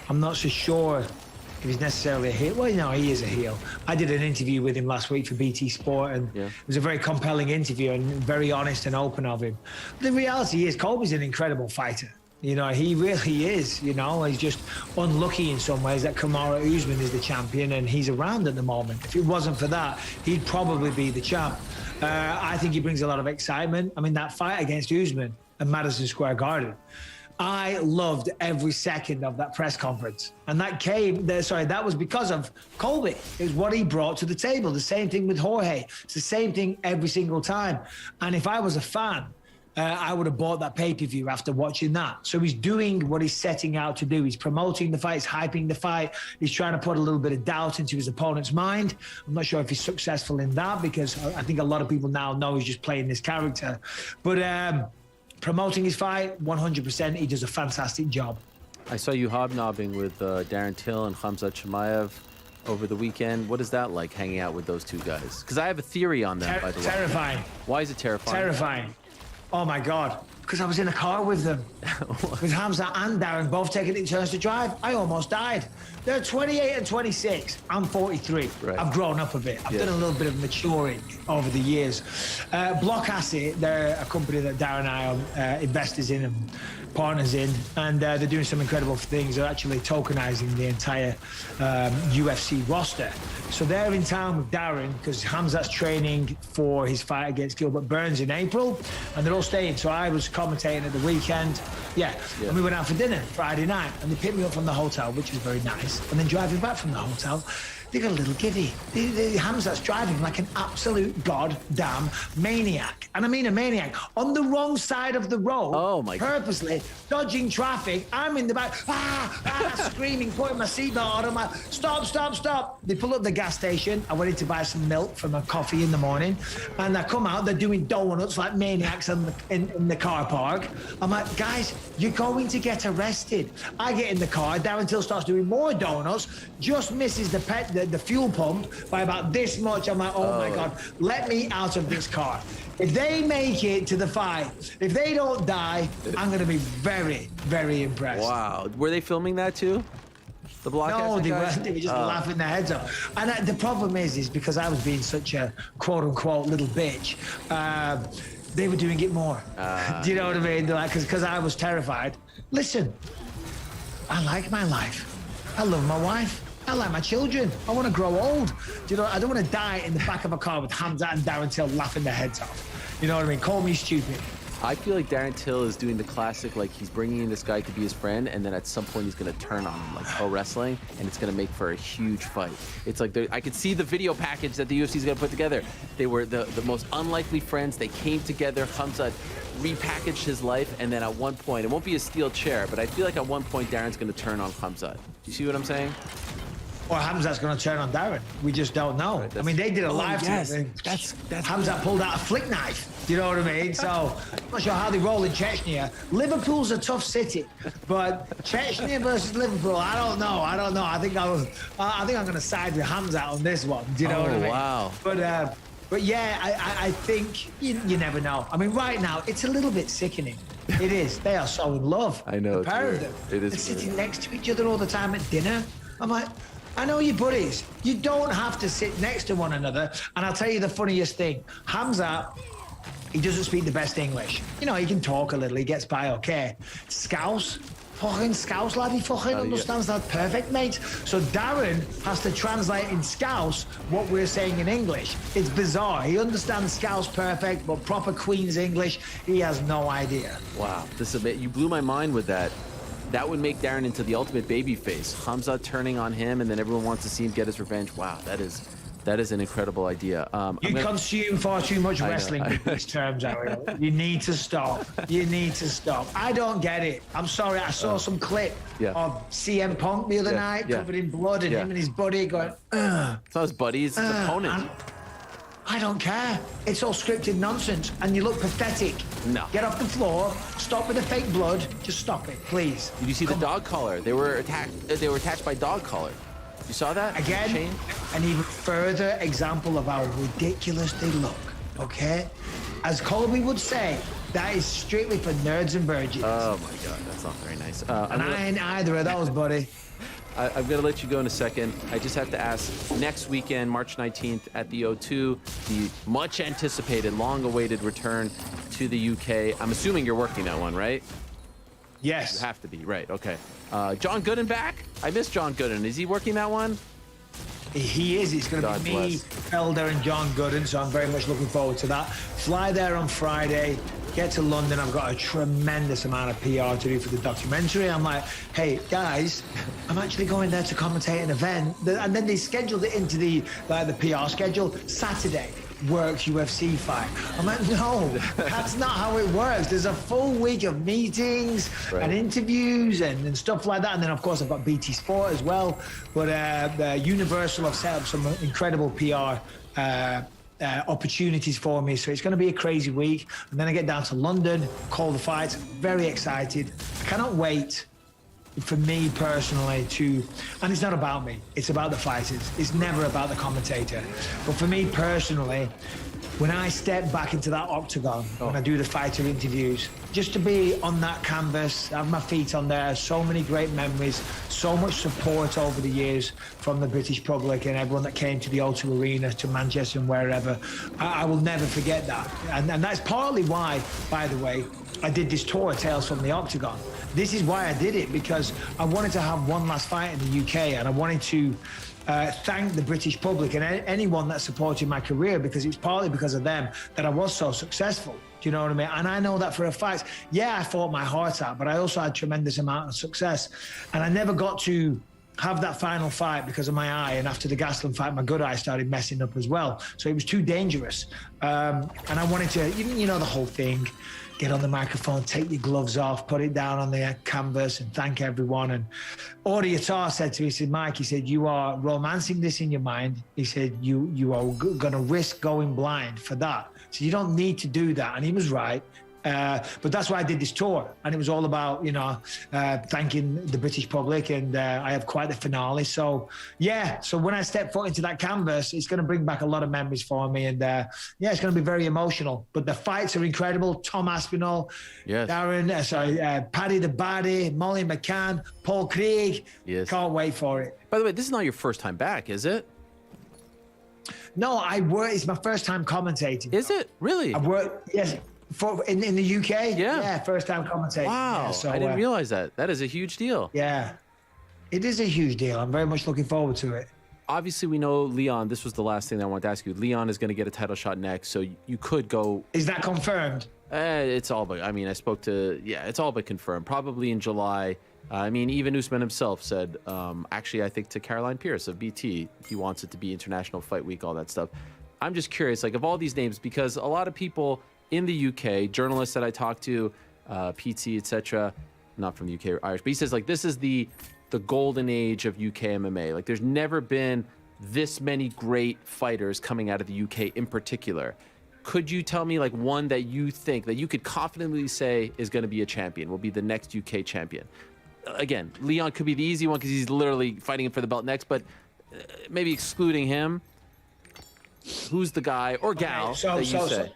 I'm not so sure if he's necessarily a heel. Well, no, he is a heel. I did an interview with him last week for BT Sport, and it was a very compelling interview and very honest and open of him. The reality is, Colby's an incredible fighter. You know, he really is. You know, he's just unlucky in some ways that Kamaru Usman is the champion and he's around at the moment. If it wasn't for that, he'd probably be the champ. I think he brings a lot of excitement. I mean, that fight against Usman at Madison Square Garden, I loved every second of that press conference. And that was because of Colby. It was what he brought to the table. The same thing with Jorge. It's the same thing every single time. And if I was a fan, I would have bought that pay-per-view after watching that. So he's doing what he's setting out to do. He's promoting the fight, he's hyping the fight. He's trying to put a little bit of doubt into his opponent's mind. I'm not sure if he's successful in that because I think a lot of people now know he's just playing this character. But promoting his fight, 100%, he does a fantastic job. I saw you hobnobbing with Darren Till and Khamzat Chimaev over the weekend. What is that like, hanging out with those two guys? Because I have a theory on them, by the way. Terrifying. Why is it terrifying? Terrifying. Oh my God. Because I was in a car with them, with Khamzat and Darren, both taking it in turns to drive. I almost died. They're 28 and 26. I'm 43. Right. I've grown up a bit. I've done a little bit of maturing over the years. Block Acid, they're a company that Darren and I are investors in and partners in, and they're doing some incredible things. They're actually tokenizing the entire UFC roster. So they're in town with Darren because Khamzat's training for his fight against Gilbert Burns in April, and they're all staying. So I was commentating at the weekend. And we went out for dinner Friday night, and they picked me up from the hotel, which was very nice. And then driving back from the hotel, they got a little giddy. Khamzat's driving like an absolute goddamn maniac. And I mean a maniac. On the wrong side of the road. Oh, my God. Purposely dodging traffic. I'm in the back, screaming, putting my seatbelt on. I'm like, stop, stop, stop. They pull up the gas station. I went in to buy some milk for my coffee in the morning. And I come out, they're doing donuts like maniacs in the car park. I'm like, guys, you're going to get arrested. I get in the car. Darren Till starts doing more donuts, just misses the fuel pump by about this much. I'm like, oh my God, let me out of this car. If they make it to the fight, if they don't die, I'm going to be very, very impressed. Wow. Were they filming that too? The Block No, Acid they guys? weren't. They were just laughing their heads off. And the problem is because I was being such a quote-unquote little bitch, they were doing it more. Do you know what I mean? Like, because I was terrified. Listen, I like my life. I love my wife. I like my children. I want to grow old. Do you know? I don't want to die in the back of a car with Khamzat and Darren Till laughing their heads off. You know what I mean? Call me stupid. I feel like Darren Till is doing the classic, like he's bringing in this guy to be his friend, and then at some point he's going to turn on him, like pro wrestling, and it's going to make for a huge fight. It's like, I could see the video package that the UFC is going to put together. They were the most unlikely friends. They came together. Khamzat repackaged his life, and then at one point, it won't be a steel chair, but I feel like at one point Darren's going to turn on Khamzat. You see what I'm saying? Or Khamzat's going to turn on Darren. We just don't know. Right, I mean, they did a live thing. That's Khamzat pulled out a flick knife. Do you know what I mean? So I'm not sure how they roll in Chechnya. Liverpool's a tough city, but Chechnya versus Liverpool, I don't know. I think I'm going to side with Khamzat on this one. Do you know what I mean? Wow. But yeah, I think you never know. I mean, right now it's a little bit sickening. It is. They are so in love. I know. The pair of them. It is. They're sitting next to each other all the time at dinner. I'm like, I know your buddies. You don't have to sit next to one another. And I'll tell you the funniest thing. Khamzat, he doesn't speak the best English. You know, he can talk a little. He gets by okay. Scouse? fucking Scouse lad. He fucking understands that perfect, mate. So Darren has to translate in Scouse what we're saying in English. It's bizarre. He understands Scouse perfect, but proper Queen's English, he has no idea. Wow, this is you blew my mind with that. That would make Darren into the ultimate babyface. Hamza turning on him, and then everyone wants to see him get his revenge. Wow, that is an incredible idea. You consume far too much wrestling with these terms, Ariel. You need to stop. You need to stop. I don't get it. I'm sorry. I saw some clip of CM Punk the other night covered in blood, and him and his buddy going, ugh. It's not his buddy, it's his opponent. I don't care. It's all scripted nonsense, and you look pathetic. No. Get off the floor. Stop with the fake blood. Just stop it, please. Did you see the dog collar? They were attached by dog collar. You saw that? Again, Shane? an even further example of how ridiculous they look, okay? As Colby would say, that is strictly for nerds and virgins. Oh my God, that's not very nice. And I ain't either of those, buddy. I'm going to let you go in a second. I just have to ask, next weekend, March 19th at the O2, the much anticipated, long awaited return to the UK. I'm assuming you're working that one, right? Yes. You have to be, right, okay. John Gooden back? I miss John Gooden. Is he working that one? He is. It's going to be me, Elder, and John Gooden, so I'm very much looking forward to that. Fly there on Friday, get to London. I've got a tremendous amount of PR to do for the documentary. I'm like, hey, guys, I'm actually going there to commentate an event. And then they scheduled it into the PR schedule. Saturday, Works UFC fight. I'm like, no, that's not how it works. There's a full week of meetings and interviews and stuff like that. And then, of course, I've got BT Sport as well. But Universal have set up some incredible PR opportunities for me. So it's going to be a crazy week. And then I get down to London, call the fights. Very excited. I cannot wait for me personally and it's not about me, it's about the fighters. It's never about the commentator. But for me personally, when I step back into that octagon, when I do the fighter interviews, just to be on that canvas, have my feet on there, so many great memories, so much support over the years from the British public and everyone that came to the O2 Arena, to Manchester and wherever. I will never forget that. And that's partly why, by the way, I did this tour, Tales from the Octagon. This is why I did it, because I wanted to have one last fight in the UK, and I wanted to thank the British public and anyone that supported my career, because it's partly because of them that I was so successful. Do you know what I mean? And I know that for a fact. Yeah, I fought my heart out, but I also had a tremendous amount of success. And I never got to have that final fight because of my eye, and after the Gastelum fight, my good eye started messing up as well. So it was too dangerous. And I wanted to, you know, the whole thing, get on the microphone, take your gloves off, put it down on the canvas and thank everyone. And Audie Attar said to me, he said, Mike, he said, you are romancing this in your mind. He said, you are going to risk going blind for that. So you don't need to do that. And he was right. But that's why I did this tour, and it was all about, you know, thanking the British public, and I have quite the finale. So yeah, so when I step foot into that canvas, it's going to bring back a lot of memories for me, and yeah, it's going to be very emotional. But the fights are incredible. Tom Aspinall, Darren, Paddy the Baddy, Molly McCann, Paul Craig. Yes. Can't wait for it. By the way, this is not your first time back, is it? No, it's my first time commentating. Is it? Really? I've worked, yes. In the UK? Yeah, first time commentating. Wow, yeah, so, I didn't realize that. That is a huge deal. Yeah, it is a huge deal. I'm very much looking forward to it. Obviously, we know Leon. This was the last thing that I wanted to ask you. Leon is going to get a title shot next, so you could go. Is that confirmed? It's all but. I mean, I spoke to. Yeah, it's all but confirmed. Probably in July. I mean, even Usman himself said. Actually, I think to Caroline Pierce of BT, he wants it to be International Fight Week, all that stuff. I'm just curious, like, of all these names, because a lot of people in the UK, journalists that I talk to, PT, etc., not from the UK or Irish, but he says, like, this is the golden age of UK MMA. Like, there's never been this many great fighters coming out of the UK in particular. Could you tell me, like, one that you think that you could confidently say is going to be a champion, will be the next UK champion? Again, Leon could be the easy one because he's literally fighting for the belt next, but maybe excluding him, who's the guy or gal that you say?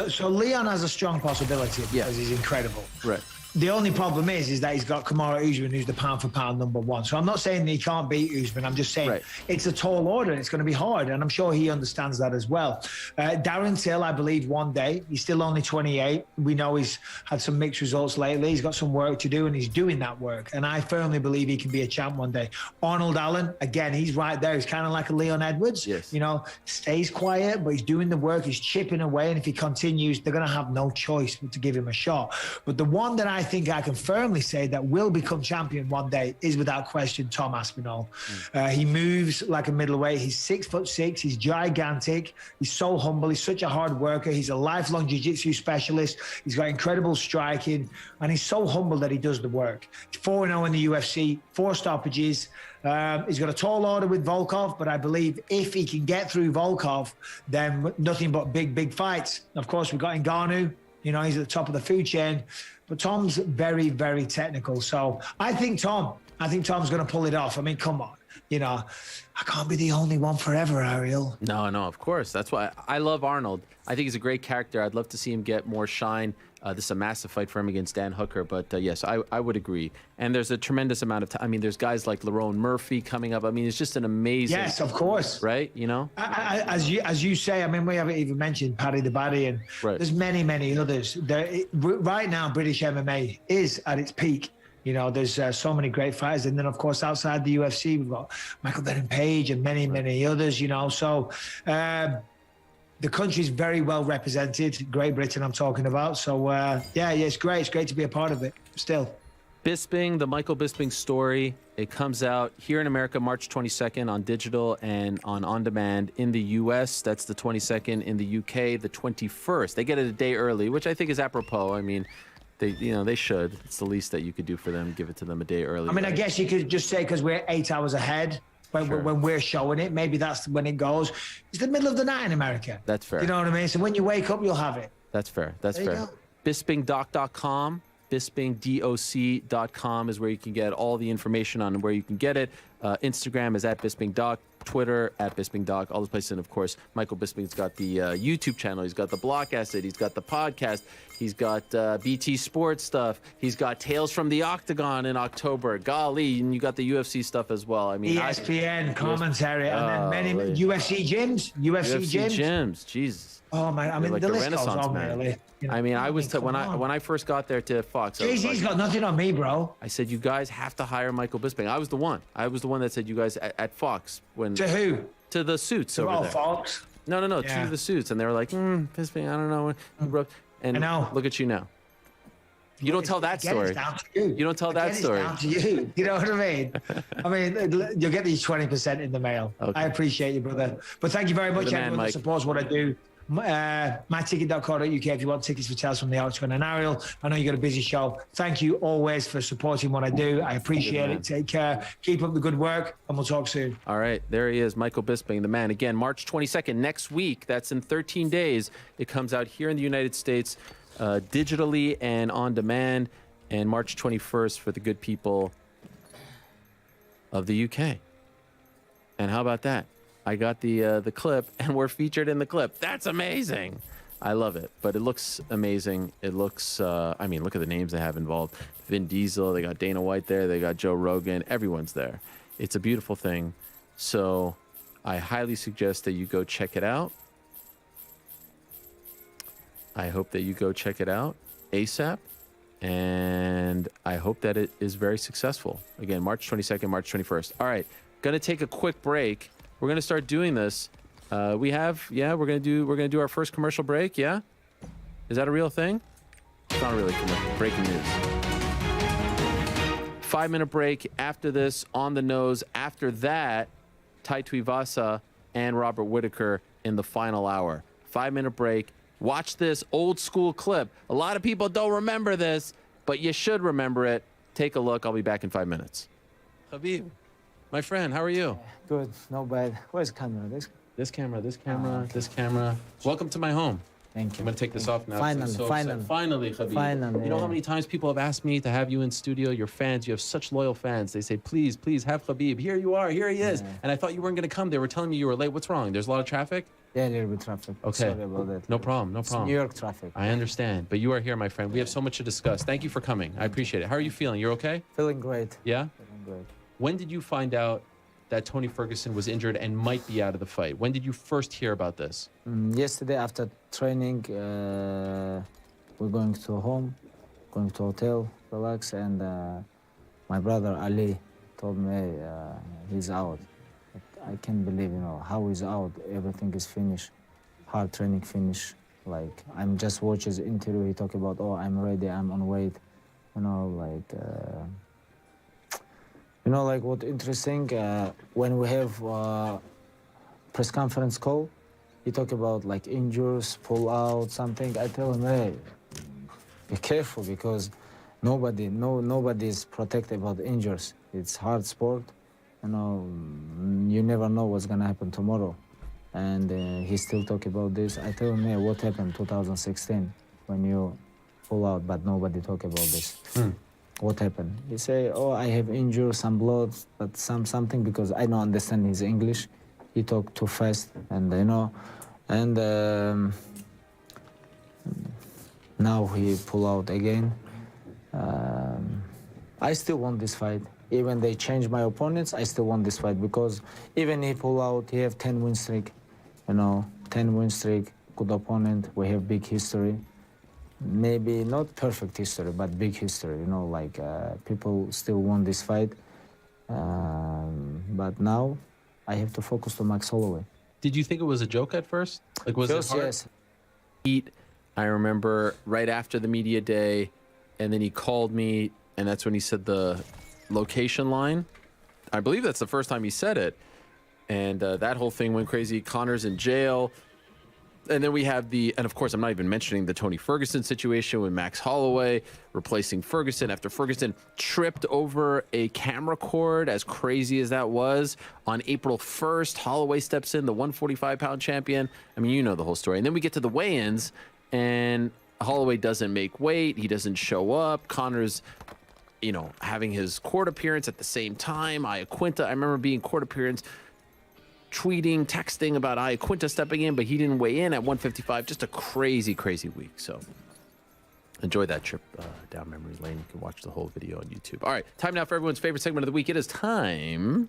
So Leon has a strong possibility because he's incredible. Right. The only problem is that he's got Kamaru Usman, who's the pound-for-pound #1. So I'm not saying that he can't beat Usman. I'm just saying it's a tall order and it's going to be hard. And I'm sure he understands that as well. Darren Till, I believe, one day. He's still only 28. We know he's had some mixed results lately. He's got some work to do and he's doing that work. And I firmly believe he can be a champ one day. Arnold Allen, again, he's right there. He's kind of like a Leon Edwards. Yes. You know, stays quiet, but he's doing the work. He's chipping away. And if he continues, they're going to have no choice but to give him a shot. But the one that I think I can firmly say that will become champion one day is without question Tom Aspinall. He moves like a middleweight. He's 6'6". He's gigantic. He's so humble. He's such a hard worker. He's a lifelong jiu-jitsu specialist. He's got incredible striking, and he's so humble that he does the work. He's 4-0 in the UFC, 4 stoppages. He's got a tall order with Volkov, but I believe if he can get through Volkov, then nothing but big fights. Of course, we've got Ngannou. You know, he's at the top of the food chain. But Tom's very, very technical. So I think Tom's going to pull it off. I mean, come on. You know, I can't be the only one forever, Ariel. No, of course. That's why I love Arnold. I think he's a great character. I'd love to see him get more shine. This is a massive fight for him against Dan Hooker. But yes, I would agree. And there's a tremendous amount of time. I mean, there's guys like Lerone Murphy coming up. I mean, it's just an amazing. Yes, of course. Right? You know? As you say, I mean, we haven't even mentioned Paddy the Baddy, and there's many others. Right now, British MMA is at its peak. You know, there's so many great fighters. And then, of course, outside the UFC, we've got Michael Venom Page and many others, you know. So the country's very well represented. Great Britain, I'm talking about. So, yeah, it's great. It's great to be a part of it still. Bisping, the Michael Bisping story. It comes out here in America March 22nd on digital and on demand. In the US, that's the 22nd. In the UK, the 21st. They get it a day early, which I think is apropos. I mean, they should. It's the least that you could do for them. Give it to them a day early. I mean, I guess you could just say because we're 8 hours ahead when we're showing it. Maybe that's when it goes. It's the middle of the night in America. That's fair. You know what I mean? So when you wake up, you'll have it. That's fair. That's There you fair. go. Bispingdoc.com. Bispingdoc.com is where you can get all the information on where you can get it. Instagram is @BispingDoc. Twitter @BispingDoc. All those places. And of course, Michael Bisping's got the YouTube channel. He's got the Block Acid. He's got the podcast. He's got BT Sports stuff. He's got Tales from the Octagon in October. Golly, and you got the UFC stuff as well. I mean, ESPN commentary, and then many UFC gyms. UFC gyms. Jesus. Oh man, I mean, like the the list goes Renaissance on, man. really. You know, I mean, I was come when on. I first got there to Fox. I was Jay-Z's like- got nothing on me, bro. I said, you guys have to hire Michael Bisping. I was the one. That said, you guys at Fox when To who? To the suits over there. Fox. No, Yeah. to the suits, and they were like, Bisping, I don't know. And I know. Look at you now. You don't tell that Again, story. it's down to you. You don't tell that Again, story. It's down to you. You know what I mean? I mean, you'll get these 20% in the mail. Okay. I appreciate you, brother. But thank you very much, the man, everyone that Mike. supports what I do. myticket.co.uk if you want tickets for Tales from the Octagon. And Ariel, I know you got a busy show. Thank you always for supporting what I do. I appreciate it. Take care. Keep up the good work, and we'll talk soon. All right, there he is, Michael Bisping, the man. Again, March 22nd, next week. That's in 13 days. It comes out here in the United States digitally and on demand. And March 21st for the good people of the UK. And how about that? I got the clip, and we're featured in the clip. That's amazing. I love it, but it looks amazing. It looks, I mean, look at the names they have involved. Vin Diesel, they got Dana White there, they got Joe Rogan, everyone's there. It's a beautiful thing. So I highly suggest that you go check it out. I hope that you go check it out ASAP. And I hope that it is very successful. Again, March 22nd, March 21st. All right, gonna take a quick break. We're gonna start doing this. We're gonna do our first commercial break. Yeah, is that a real thing? It's not really commercial. Breaking news. 5-minute break after this on the nose. After that, Tai Tuivasa and Robert Whittaker in the final hour. 5-minute break. Watch this old school clip. A lot of people don't remember this, but you should remember it. Take a look. I'll be back in 5 minutes. Habib, my friend, how are you? Good, no bad. Where's the camera? This camera. Welcome to my home. Thank you. I'm gonna take this off now. Finally, I'm so finally. excited. Finally, Khabib. Finally, You know how yeah. many times people have asked me to have you in studio? Your fans, you have such loyal fans. They say, please, please have Khabib. Here you are. Here he is. And I thought you weren't gonna come. They were telling me you were late. What's wrong? There's a lot of traffic? Yeah, a little bit traffic. Okay. Sorry about that. No problem. No It's problem. New York traffic. I understand. But you are here, my friend. We have so much to discuss. Thank you for coming. I appreciate it. How are you feeling? You're okay? Feeling great. Yeah? Feeling great. When did you find out that Tony Ferguson was injured and might be out of the fight? When did you first hear about this? Yesterday after training, we're going to home, going to hotel, relax, and my brother Ali told me, hey, he's out. I can't believe, how he's out. Everything is finished. Hard training finished. Like, I'm just watching his interview. He talk about, oh, I'm ready, I'm on weight. Like what interesting, when we have press conference call, he talk about like injuries, pull out, something. I tell him, hey, be careful because nobody is protected about injuries. It's hard sport. You never know what's gonna happen tomorrow. And he still talk about this. I tell him, hey, what happened 2016 when you pull out, but nobody talk about this. What happened? He say, oh, I have injured, some blood, but something because I don't understand his English. He talk too fast, and now he pull out again. I still want this fight. Even they change my opponents, I still want this fight because even he pull out, he have 10 win streak. 10 win streak, good opponent. We have big history. Maybe not perfect history, but big history. People still want this fight. But now I have to focus on Max Holloway. Did you think it was a joke at first? Like, was it hard? Yes. I remember right after the media day, and then he called me, and that's when he said the location line. I believe that's the first time he said it. And that whole thing went crazy. Connor's in jail. And then we have and of course, I'm not even mentioning the Tony Ferguson situation with Max Holloway replacing Ferguson after Ferguson tripped over a camera cord, as crazy as that was. On April 1st, Holloway steps in, the 145-pound champion. I mean, you know the whole story. And then we get to the weigh-ins, and Holloway doesn't make weight. He doesn't show up. Connor's, having his court appearance at the same time. Iaquinta, I remember being court appearance, tweeting, texting about Iaquinta stepping in, but he didn't weigh in at 155. Just a crazy, crazy week. So enjoy that trip down memory lane. You can watch the whole video on YouTube. All right, time now for everyone's favorite segment of the week. It is time.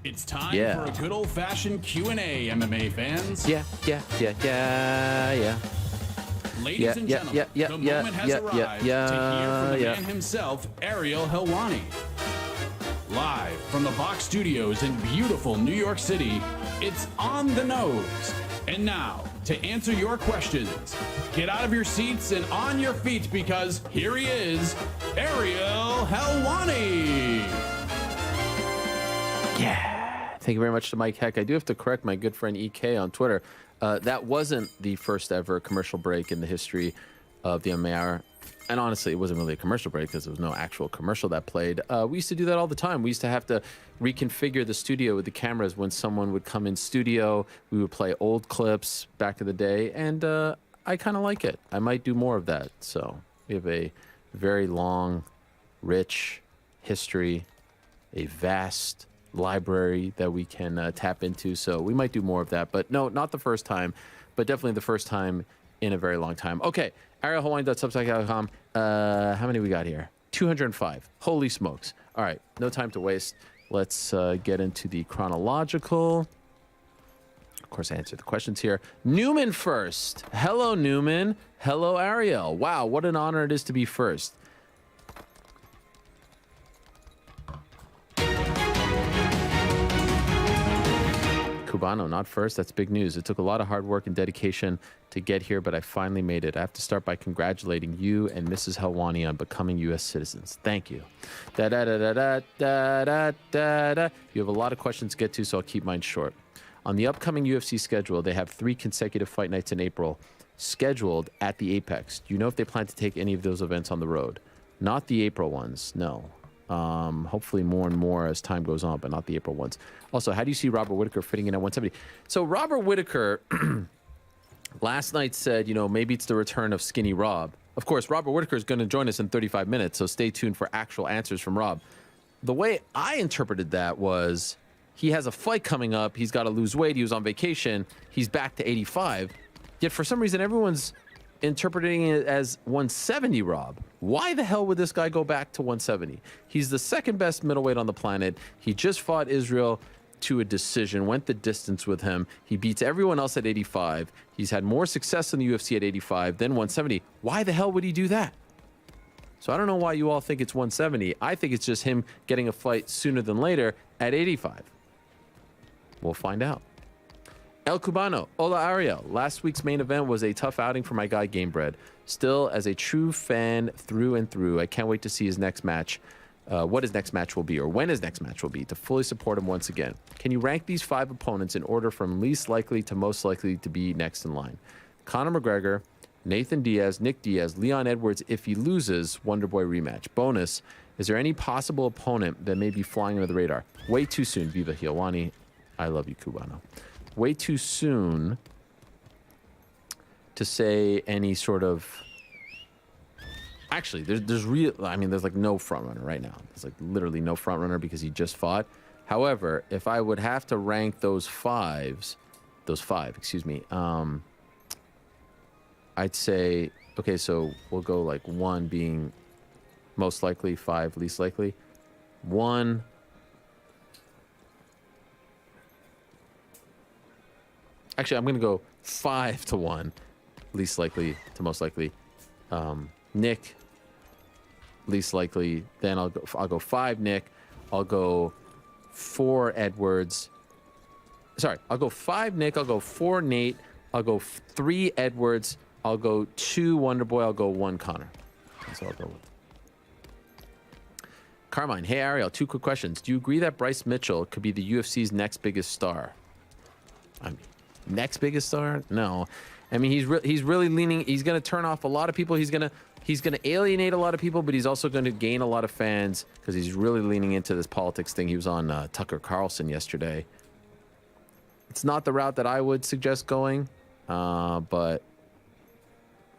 It's time for a good old-fashioned Q&A, MMA fans. Yeah. Ladies and gentlemen, the moment has arrived to hear from the man himself, Ariel Helwani. Live from the Box Studios in beautiful New York City, it's On the Nose. And now, to answer your questions, get out of your seats and on your feet because here he is, Ariel Helwani. Yeah. Thank you very much to Mike Heck. I do have to correct my good friend EK on Twitter. That wasn't the first ever commercial break in the history of the MMA. And honestly, it wasn't really a commercial break because there was no actual commercial that played. We used to do that all the time. We used to have to reconfigure the studio with the cameras when someone would come in studio. We would play old clips back in the day, and I kind of like it. I might do more of that. So we have a very long, rich history, a vast library that we can tap into. So we might do more of that. But no, not the first time, but definitely the first time in a very long time. Okay. ArielHawaiian.substack.com. How many we got here? 205. Holy smokes. All right. No time to waste. Let's get into the chronological. Of course, I answer the questions here. Newman first. Hello, Newman. Hello, Ariel. Wow, what an honor it is to be first. Cubano, not first. That's big news. It took a lot of hard work and dedication to get here, but I finally made it. I have to start by congratulating you and Mrs. Helwani on becoming U.S. citizens. Thank you. You have a lot of questions to get to, so I'll keep mine short. On the upcoming UFC schedule, they have 3 consecutive fight nights in April scheduled at the Apex. Do you know if they plan to take any of those events on the road? Not the April ones, no. Hopefully more and more as time goes on, but not the April ones. Also, how do you see Robert Whittaker fitting in at 170? So Robert Whittaker, Last night said, maybe it's the return of Skinny Rob. Of course, Robert Whitaker is going to join us in 35 minutes, so stay tuned for actual answers from Rob. The way I interpreted that was he has a fight coming up. He's got to lose weight. He was on vacation. He's back to 85. Yet for some reason, everyone's interpreting it as 170, Rob. Why the hell would this guy go back to 170? He's the second best middleweight on the planet. He just fought Israel to a decision, went the distance with him. He beats everyone else at 85. He's had more success in the UFC at 85 than 170. Why the hell would he do that? So I don't know why you all think it's 170. I think it's just him getting a fight sooner than later at 85. We'll find out. El Cubano, hola Ariel. Last week's main event was a tough outing for my guy Gamebred. Still, as a true fan through and through, I can't wait to see his next match, what his next match will be, or when his next match will be, to fully support him once again. Can you rank these 5 opponents in order from least likely to most likely to be next in line? Conor McGregor, Nathan Diaz, Nick Diaz, Leon Edwards if he loses, Wonderboy rematch. Bonus, is there any possible opponent that may be flying under the radar? Way too soon, Viva Hiawani. I love you, Cubano. Way too soon to say any sort of... Actually, there's like no front runner right now. There's like literally no front runner because he just fought. However, if I would have to rank those five, I'd say, okay, so we'll go like 1 being most likely, 5 least likely. 1... Actually, I'm going to go 5 to 1, least likely to most likely. Nick, least likely. Then I'll go 5 Nick. I'll go 4 Edwards. Sorry, I'll go 5 Nick. I'll go 4 Nate. I'll go 3 Edwards. I'll go 2 Wonderboy. I'll go 1 Connor. That's what I'll go with. Carmine, hey Ariel, 2 quick questions. Do you agree that Bryce Mitchell could be the UFC's next biggest star? I mean, next biggest star? No. I mean, he's really leaning. He's going to turn off a lot of people. He's going to alienate a lot of people, but he's also going to gain a lot of fans because he's really leaning into this politics thing. He was on Tucker Carlson yesterday. It's not the route that I would suggest going, and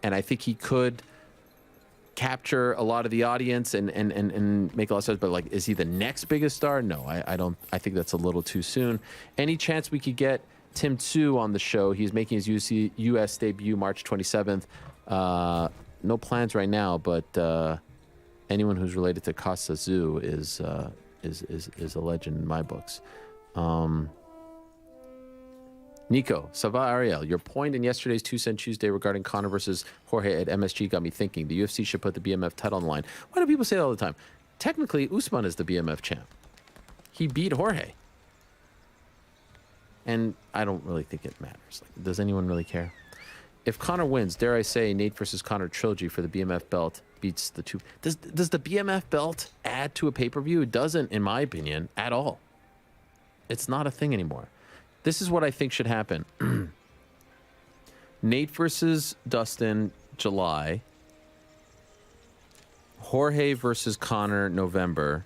I think he could capture a lot of the audience and make a lot of sense. But like, is he the next biggest star? No, I don't. I think that's a little too soon. Any chance we could get Tim Tszyu on the show? He's making his US debut March 27th. No plans right now, but anyone who's related to Costa Tszyu is a legend in my books. Nico, Sava Ariel, your point in yesterday's 2 Cent Tuesday regarding Conor versus Jorge at MSG got me thinking. The UFC should put the BMF title on the line. Why do people say that all the time? Technically, Usman is the BMF champ. He beat Jorge. And I don't really think it matters. Like, does anyone really care? If Conor wins, dare I say, Nate versus Conor trilogy for the BMF belt beats the 2. Does the BMF belt add to a pay-per-view? It doesn't, in my opinion, at all. It's not a thing anymore. This is what I think should happen. Nate versus Dustin, July. Jorge versus Conor, November.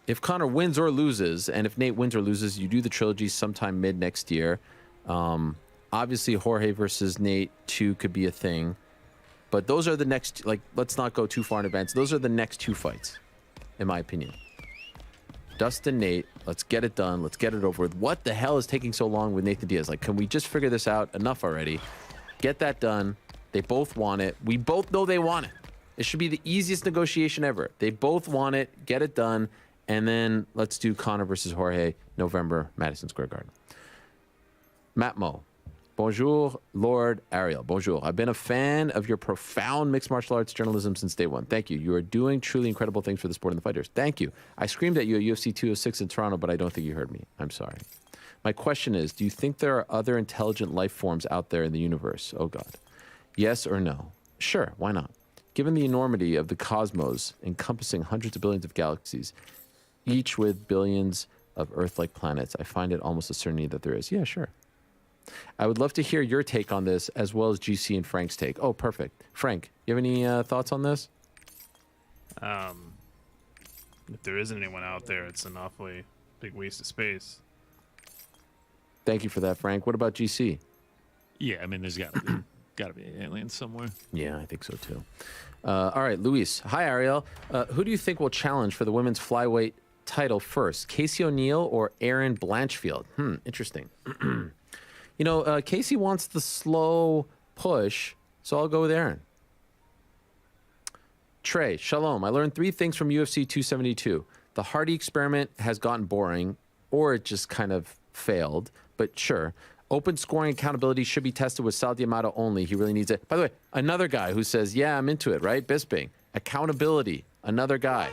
If Conor wins or loses, and if Nate wins or loses, you do the trilogy sometime mid next year. Obviously, Jorge versus Nate 2 could be a thing. But those are the next, like, let's not go too far in advance. Those are the next 2 fights, in my opinion. Dustin, Nate, let's get it done. Let's get it over with. What the hell is taking so long with Nathan Diaz? Like, can we just figure this out? Enough already. Get that done. They both want it. We both know they want it. It should be the easiest negotiation ever. They both want it. Get it done. And then let's do Conor versus Jorge, November, Madison Square Garden. Matt Mo. Bonjour, Lord Ariel. Bonjour. I've been a fan of your profound mixed martial arts journalism since day one. Thank you. You are doing truly incredible things for the sport and the fighters. Thank you. I screamed at you at UFC 206 in Toronto, but I don't think you heard me. I'm sorry. My question is, do you think there are other intelligent life forms out there in the universe? Oh, God. Yes or no? Sure, why not? Given the enormity of the cosmos encompassing hundreds of billions of galaxies, each with billions of Earth-like planets, I find it almost a certainty that there is. Yeah, sure. I would love to hear your take on this, as well as GC and Frank's take. Oh, perfect. Frank, you have any thoughts on this? If there isn't anyone out there, it's an awfully big waste of space. Thank you for that, Frank. What about GC? Yeah, I mean, there's got to be aliens somewhere. Yeah, I think so too. All right, Luis. Hi, Ariel. Who do you think will challenge for the women's flyweight title first, Casey O'Neill or Erin Blanchfield? Interesting. Casey wants the slow push, so I'll go with Erin. Trey, shalom. I learned 3 things from UFC 272. The Hardy experiment has gotten boring, or it just kind of failed, but sure. Open scoring accountability should be tested with Sal D'Amato only. He really needs it. By the way, another guy who says, yeah, I'm into it, right? Bisping. Accountability. Another guy.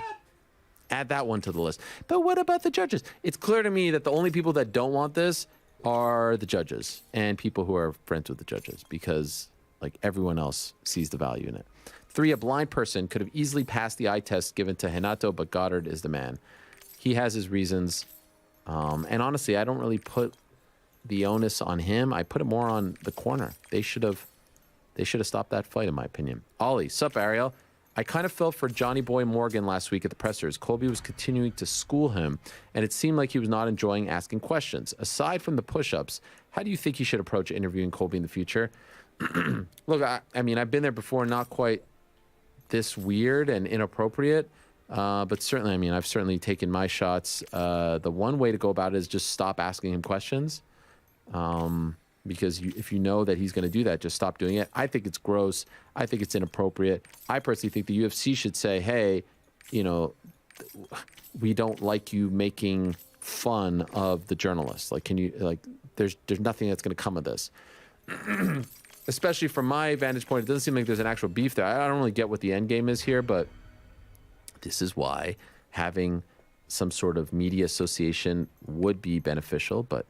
Add that one to the list. But what about the judges? It's clear to me that the only people that don't want this are the judges and people who are friends with the judges, because like everyone else sees the value in it. 3, a blind person could have easily passed the eye test given to Renato, but Goddard is the man. He has his reasons. And honestly, I don't really put the onus on him. I put it more on the corner. They should have stopped that fight, in my opinion. Ollie, sup, Ariel? I kind of felt for Johnny Boy Morgan last week at the pressers. Colby was continuing to school him, and it seemed like he was not enjoying asking questions. Aside from the push-ups, how do you think he should approach interviewing Colby in the future? Look, I mean, I've been there before, not quite this weird and inappropriate, but certainly, I mean, I've certainly taken my shots. The one way to go about it is just stop asking him questions, because if you know that he's going to do that, just stop doing it. I think it's gross. I think it's inappropriate. I personally think the UFC should say, hey, we don't like you making fun of the journalists. Like, can you, like, there's nothing that's going to come of this. Especially from my vantage point, it doesn't seem like there's an actual beef there. I don't really get what the end game is here, but this is why having some sort of media association would be beneficial. But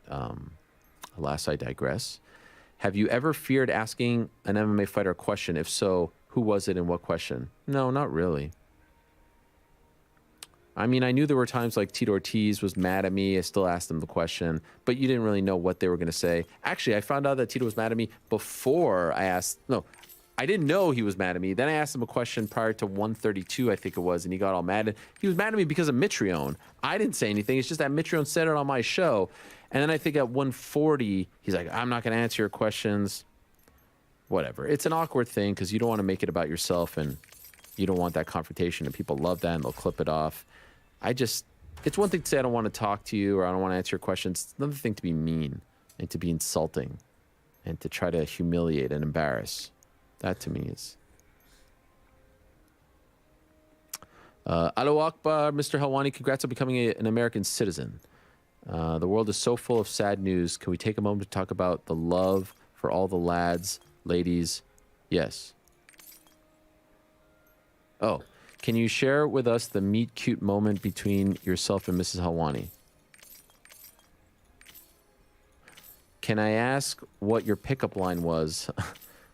alas, I digress. Have you ever feared asking an MMA fighter a question? If so, who was it and what question? No, not really. I mean, I knew there were times like Tito Ortiz was mad at me. I still asked him the question, but you didn't really know what they were going to say. Actually, I found out that Tito was mad at me before I asked. No, I didn't know he was mad at me. Then I asked him a question prior to 132, I think it was, and he got all mad. He was mad at me because of Mitrione. I didn't say anything. It's just that Mitrione said it on my show. And then I think at 140, he's like, I'm not going to answer your questions. Whatever. It's an awkward thing because you don't want to make it about yourself, and you don't want that confrontation, and people love that and they'll clip it off. It's one thing to say I don't want to talk to you or I don't want to answer your questions. It's another thing to be mean and to be insulting and to try to humiliate and embarrass. That to me is... Alo Akbar, Mr. Helwani, congrats on becoming an American citizen. The world is so full of sad news. Can we take a moment to talk about the love for all the lads, ladies? Yes. Oh. Can you share with us the meet cute moment between yourself and Mrs. Helwani? Can I ask what your pickup line was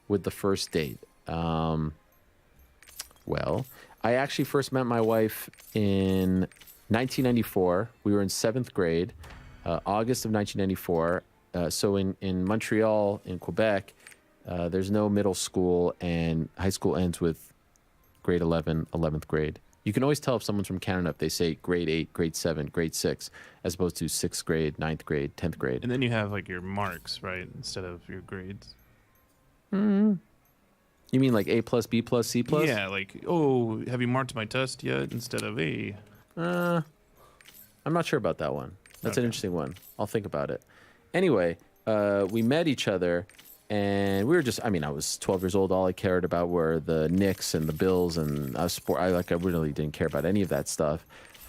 with the first date? Well, I actually first met my wife in 1994. We were in 7th grade, August of 1994. So in Montreal, in Quebec, there's no middle school, and high school ends with grade 11, 11th grade. You can always tell if someone's from Canada if they say grade 8, grade 7, grade 6, as opposed to 6th grade, 9th grade, 10th grade. And then you have like your marks, right, instead of your grades. Mm-hmm. You mean like A plus, B plus, C plus? Yeah, like, oh, have you marked my test yet instead of A? I'm not sure about that one. That's an interesting one. I'll think about it. Anyway, we met each other. And we were just, I mean, I was 12 years old. All I cared about were the Knicks and the Bills, and I really didn't care about any of that stuff.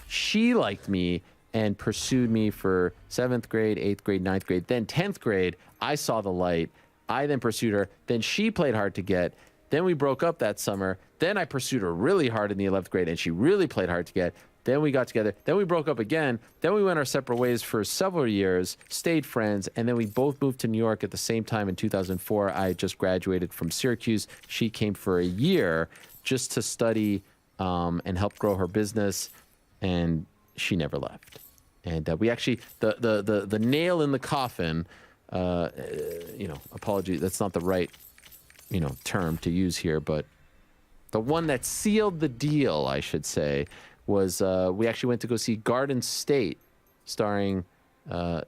She liked me and pursued me for 7th grade, 8th grade, 9th grade. Then 10th grade, I saw the light. I then pursued her. Then she played hard to get. Then we broke up that summer. Then I pursued her really hard in the 11th grade, and she really played hard to get. Then we got together. Then we broke up again. Then we went our separate ways for several years, stayed friends, and then we both moved to New York at the same time in 2004. I just graduated from Syracuse. She came for a year just to study and help grow her business, and she never left. And we actually, the nail in the coffin, apologies, that's not the right, term to use here, but the one that sealed the deal, I should say, was we actually went to go see Garden State, starring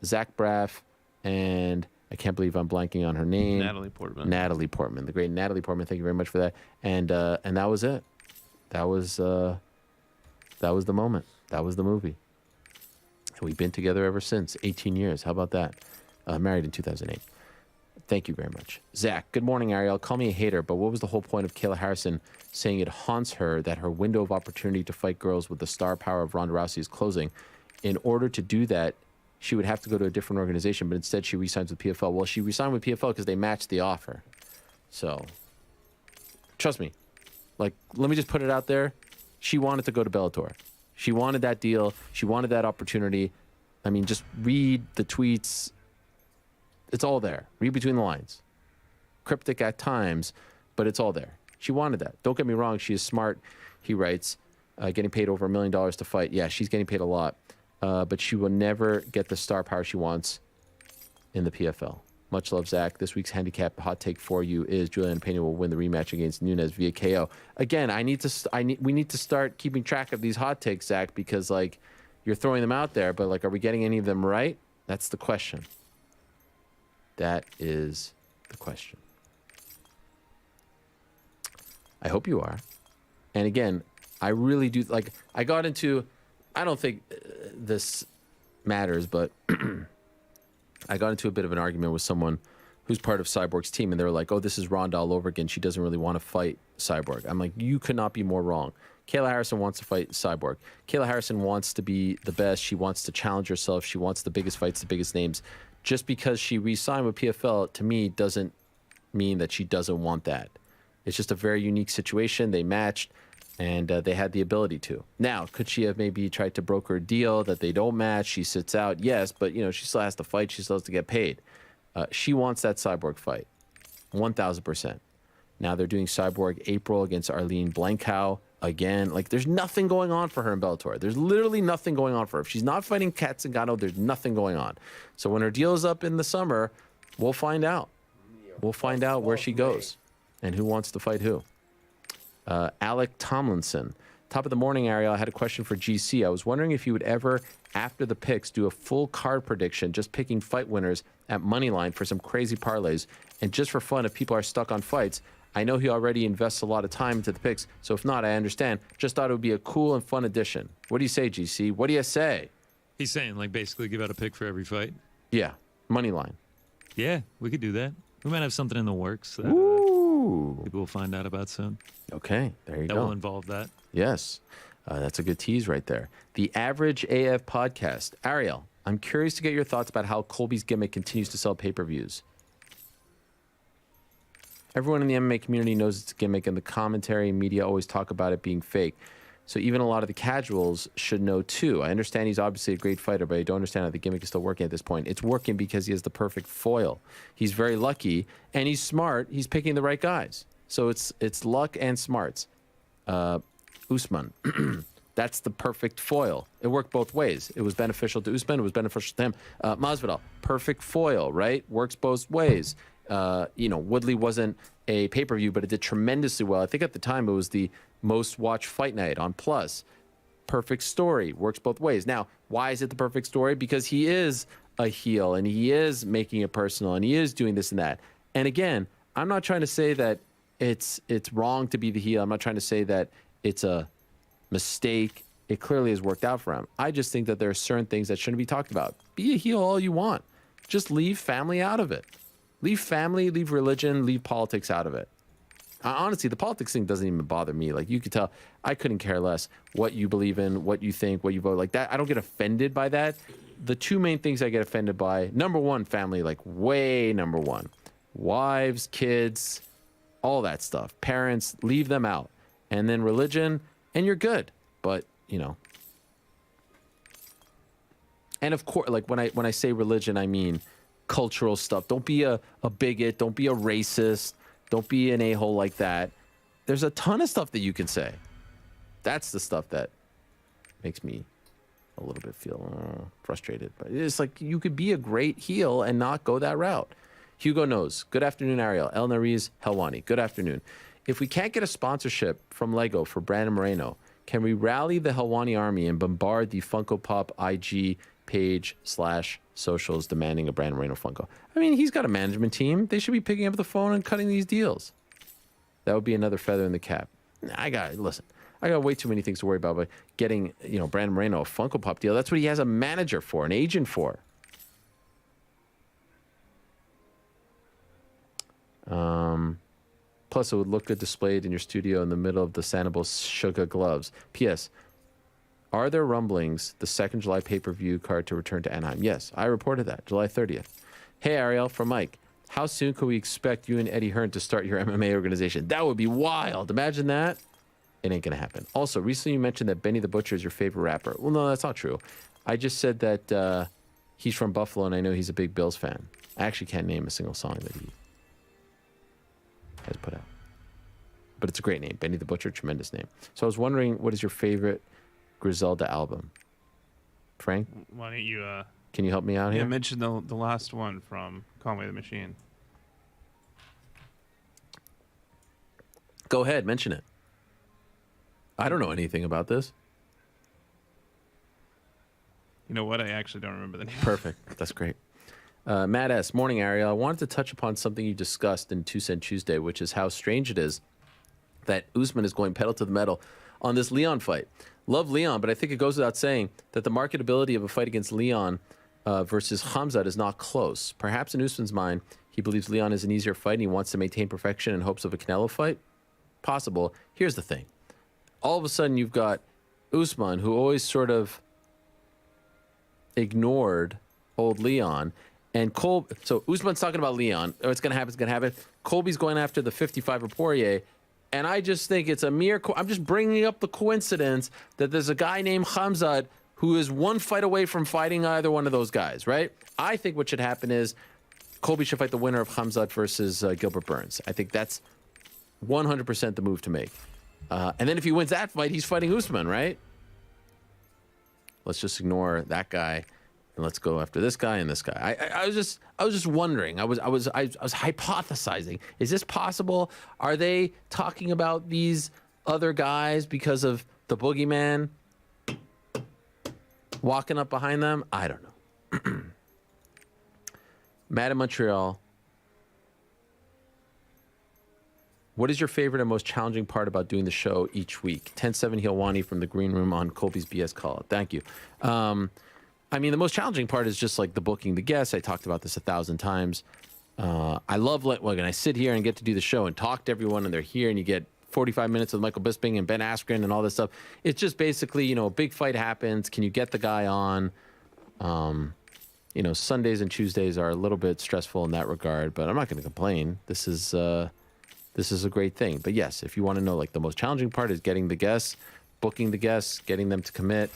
Zach Braff and I can't believe I'm blanking on her name. Natalie Portman. Natalie Portman, the great Natalie Portman. Thank you very much for that. And that was it. That was the moment. That was the movie. And we've been together ever since. 18 years. How about that? Married in 2008. Thank you very much. Zach, good morning, Ariel. Call me a hater, but what was the whole point of Kayla Harrison saying it haunts her that her window of opportunity to fight girls with the star power of Ronda Rousey is closing? In order to do that, she would have to go to a different organization, but instead she re-signs with PFL. Well, she re-signed with PFL because they matched the offer. So, trust me. Like, let me just put it out there. She wanted to go to Bellator. She wanted that deal. She wanted that opportunity. I mean, just read the tweets. It's all there. Read between the lines. Cryptic at times, but it's all there. She wanted that. Don't get me wrong. She is smart. He writes, getting paid over $1 million to fight. Yeah, she's getting paid a lot. But she will never get the star power she wants in the PFL. Much love, Zach. This week's handicap hot take for you is Juliana Pena will win the rematch against Nunes via KO. Again, we need to start keeping track of these hot takes, Zach, because like you're throwing them out there, but like, are we getting any of them right? That's the question. That is the question. I hope you are. And again, I really do like. I got into. I don't think this matters, but I got into a bit of an argument with someone who's part of Cyborg's team, and they were like, "Oh, this is Ronda all over again. She doesn't really want to fight Cyborg." I'm like, "You could not be more wrong." Kayla Harrison wants to fight Cyborg. Kayla Harrison wants to be the best. She wants to challenge herself. She wants the biggest fights, the biggest names. Just because she re-signed with PFL, to me, doesn't mean that she doesn't want that. It's just a very unique situation. They matched, and they had the ability to. Now, could she have maybe tried to broker a deal that they don't match? She sits out, yes, but you know she still has to fight. She still has to get paid. She wants that Cyborg fight, 1,000%. Now they're doing Cyborg April against Arlene Blankow again. Like, there's nothing going on for her in Bellator. There's literally nothing going on for her. If she's not fighting Kat Zingano, there's nothing going on. So when her deal is up in the summer, we'll find out. We'll find out where she goes and who wants to fight who. Alec Tomlinson. Top of the morning, Ariel. I had a question for GC. I was wondering if you would ever, after the picks, do a full card prediction, just picking fight winners at Moneyline for some crazy parlays. And just for fun, if people are stuck on fights, I know he already invests a lot of time into the picks, so if not, I understand. Just thought it would be a cool and fun addition. What do you say, GC? What do you say? He's saying, like, basically give out a pick for every fight? Yeah, Moneyline. Yeah, we could do that. We might have something in the works that people will find out about soon. Okay, there you go. That will involve that. Yes, that's a good tease right there. The Average AF Podcast. Ariel, I'm curious to get your thoughts about how Colby's gimmick continues to sell pay-per-views. Everyone in the MMA community knows it's a gimmick, and the commentary and media always talk about it being fake. So even a lot of the casuals should know too. I understand he's obviously a great fighter, but I don't understand how the gimmick is still working at this point. It's working because he has the perfect foil. He's very lucky, and he's smart. He's picking the right guys. So it's luck and smarts. Usman, that's the perfect foil. It worked both ways. It was beneficial to Usman. It was beneficial to him. Masvidal, perfect foil, right? Works both ways. Woodley wasn't a pay-per-view, but it did tremendously well. I think at the time it was the most watched fight night on Plus. Perfect story. Works both ways. Now, why is it the perfect story? Because he is a heel, and he is making it personal, and he is doing this and that. And again, I'm not trying to say that it's wrong to be the heel. I'm not trying to say that it's a mistake. It clearly has worked out for him. I just think that there are certain things that shouldn't be talked about. Be a heel all you want. Just leave family out of it. Leave family, leave religion, leave politics out of it. Honestly, the politics thing doesn't even bother me. Like, you could tell, I couldn't care less what you believe in, what you think, what you vote. Like that, I don't get offended by that. The two main things I get offended by, number one, family, like way number one. Wives, kids, all that stuff. Parents, leave them out. And then religion, and you're good. But, and of course, like when I say religion, I mean cultural stuff. Don't be a bigot. Don't be a racist. Don't be an a-hole like that. There's a ton of stuff that you can say. That's the stuff that makes me a little bit feel frustrated. But it's like you could be a great heel and not go that route. Hugo knows. Good afternoon, Ariel. El Nariz Helwani. Good afternoon. If we can't get a sponsorship from Lego for Brandon Moreno, Can we rally the Helwani army and bombard the Funko Pop IG page / socials demanding a Brandon Moreno Funko? I mean, he's got a management team. They should be picking up the phone and cutting these deals. That would be another feather in the cap. I got way too many things to worry about. But getting, Brandon Moreno a Funko Pop deal, that's what he has a manager for, an agent for. Plus, it would look good displayed in your studio in the middle of the Sanibel Sugar gloves. P.S. Are there rumblings the 2nd July pay-per-view card to return to Anaheim? Yes, I reported that, July 30th. Hey, Ariel, from Mike. How soon can we expect you and Eddie Hearn to start your MMA organization? That would be wild. Imagine that. It ain't going to happen. Also, recently you mentioned that Benny the Butcher is your favorite rapper. Well, no, that's not true. I just said that he's from Buffalo, and I know he's a big Bills fan. I actually can't name a single song that he has put out. But it's a great name. Benny the Butcher, tremendous name. So I was wondering, what is your favorite Griselda album? Frank? Why don't you... Can you help me out here? Mention the last one from Conway the Machine. Go ahead, mention it. I don't know anything about this. You know what? I actually don't remember the name. Perfect. That's great. Matt S. Morning, Ariel. I wanted to touch upon something you discussed in 2 Cent Tuesday, which is how strange it is that Usman is going pedal to the metal on this Leon fight. Love Leon, but I think it goes without saying that the marketability of a fight against Leon versus Khamzat is not close. Perhaps in Usman's mind, he believes Leon is an easier fight and he wants to maintain perfection in hopes of a Canelo fight. Possible. Here's the thing. All of a sudden, you've got Usman, who always sort of ignored old Leon, and Colby. So Usman's talking about Leon. Oh, it's going to happen. It's going to happen. Colby's going after the 55 of Poirier. And I just think it's a mere... I'm just bringing up the coincidence that there's a guy named Khamzat who is one fight away from fighting either one of those guys, right? I think what should happen is Colby should fight the winner of Khamzat versus Gilbert Burns. I think that's 100% the move to make. And then if he wins that fight, he's fighting Usman, right? Let's just ignore that guy and let's go after this guy and this guy. I was just wondering. I was hypothesizing. Is this possible? Are they talking about these other guys because of the boogeyman walking up behind them? I don't know. Matt in Montreal. What is your favorite and most challenging part about doing the show each week? 10-7 Hilwani from the green room on Colby's BS call. Thank you. I mean, the most challenging part is just like the booking the guests. I talked about this 1,000 times. I love when I sit here and get to do the show and talk to everyone and they're here and you get 45 minutes with Michael Bisping and Ben Askren and all this stuff. It's just basically, a big fight happens. Can you get the guy on? Sundays and Tuesdays are a little bit stressful in that regard, but I'm not going to complain. This is a great thing. But yes, if you want to know, like the most challenging part is getting the guests, booking the guests, getting them to commit,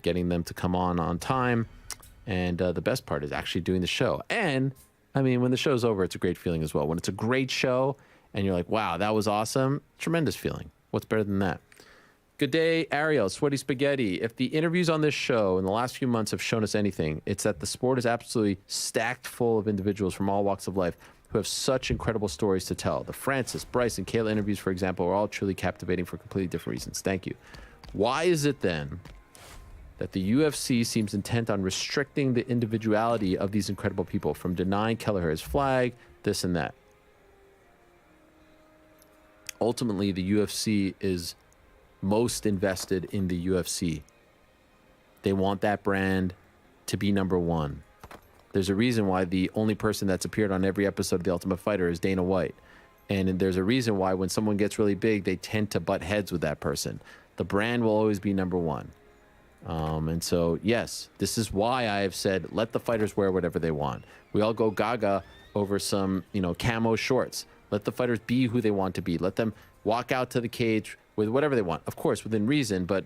getting them to come on time. And the best part is actually doing the show. And I mean, when the show's over, it's a great feeling as well. When it's a great show and you're like, wow, that was awesome. Tremendous feeling. What's better than that? Good day, Ariel, Sweaty Spaghetti. If the interviews on this show in the last few months have shown us anything, it's that the sport is absolutely stacked full of individuals from all walks of life who have such incredible stories to tell. The Francis, Bryce, and Kayla interviews, for example, are all truly captivating for completely different reasons. Thank you. Why is it then that the UFC seems intent on restricting the individuality of these incredible people, from denying Kelleher his flag, this and that? Ultimately, the UFC is most invested in the UFC. They want that brand to be number one. There's a reason why the only person that's appeared on every episode of The Ultimate Fighter is Dana White. And there's a reason why when someone gets really big, they tend to butt heads with that person. The brand will always be number one. And so, yes, this is why I have said, let the fighters wear whatever they want. We all go gaga over some, camo shorts. Let the fighters be who they want to be. Let them walk out to the cage with whatever they want. Of course, within reason, but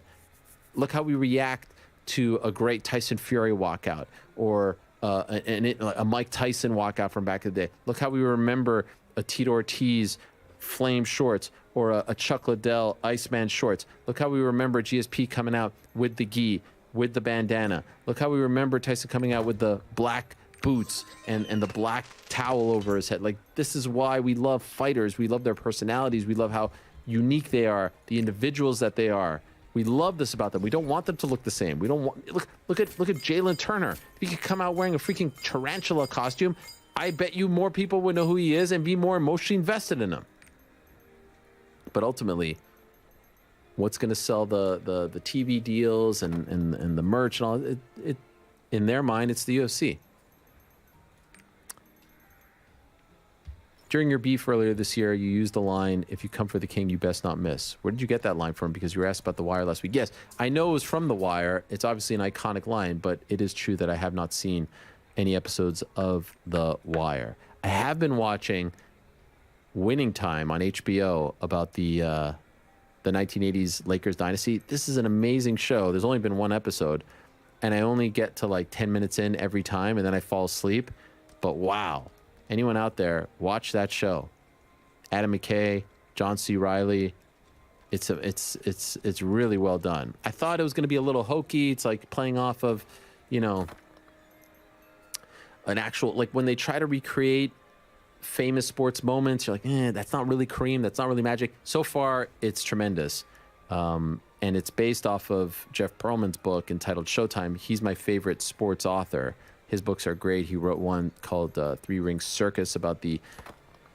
look how we react to a great Tyson Fury walkout or a Mike Tyson walkout from back in the day. Look how we remember a Tito Ortiz flame shorts or a Chuck Liddell Iceman shorts. Look how we remember GSP coming out with the gi, with the bandana. Look how we remember Tyson coming out with the black boots and the black towel over his head. Like, this is why we love fighters. We love their personalities. We love how unique they are, the individuals that they are. We love this about them. We don't want them to look the same. We don't want look at Jalen Turner. If he could come out wearing a freaking tarantula costume, I bet you more people would know who he is and be more emotionally invested in him. But ultimately, what's going to sell the TV deals and the merch and all it in their mind, it's the UFC. During your beef earlier this year, you used the line, "If you come for the king, you best not miss." Where did you get that line from? Because you were asked about The Wire last week. Yes, I know it was from The Wire. It's obviously an iconic line, but it is true that I have not seen any episodes of The Wire. I have been watching Winning Time on HBO about the 1980s Lakers dynasty. This is an amazing show. There's only been one episode, and I only get to like 10 minutes in every time, and then I fall asleep. But wow. Anyone out there, watch that show. Adam McKay, John C. Reilly. It's really well done. I thought it was going to be a little hokey. It's like playing off of, an actual, like when they try to recreate famous sports moments, you're like, that's not really Kareem. That's not really Magic. So far, it's tremendous. And it's based off of Jeff Pearlman's book entitled Showtime. He's my favorite sports author. His books are great. He wrote one called Three Ring Circus about the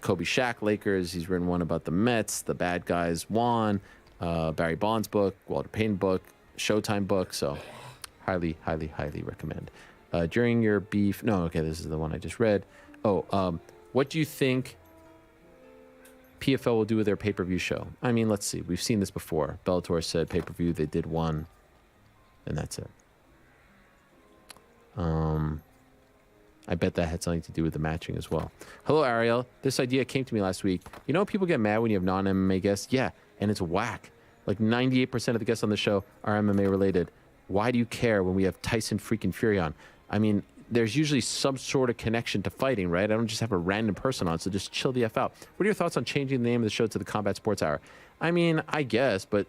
Kobe Shaq Lakers. He's written one about the Mets, the bad guys won, Barry Bonds book, Walter Payton book, Showtime book. So highly, highly, highly recommend. During your beef, this is the one I just read. What do you think PFL will do with their pay-per-view show? I mean, let's see. We've seen this before. Bellator said pay-per-view. They did one, and that's it. I bet that had something to do with the matching as well. Hello, Ariel. This idea came to me last week. You know, people get mad when you have non-MMA guests? Yeah, and it's whack. Like 98% of the guests on the show are MMA related. Why do you care when we have Tyson freaking Fury on? I mean, there's usually some sort of connection to fighting, right? I don't just have a random person on, so just chill the F out. What are your thoughts on changing the name of the show to the Combat Sports Hour? I mean, I guess, but,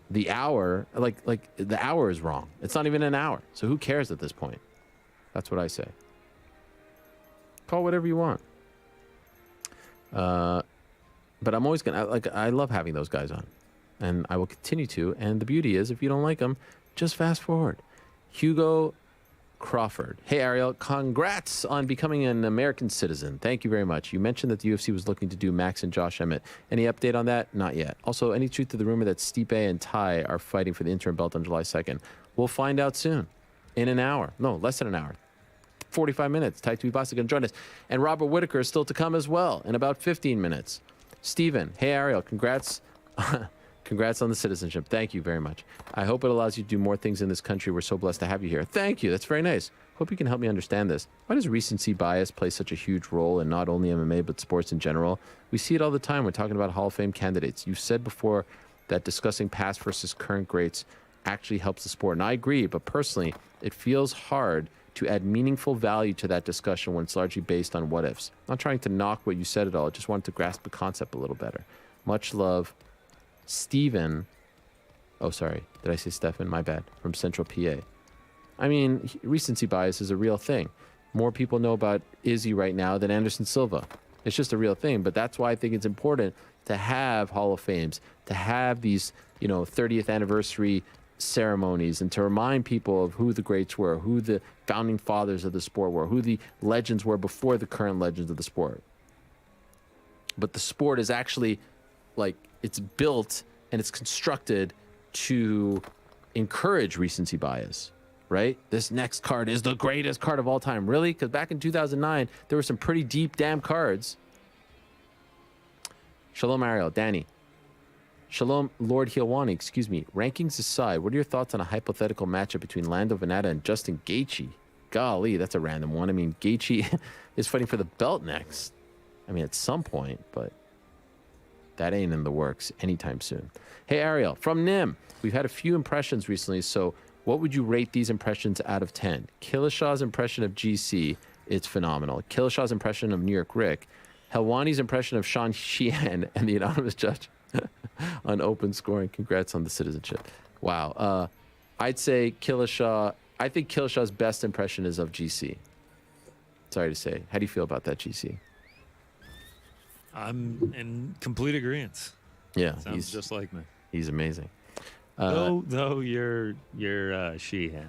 the hour, like the hour is wrong. It's not even an hour. So who cares at this point? That's what I say. Call whatever you want. But I'm always I love having those guys on, and I will continue to. And the beauty is, if you don't like them, just fast forward. Hugo Crawford. Hey, Ariel, congrats on becoming an American citizen. Thank you very much. You mentioned that the UFC was looking to do Max and Josh Emmett. Any update on that? Not yet. Also, any truth to the rumor that Stipe and Ty are fighting for the interim belt on July 2nd? We'll find out soon. In an hour. No, less than an hour. 45 minutes. Tai Tuivasa is going to join us. And Robert Whitaker is still to come as well in about 15 minutes. Steven. Hey, Ariel. Congrats. Congrats on the citizenship. Thank you very much. I hope it allows you to do more things in this country. We're so blessed to have you here. Thank you. That's very nice. Hope you can help me understand this. Why does recency bias play such a huge role in not only MMA, but sports in general? We see it all the time. We're talking about Hall of Fame candidates. You've said before that discussing past versus current greats actually helps the sport. And I agree, but personally, it feels hard to add meaningful value to that discussion when it's largely based on what ifs. I'm not trying to knock what you said at all. I just wanted to grasp the concept a little better. Much love. Steven, sorry, did I say Stefan? My bad, from Central PA. I mean, recency bias is a real thing. More people know about Izzy right now than Anderson Silva. It's just a real thing, but that's why I think it's important to have Hall of Fames, to have these, 30th anniversary ceremonies, and to remind people of who the greats were, who the founding fathers of the sport were, who the legends were before the current legends of the sport. But the sport is actually, it's built and it's constructed to encourage recency bias, right? This next card is the greatest card of all time. Really? Because back in 2009, there were some pretty deep damn cards. Shalom, Ariel. Danny. Shalom, Lord Helwani. Excuse me. Rankings aside, what are your thoughts on a hypothetical matchup between Lando Venata and Justin Gaethje? Golly, that's a random one. I mean, Gaethje is fighting for the belt next. I mean, at some point, but that ain't in the works anytime soon. Hey, Ariel, from Nim. We've had a few impressions recently, so what would you rate these impressions out of 10? Killishaw's impression of GC, it's phenomenal. Killishaw's impression of New York Rick. Helwani's impression of Sean Sheehan, and the anonymous judge on open scoring. Congrats on the citizenship. Wow. I'd say Killishaw. I think Killishaw's best impression is of GC. Sorry to say. How do you feel about that, GC? I'm in complete agreement. Yeah, Sounds just like me. He's amazing. Though you're Sheehan.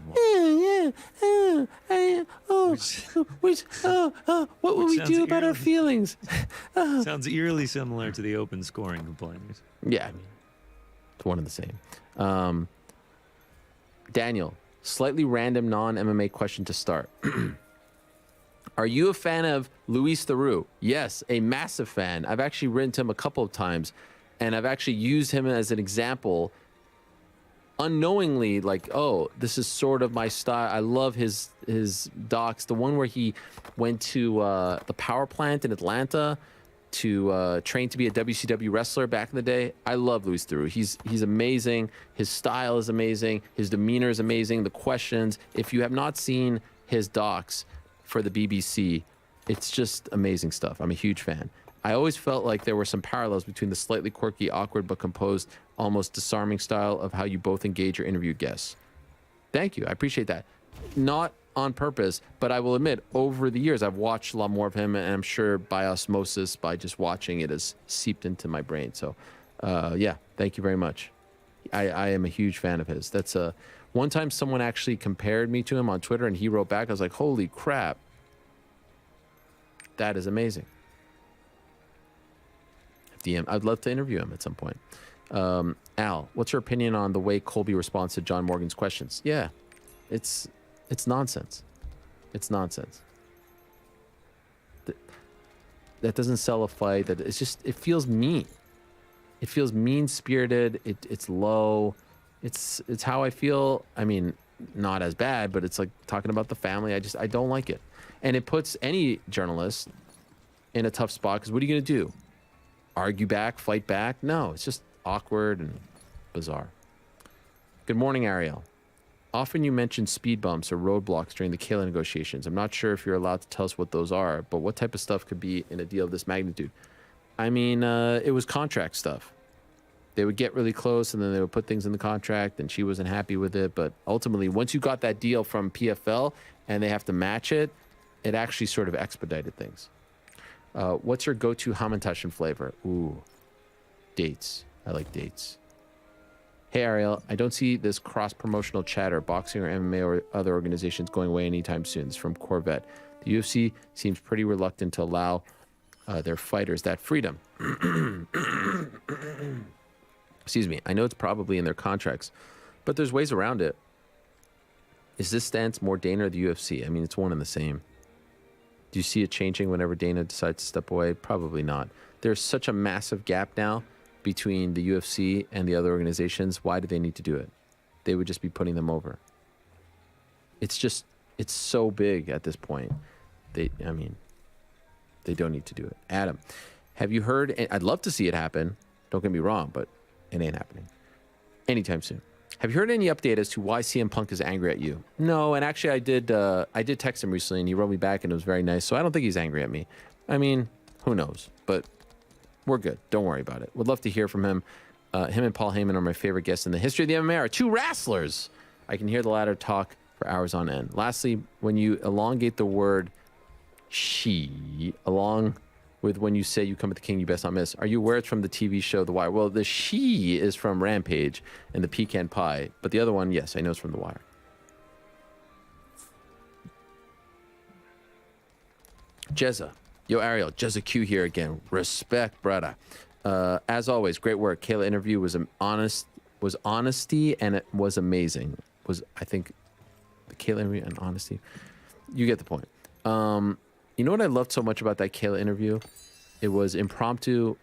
What will we do about our feelings? Sounds eerily similar to the open scoring complainers. Yeah, I mean, it's one and the same. Daniel, slightly random non-MMA question to start. Are you a fan of Luis Theroux? Yes, a massive fan. I've actually written to him a couple of times, and I've actually used him as an example unknowingly, like, oh, this is sort of my style. I love his docs. The one where he went to the power plant in Atlanta to train to be a WCW wrestler back in the day. I love Luis Theroux. He's amazing. His style is amazing. His demeanor is amazing. The questions. If you have not seen his docs for the BBC, it's just amazing stuff. I'm a huge fan. I always felt like there were some parallels between the slightly quirky, awkward, but composed, almost disarming style of how you both engage your interview guests. Thank you. I appreciate that. Not on purpose, but I will admit, over the years, I've watched a lot more of him, and I'm sure by osmosis, by just watching it, has seeped into my brain. So, yeah, thank you very much. I am a huge fan of his. That's one time someone actually compared me to him on Twitter, and he wrote back, I was like, holy crap. That is amazing. I'd love to interview him at some point. Al, what's your opinion on the way Colby responds to John Morgan's questions? Yeah, it's nonsense. It's nonsense. That doesn't sell a fight. That it's just, it feels mean. It feels mean-spirited. It's low. It's how I feel. I mean, not as bad, but it's like talking about the family. I don't like it. And it puts any journalist in a tough spot, because what are you going to do? Argue back, fight back? No, it's just awkward and bizarre. Good morning, Ariel. Often you mention speed bumps or roadblocks during the Kayla negotiations. I'm not sure if you're allowed to tell us what those are, but what type of stuff could be in a deal of this magnitude? I mean, it was contract stuff. They would get really close, and then they would put things in the contract, and she wasn't happy with it. But ultimately, once you got that deal from PFL and they have to match it, it actually sort of expedited things. What's your go-to Hamantaschen flavor? Ooh, dates. I like dates. Hey, Ariel, I don't see this cross-promotional chatter, boxing or MMA or other organizations going away anytime soon. This is from Corvette. The UFC seems pretty reluctant to allow their fighters that freedom. Excuse me. I know it's probably in their contracts, but there's ways around it. Is this stance more Dana or the UFC? I mean, it's one and the same. Do you see it changing whenever Dana decides to step away? Probably not. There's such a massive gap now between the UFC and the other organizations. Why do they need to do it? They would just be putting them over. It's so big at this point. They don't need to do it. Adam, have you heard? I'd love to see it happen. Don't get me wrong, but it ain't happening anytime soon. Have you heard any update as to why CM Punk is angry at you? No, and actually I did text him recently, and he wrote me back, and it was very nice. So I don't think he's angry at me. I mean, who knows? But we're good. Don't worry about it. Would love to hear from him. Him and Paul Heyman are my favorite guests in the history of the MMA. Are two wrestlers. I can hear the latter talk for hours on end. Lastly, when you elongate the word she along with when you say you come at the king, you best not miss. Are you aware it's from the TV show The Wire? Well, the she is from Rampage and the Pecan Pie, but the other one, yes, I know it's from The Wire. Jezza. Yo, Ariel, Jezza Q here again. Respect, brother. As always, great work. Kayla interview was honesty, and it was amazing. I think the Kayla interview and honesty. You get the point. You know what I loved so much about that Kayla interview? It was impromptu.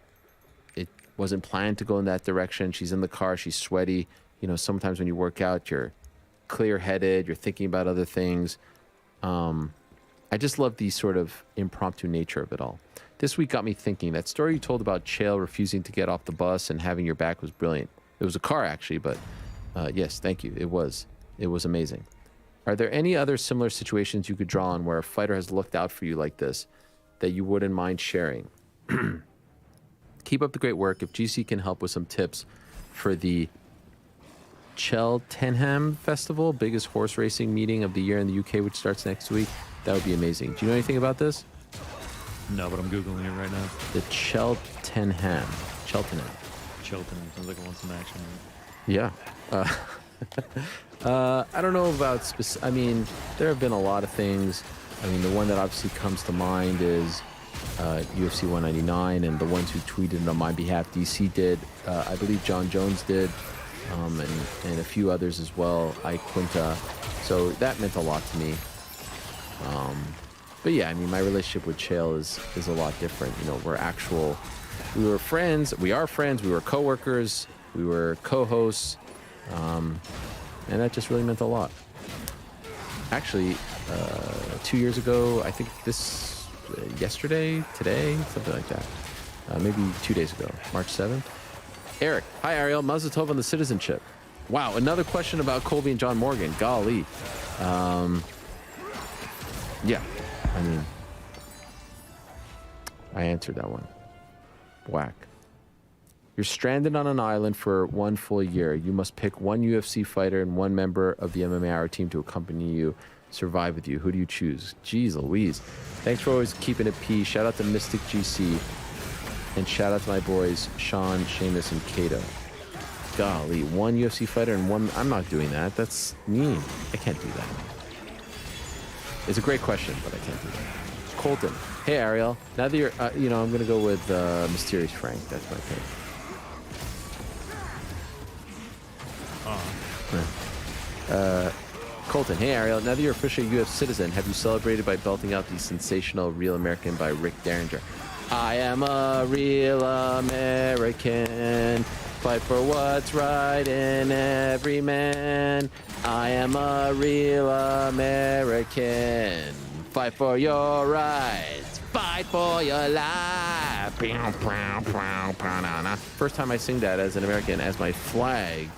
It wasn't planned to go in that direction. She's in the car. She's sweaty. You know, sometimes when you work out, you're clear-headed. You're thinking about other things. I just love the sort of impromptu nature of it all. This week got me thinking. That story you told about Chael refusing to get off the bus and having your back was brilliant. It was a car, actually, but yes, thank you. It was amazing. Are there any other similar situations you could draw on where a fighter has looked out for you like this that you wouldn't mind sharing? Keep up the great work. If GC can help with some tips for the Cheltenham Festival, biggest horse racing meeting of the year in the UK, which starts next week, that would be amazing. Do you know anything about this? No, but I'm Googling it right now. The Cheltenham. Chilton. Sounds like I want some action. Yeah. I don't know about I mean, there have been a lot of things. I mean, the one that obviously comes to mind is UFC 199, and the ones who tweeted on my behalf. DC did. I believe John Jones did, and a few others as well. Quinta. So that meant a lot to me. But yeah, I mean, my relationship with Chael is a lot different. You know, we were friends. We are friends. We were coworkers. We were co-hosts. And that just really meant a lot. Actually, 2 years ago, I think yesterday, today, something like that. Maybe 2 days ago, March 7th. Eric, hi Ariel, Mazel Tov on the citizenship. Wow, another question about Colby and John Morgan. Golly. Yeah, I mean, I answered that one. Whack. You're stranded on an island for 1 full year. You must pick one UFC fighter and one member of the MMA Hour team to accompany you, survive with you. Who do you choose? Jeez Louise. Thanks for always keeping it P. Shout out to Mystic GC. And shout out to my boys, Sean, Sheamus, and Kato. Golly, one UFC fighter and one... I'm not doing that. That's mean. I can't do that. It's a great question, but I can't do that. Colton. Hey, Ariel. Now that you're... I'm going to go with Mysterious Frank. That's my pick. Colton, hey Ariel, now that you're officially a UFC citizen, have you celebrated by belting out the sensational Real American by Rick Derringer? I am a real American, fight for what's right in every man. I am a real American, fight for your rights, fight for your life. First time I sing that as an American, as my flag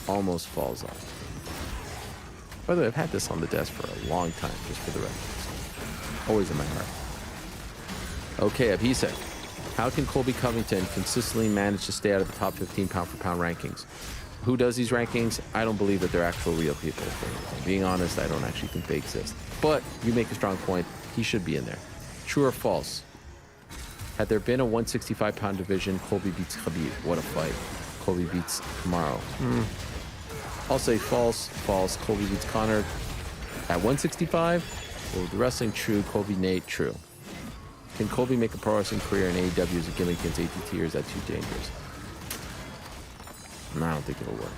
almost falls off. By the way, I've had this on the desk for a long time, just for the record. Always in my heart. Okay, Abhisek. How can Colby Covington consistently manage to stay out of the top 15 pound-for-pound rankings? Who does these rankings? I don't believe that they're actual real people. If I'm being honest, I don't actually think they exist. But you make a strong point. He should be in there. True or false? Had there been a 165-pound division, Colby beats Khabib. What a fight. Colby beats Kamaru. I'll say false. False. Colby beats Conor at 165. Well, the wrestling, true. Colby, Nate, true. Can Colby make a pro wrestling career in AEW as a gimmick against ATT, or is that too dangerous? No, I don't think it'll work.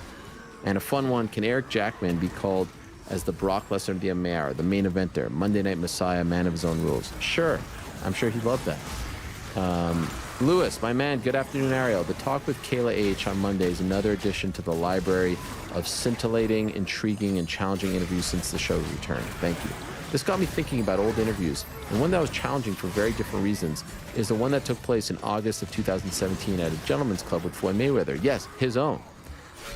And a fun one, can Eric Jackman be called as the Brock Lesnar of the MMA Hour, the main eventer, Monday Night Messiah, man of his own rules? Sure. I'm sure he'd love that. Lewis, my man, good afternoon, Ariel. The Talk with Kayla H on Monday is another addition to the library of scintillating, intriguing, and challenging interviews since the show returned. Thank you. This got me thinking about old interviews, and one that was challenging for very different reasons is the one that took place in August of 2017 at a gentleman's club with Floyd Mayweather. Yes, his own.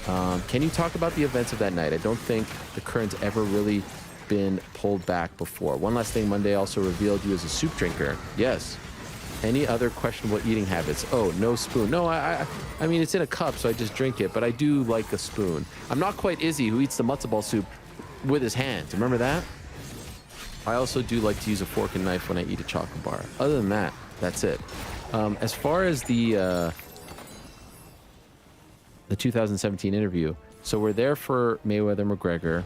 Can you talk about the events of that night? I don't think the curtain's ever really been pulled back before. One last thing, Monday also revealed you as a soup drinker. Yes. Any other questionable eating habits? Oh, no spoon. No, I mean, it's in a cup, so I just drink it, but I do like a spoon. I'm not quite Izzy, who eats the matzo ball soup with his hands. Remember that? I also do like to use a fork and knife when I eat a chocolate bar. Other than that, that's it. As far as the 2017 interview, so we're there for Mayweather-McGregor.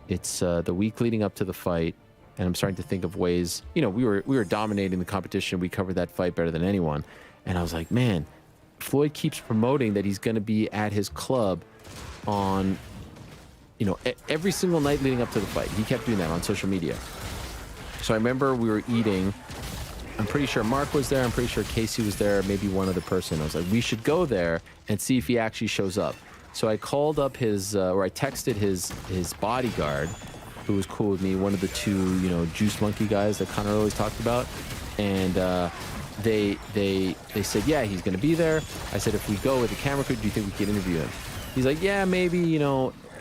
It's the week leading up to the fight. And I'm starting to think of ways, we were dominating the competition. We covered that fight better than anyone. And I was like, man, Floyd keeps promoting that he's going to be at his club on, every single night leading up to the fight. He kept doing that on social media. So I remember we were eating. I'm pretty sure Mark was there. I'm pretty sure Casey was there, maybe one other person. I was like, we should go there and see if he actually shows up. So I called up I texted his bodyguard, who was cool with me, one of the two, Juice Monkey guys that Conor always talked about. And they said, yeah, he's going to be there. I said, if we go with the camera crew, do you think we could interview him? He's like, yeah, maybe,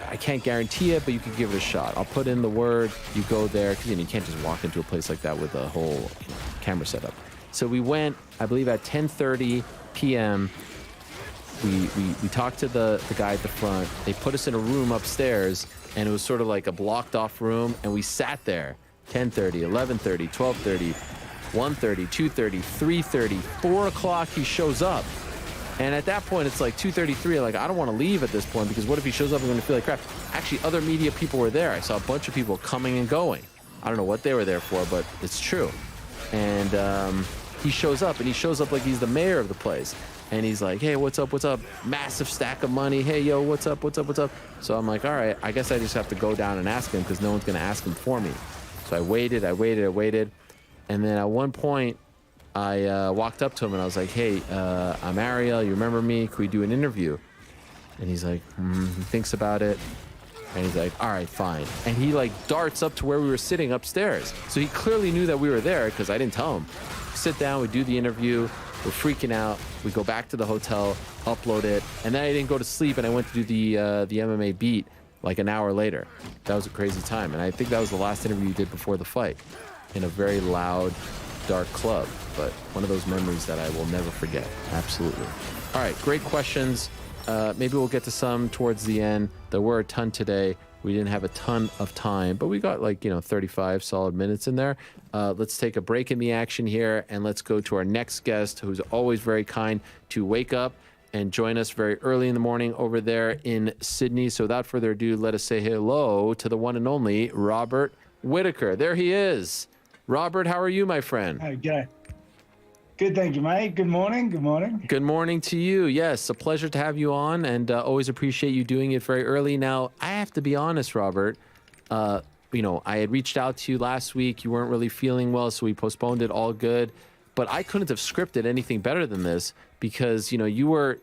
I can't guarantee it, but you could give it a shot. I'll put in the word, you go there, because you can't just walk into a place like that with a whole camera setup. So we went, I believe at 10:30 p.m., we talked to the guy at the front. They put us in a room upstairs, and it was sort of like a blocked off room, and we sat there 10:30, 11:30, 12:30, 1:30, 2:30, 3:30, 4 o'clock he shows up. And at that point, it's like 2:33. Like, I don't want to leave at this point because what if he shows up and I'm going to feel like crap? Actually, other media people were there. I saw a bunch of people coming and going. I don't know what they were there for, but it's true. And he shows up, and he shows up like he's the mayor of the place. And he's like, hey, what's up, what's up? Massive stack of money. Hey, yo, what's up, what's up, what's up? So I'm like, all right, I guess I just have to go down and ask him because no one's going to ask him for me. So I waited. And then at one point, I walked up to him and I was like, hey, I'm Ariel. You remember me? Could we do an interview? And he's like, he thinks about it. And he's like, all right, fine. And he like darts up to where we were sitting upstairs. So he clearly knew that we were there because I didn't tell him. We sit down, we do the interview. We're freaking out. We go back to the hotel, upload it. And then I didn't go to sleep and I went to do the MMA beat like an hour later. That was a crazy time. And I think that was the last interview you did before the fight in a very loud, dark club. But one of those memories that I will never forget. Absolutely. All right, great questions. Maybe we'll get to some towards the end. There were a ton today. We didn't have a ton of time, but we got 35 solid minutes in there. Let's take a break in the action here, and let's go to our next guest, who's always very kind to wake up and join us very early in the morning over there in Sydney. So without further ado, let us say hello to the one and only Robert Whitaker. There he is. Robert, how are you, my friend? Hey, g'day. Good, thank you, mate. Good morning. Good morning. Good morning to you. Yes, a pleasure to have you on, and always appreciate you doing it very early. Now, I have to be honest, Robert. I had reached out to you last week. You weren't really feeling well, so we postponed it. All good, but I couldn't have scripted anything better than this because you were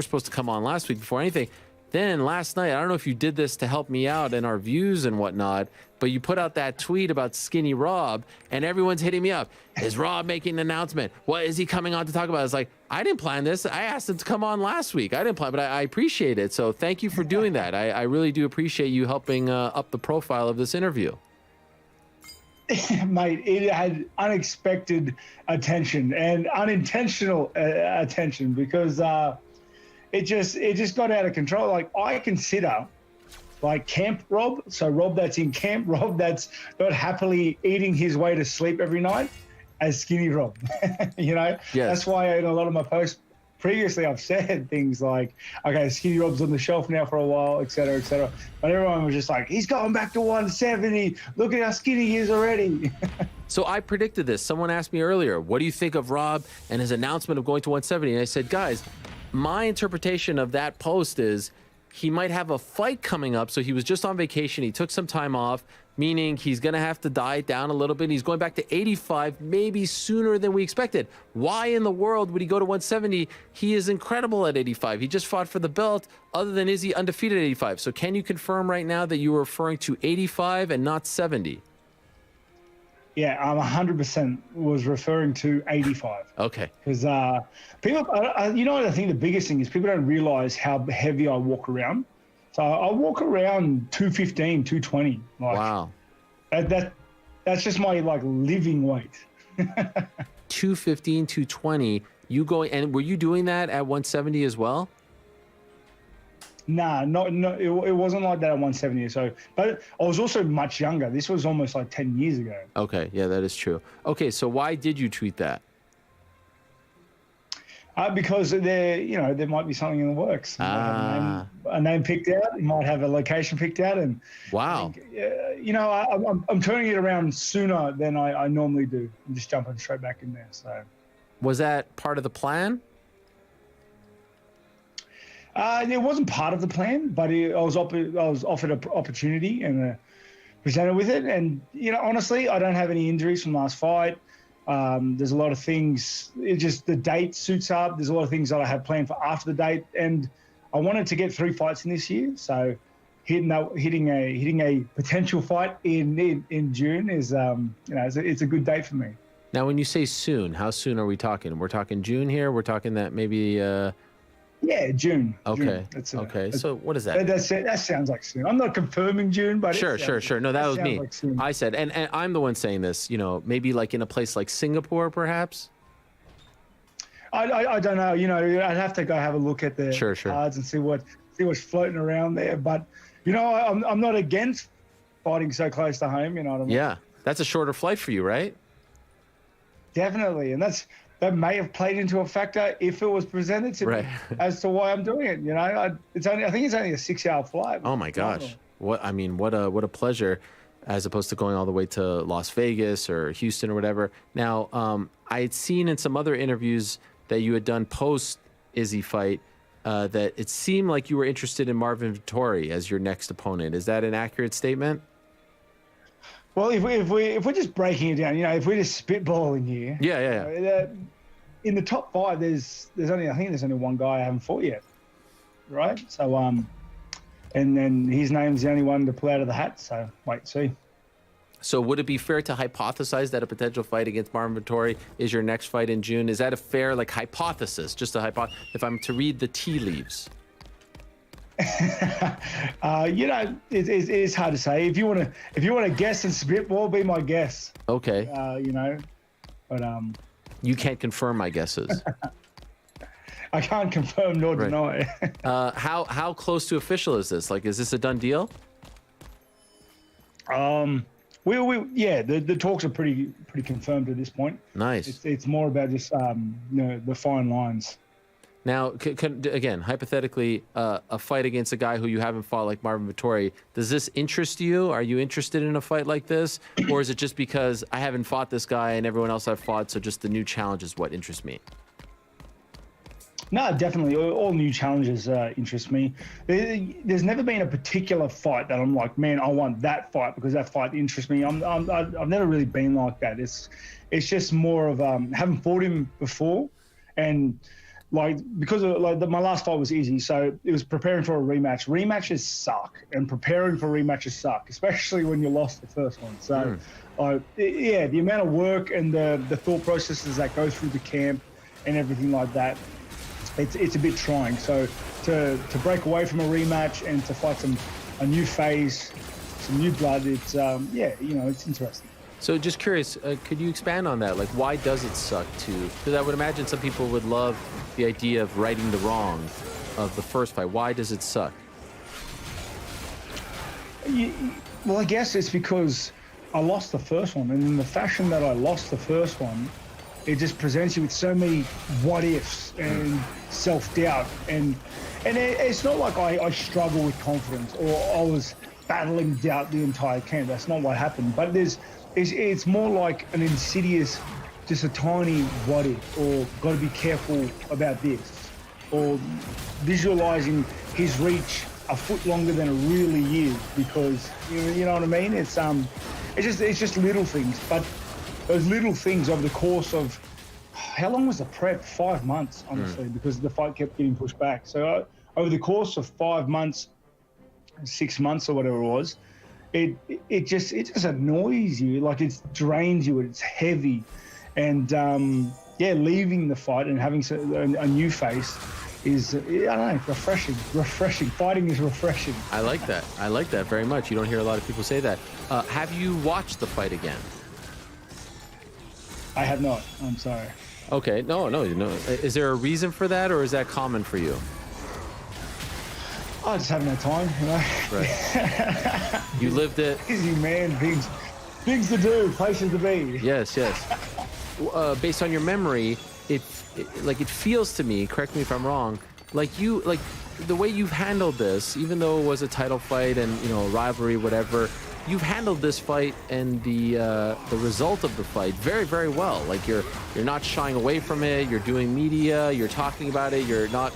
supposed to come on last week before anything. Then last night, I don't know if you did this to help me out and our views and whatnot, but you put out that tweet about Skinny Rob, and everyone's hitting me up. Is Rob making an announcement? What is he coming on to talk about? It's like, I didn't plan this. I asked him to come on last week. I didn't plan, but I appreciate it. So thank you for doing that. I really do appreciate you helping up the profile of this interview. Mate, it had unexpected attention and unintentional attention because it just got out of control. Like, I consider like Camp Rob, so Rob that's in camp, Rob that's not happily eating his way to sleep every night, as Skinny Rob. Yes. That's why in a lot of my posts previously I've said things like, okay, Skinny Rob's on the shelf now for a while, et cetera, et cetera. But everyone was just like, he's going back to 170. Look at how skinny he is already. So I predicted this. Someone asked me earlier, what do you think of Rob and his announcement of going to 170? And I said, guys, my interpretation of that post is he might have a fight coming up. So he was just on vacation. He took some time off, meaning he's going to have to diet down a little bit. He's going back to 85, maybe sooner than we expected. Why in the world would he go to 170? He is incredible at 85. He just fought for the belt. Other than is he undefeated at 85? So can you confirm right now that you were referring to 85 and not 70? Yeah, I'm 100% was referring to 85. Okay. Because people, what I think the biggest thing is people don't realize how heavy I walk around. So I walk around 215, 220. Like, wow. That's just my living weight. 215, 220. You going, and were you doing that at 170 as well? Nah, it wasn't like that at 170. So, but I was also much younger. This was almost like 10 years ago. Okay, yeah, that is true. Okay, so why did you tweet that? Because there might be something in the works. A name picked out. You might have a location picked out, and wow, I'm turning it around sooner than I normally do. I'm just jumping straight back in there. So, was that part of the plan? It wasn't part of the plan, but I was offered an opportunity and presented with it. And honestly, I don't have any injuries from last fight. There's a lot of things. It just the date suits up. There's a lot of things that I have planned for after the date, and I wanted to get 3 fights in this year. So hitting a potential fight in June is it's a good date for me. Now, when you say soon, how soon are we talking? We're talking June here. We're talking that maybe. Yeah, June. Okay. June. Okay. So what is that? That sounds like soon. I'm not confirming June, but sure. No, that was me. Like I said, and I'm the one saying this. Maybe like in a place like Singapore, perhaps. I don't know. I'd have to go have a look at the cards and see what's floating around there. But I'm not against fighting so close to home. You know what I mean? Yeah, that's a shorter flight for you, right? Definitely, and that's that may have played into a factor if it was presented to me as to why I'm doing it. You know, I think it's only a 6-hour flight. Oh my gosh. What a pleasure, as opposed to going all the way to Las Vegas or Houston or whatever. Now, I had seen in some other interviews that you had done post Izzy fight that it seemed like you were interested in Marvin Vettori as your next opponent. Is that an accurate statement? Well, if we're just breaking it down, you know, if we're just spitballing here, in the top 5, there's only one guy I haven't fought yet, right? So and then his name's the only one to pull out of the hat. So wait, see. So would it be fair to hypothesize that a potential fight against Marvin Vettori is your next fight in June? Is that a fair hypothesis? Just a hypothesis. If I'm to read the tea leaves. You know, it's hard to say. If you want to guess and spitball, be my guess. Okay. You know, but you can't confirm my guesses. I can't confirm nor deny. How close to official is this? Like, is this a done deal? The talks are pretty confirmed at this point. Nice. It's more about just you know, the fine lines. Now, again, hypothetically, a fight against a guy who you haven't fought, like Marvin Vettori, does this interest you? Are you interested in a fight like this? Or is it just because I haven't fought this guy and everyone else I've fought, so just the new challenge is what interests me? No, definitely. All new challenges interest me. There's never been a particular fight that I'm like, man, I want that fight because that fight interests me. I've never really been like that. It's just more of haven't fought him before, and because my last fight was easy, so it was preparing for a rematch. Rematches suck, and preparing for rematches suck, especially when you lost the first one. So, the amount of work and the thought processes that go through the camp and everything like that. It's a bit trying. So to break away from a rematch and to fight a new phase, some new blood, it's it's interesting. So just curious, could you expand on that? Like, why does it suck to? Because I would imagine some people would love the idea of righting the wrong of the first fight. Why does it suck? Well, I guess it's because I lost the first one, and in the fashion that I lost the first one, it just presents you with so many what ifs and self-doubt, and it's not like I struggle with confidence or I was battling doubt the entire camp. That's not what happened. But it's more like an insidious, just a tiny what if, or got to be careful about this, or visualizing his reach a foot longer than it really is, because you know what I mean. It's just little things, but those little things over the course of, how long was the prep? 5 months, honestly, because the fight kept getting pushed back. So over the course of 5 months, 6 months or whatever it was, it just annoys you. Like, it drains you. It's heavy, and leaving the fight and having a new face is, I don't know, refreshing. Fighting is refreshing. I like that very much. You don't hear a lot of people say that. Have you watched the fight again? I have not. I'm sorry. Okay, no. Is there a reason for that, or is that common for you? I just have no time, you know. Right. You lived it. Busy man, things to do, places to be. Yes. Based on your memory, it feels to me, correct me if I'm wrong, like the way you've handled this, even though it was a title fight and a rivalry, whatever. You've handled this fight and the result of the fight very, very well. Like, you're not shying away from it. You're doing media. You're talking about it. You're not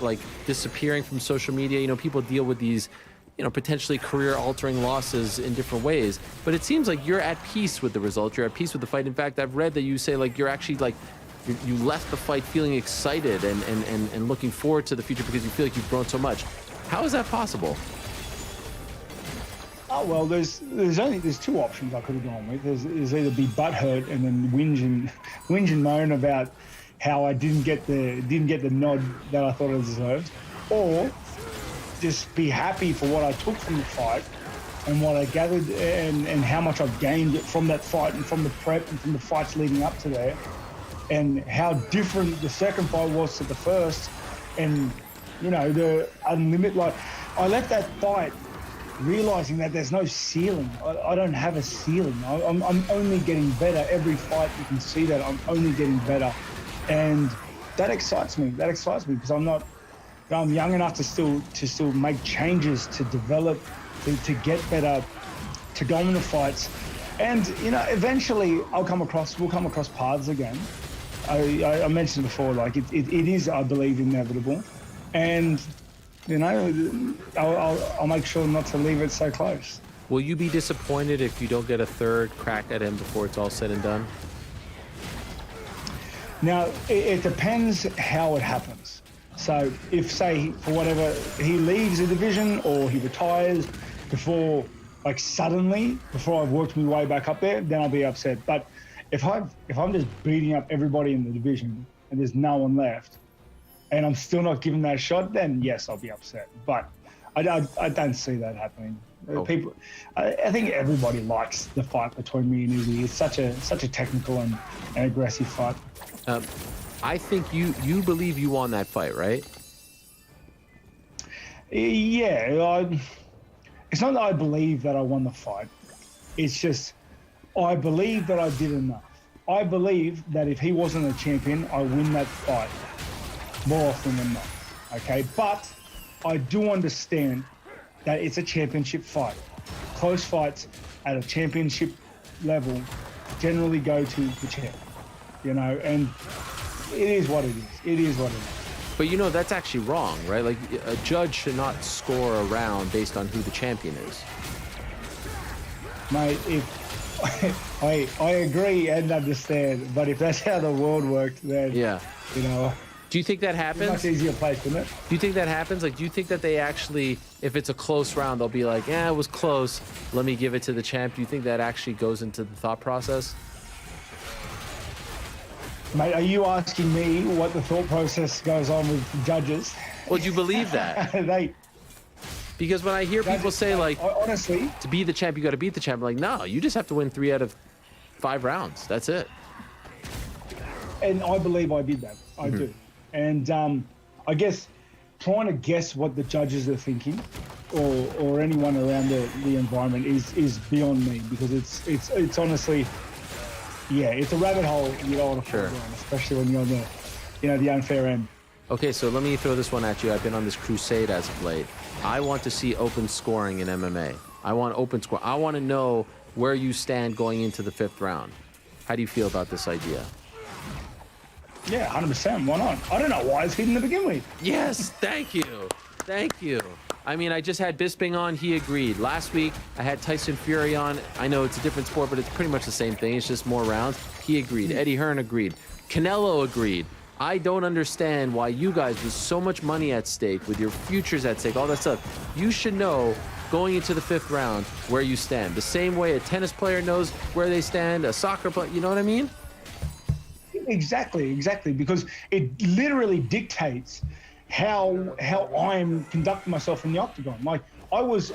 disappearing from social media. People deal with these, potentially career-altering losses in different ways. But it seems like you're at peace with the result. You're at peace with the fight. In fact, I've read that you say you're actually you left the fight feeling excited and looking forward to the future because you feel like you've grown so much. How is that possible? Oh, well, there's two options I could have gone with. There's either be butthurt and then whinge and moan about how I didn't get the nod that I thought I deserved, or just be happy for what I took from the fight and what I gathered and how much I've gained from that fight and from the prep and from the fights leading up to there, and how different the second fight was to the first, and the unlimited. I left that fight realizing that there's no ceiling. I don't have a ceiling. I'm only getting better every fight. You can see that I'm only getting better, and that excites me. That excites me because I'm young enough to still make changes, to develop, to get better, to go into fights, and eventually we'll come across paths again. I mentioned before, like it is, I believe, inevitable, and I'll make sure not to leave it so close. Will you be disappointed if you don't get a third crack at him before it's all said and done? Now, it depends how it happens. So if, say, for whatever, he leaves the division or he retires before, like suddenly, before I've worked my way back up there, then I'll be upset. But if I'm just beating up everybody in the division and there's no one left, and I'm still not given that shot, then yes, I'll be upset. But I don't see that happening. People, I think everybody likes the fight between me and Izzy. It's such a technical and aggressive fight. I think you believe you won that fight, right? Yeah, it's not that I believe that I won the fight. It's just I believe that I did enough. I believe that if he wasn't a champion, I win that fight more often than not. Okay, but I do understand that it's a championship fight. Close fights at a championship level generally go to the champ, and it is what it is. It is what it is. But that's actually wrong, right? Like a judge should not score a round based on who the champion is. Mate, if I agree and understand, but if that's how the world worked, then yeah, Do you think that happens? It's a much easier place, isn't it? Do you think that happens? Like, do you think that they actually, if it's a close round, they'll be like, it was close, let me give it to the champ? Do you think that actually goes into the thought process? Mate, are you asking me what the thought process goes on with judges? Well, do you believe that? Because when I hear people say, like, honestly, to be the champ, you got to beat the champ, I'm like, no, you just have to win 3 out of 5 rounds. That's it. And I believe I did that. I do. And I guess trying to guess what the judges are thinking or anyone around the environment is beyond me, because it's honestly, it's a rabbit hole you don't want to fall down, especially when you're on the unfair end. Okay, so let me throw this one at you. I've been on this crusade as of late. I want to see open scoring in MMA. I want open score. I want to know where you stand going into the 5th round. How do you feel about this idea? Yeah, 100%. Why not? I don't know why it's hidden to begin with. Yes, thank you. Thank you. I mean, I just had Bisping on. He agreed. Last week, I had Tyson Fury on. I know it's a different sport, but it's pretty much the same thing. It's just more rounds. He agreed. Eddie Hearn agreed. Canelo agreed. I don't understand why you guys, with so much money at stake, with your futures at stake, all that stuff, you should know going into the 5th round where you stand. The same way a tennis player knows where they stand, a soccer player, you know what I mean? Exactly, because it literally dictates how I'm conducting myself in the octagon. Like I was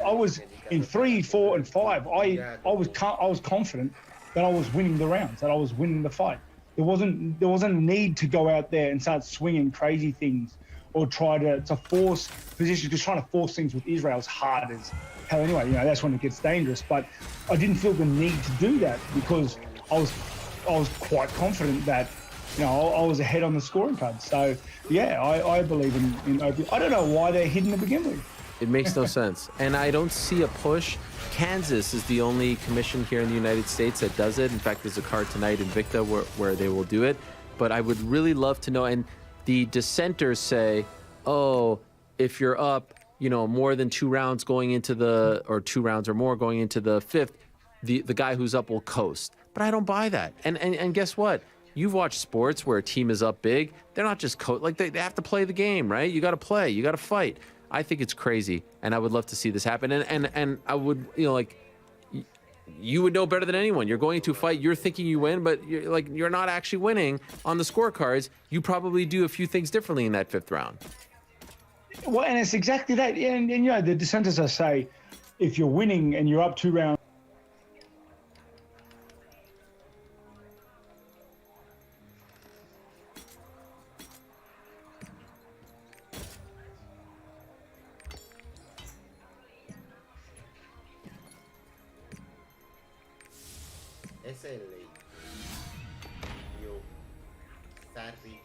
in 3, 4, and 5. I was confident that I was winning the rounds, that I was winning the fight. There wasn't a need to go out there and start swinging crazy things or try to force positions, because trying to force things with Israel is hard as hell anyway. That's when it gets dangerous. But I didn't feel the need to do that because I was quite confident that I was ahead on the scoring card. So yeah, I believe in open. I don't know why they're hidden to begin with. It makes no sense. And I don't see a push. Kansas is the only commission here in the United States that does it. In fact, there's a card tonight in Victa where they will do it. But I would really love to know. And the dissenters say, if you're up, more than 2 rounds going into or 2 rounds or more going into the 5th, the guy who's up will coast. But I don't buy that. And guess what? You've watched sports where a team is up big. They're not just they have to play the game, right? You got to play. You got to fight. I think it's crazy, and I would love to see this happen. And I would, you would know better than anyone. You're going to fight. You're thinking you win, but you're not actually winning on the scorecards. You probably do a few things differently in that 5th round. Well, and it's exactly that. And the dissenters say, if you're winning and you're up 2 rounds. sadly.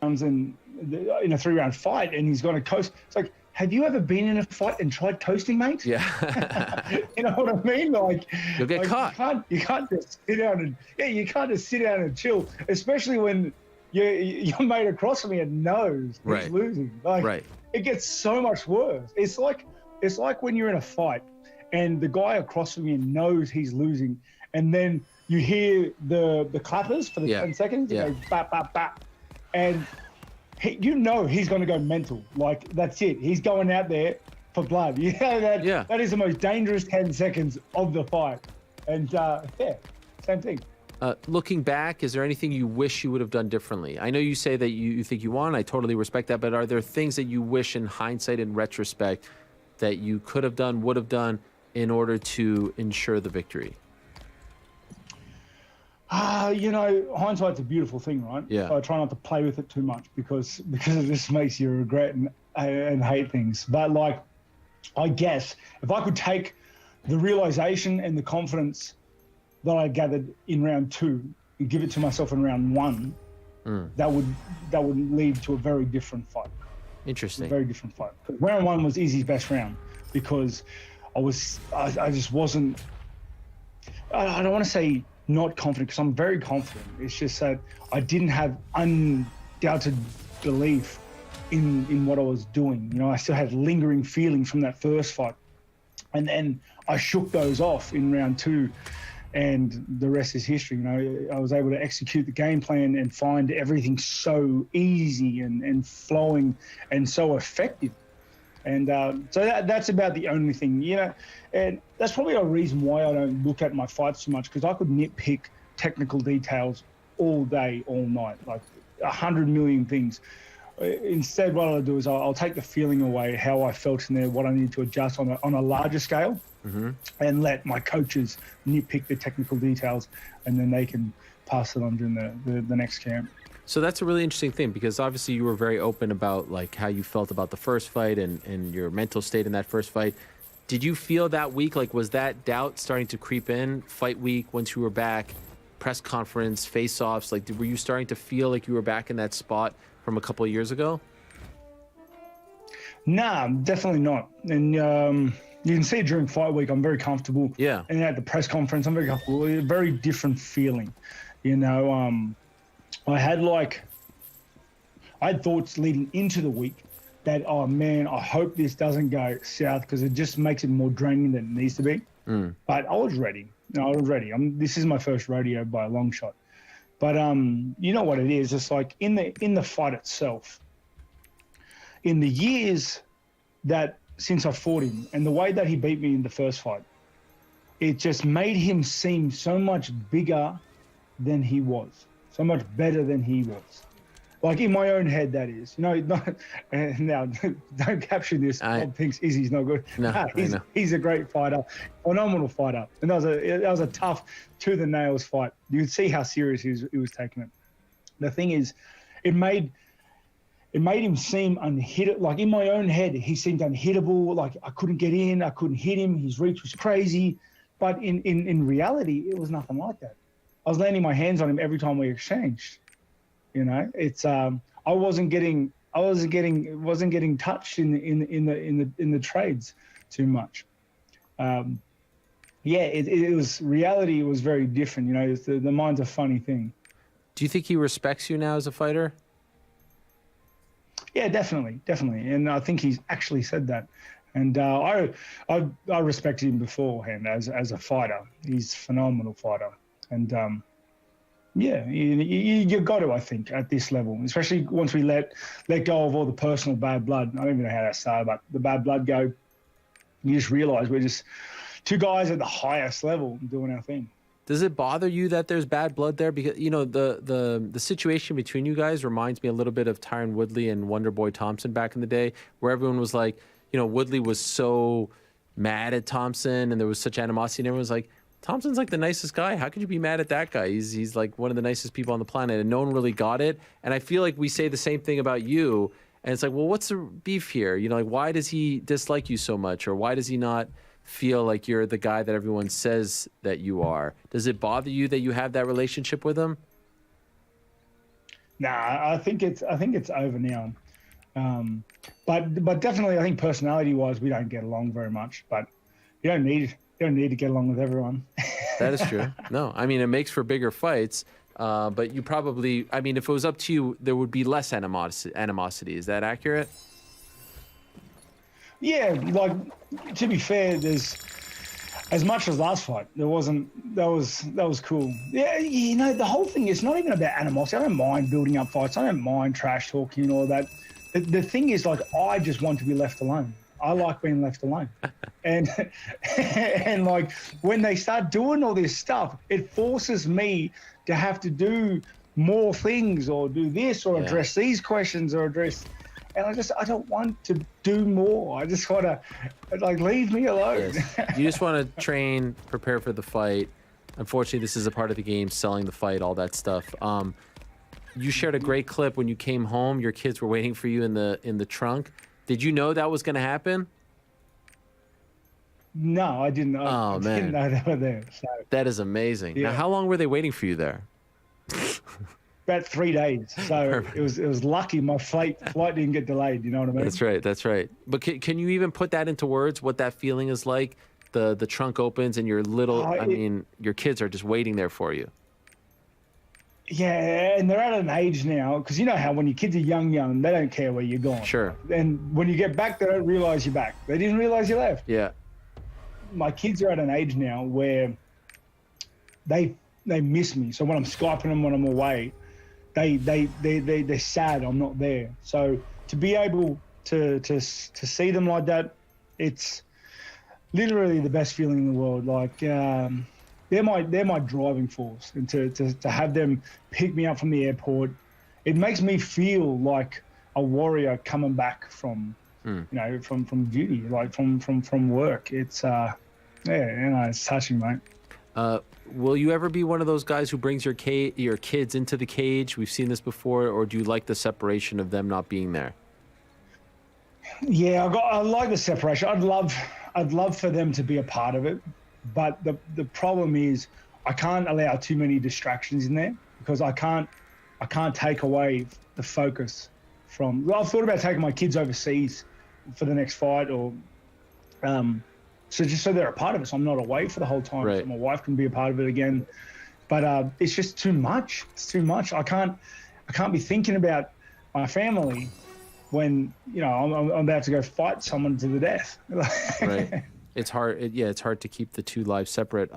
in a 3-round fight, and he's going to coast. It's like, have you ever been in a fight and tried coasting, mate? Yeah. You know what I mean? Like, you'll get caught. You can't just sit down and you can't just sit down and chill, especially when your mate across from you knows he's losing. Like, it gets so much worse. It's like when you're in a fight and the guy across from you knows he's losing, and then you hear the clappers for the 10 seconds. Yeah. It goes bap, bap, bap. And you know he's going to go mental. Like, that's it. He's going out there for blood. You know, that is the most dangerous 10 seconds of the fight. And, same thing. Looking back, is there anything you wish you would have done differently? I know you say that you think you won. I totally respect that. But are there things that you wish in hindsight and retrospect that you could have done, would have done in order to ensure the victory? You know, hindsight's a beautiful thing, right? Yeah. So I try not to play with it too much because it just makes you regret and hate things. But, like, I guess if I could take the realization and the confidence that I gathered in round 2 and give it to myself in round 1, that would lead to a very different fight. Interesting. A very different fight. Round 1 was Izzy's best round because I just wasn't. I don't want to say not confident, because I'm very confident. It's just that I didn't have undoubted belief in what I was doing. You know, I still had lingering feelings from that first fight. And then I shook those off in round 2, and the rest is history. You know, I was able to execute the game plan and find everything so easy and flowing and so effective. And so that's about the only thing, you know, and that's probably a reason why I don't look at my fights too much, because I could nitpick technical details all day, all night, like 100 million things. Instead, what I'll do is I'll take the feeling away, how I felt in there, what I need to adjust on a larger scale, and let my coaches nitpick the technical details, and then they can pass it on during the next camp. So that's a really interesting thing, because obviously you were very open about like how you felt about the first fight and your mental state in that first fight. Did you feel that week, like, was that doubt starting to creep in fight week once you were back, press conference, face-offs? Like, were you starting to feel like you were back in that spot from a couple of years ago? Nah, definitely not. And you can see it during fight week, I'm very comfortable. Yeah. And at the press conference, I'm very comfortable. A very different feeling, you know. I had thoughts leading into the week that, oh man, I hope this doesn't go south, because it just makes it more draining than it needs to be. But I was ready. No, I was ready. This is my first rodeo by a long shot. But you know what it is? It's like in the fight itself, in the years that since I fought him and the way that he beat me in the first fight, it just made him seem so much bigger than he was. So much better than he was. Like, in my own head, that is. You know, now, don't capture this. Bob thinks Izzy's not good. No, he's a great fighter, phenomenal fighter. And that was a tough, tooth-and-nails fight. You could see how serious he was taking it. The thing is, it made him seem unhittable. Like, in my own head, he seemed unhittable. Like, I couldn't get in, I couldn't hit him. His reach was crazy. But in reality, it was nothing like that. I was landing my hands on him every time we exchanged. You know, it's I wasn't getting touched in the trades too much. Yeah, it was reality. Was very different. You know, the mind's a funny thing. Do you think he respects you now as a fighter? Yeah, definitely, and I think he's actually said that. And I respected him beforehand as a fighter. He's a phenomenal fighter, and yeah, you got to, I think, at this level, especially once we let go of all the personal bad blood. I don't even know how that started, but the bad blood go. You just realize we're just two guys at the highest level doing our thing. Does it bother you that there's bad blood there? Because, you know, the situation between you guys reminds me a little bit of Tyron Woodley and Wonderboy Thompson back in the day, where everyone was like, you know, Woodley was so mad at Thompson and there was such animosity, and everyone was like, Thompson's like the nicest guy. How could you be mad at that guy? He's like one of the nicest people on the planet, and no one really got it. And I feel like we say the same thing about you, and it's like, well, what's the beef here? You know, like, why does he dislike you so much? Or why does he not feel like you're the guy that everyone says that you are? Does it bother you that you have that relationship with him? Nah, I think it's over now. But definitely, I think personality-wise, we don't get along very much. But you don't need to get along with everyone. That is true. No, I mean, it makes for bigger fights. But you probably, I mean, if it was up to you, there would be less animosity. Is that accurate? Yeah, like, to be fair, there's as much as last fight. There wasn't. That was cool. Yeah, you know, the whole thing is not even about animosity. I don't mind building up fights. I don't mind trash talking and all that. The thing is, like, I just want to be left alone. I like being left alone. And and like, when they start doing all this stuff, it forces me to have to do more things or do this or address these questions or address. And I don't want to do more. I just want to, like, leave me alone. Yes. You just want to train, prepare for the fight. Unfortunately, this is a part of the game, selling the fight, all that stuff. You shared a great clip when you came home. Your kids were waiting for you in the trunk. Did you know that was going to happen? No, I didn't know. Oh, man. I didn't know they were there. So. That is amazing. Yeah. Now, how long were they waiting for you there? About 3 days. So it was lucky my flight didn't get delayed. You know what I mean? That's right. That's right. But can you even put that into words, what that feeling is like? The trunk opens and your little, your kids are just waiting there for you. Yeah, and they're at an age now, because you know how when your kids are young, they don't care where you're going. Sure. And when you get back, they don't realize you're back. They didn't realize you left. Yeah. My kids are at an age now where they miss me. So when I'm Skyping them when I'm away, they're sad I'm not there. So to be able to see them like that, it's literally the best feeling in the world. Like, they're my driving force, and to have them pick me up from the airport, it makes me feel like a warrior coming back from you know, from duty, like from work. It's it's touching, mate. Will you ever be one of those guys who brings your kids into the cage? We've seen this before, or do you like the separation of them not being there? Yeah, I like the separation. I'd love for them to be a part of it. But the problem is I can't allow too many distractions in there, because I can't take away the focus from. I've thought about taking my kids overseas for the next fight, or so just so they're a part of it, so I'm not away for the whole time. Right. So my wife can be a part of it again. But it's just too much. It's too much. I can't be thinking about my family when, you know, I'm about to go fight someone to the death. Right. It's hard. It's hard to keep the two lives separate.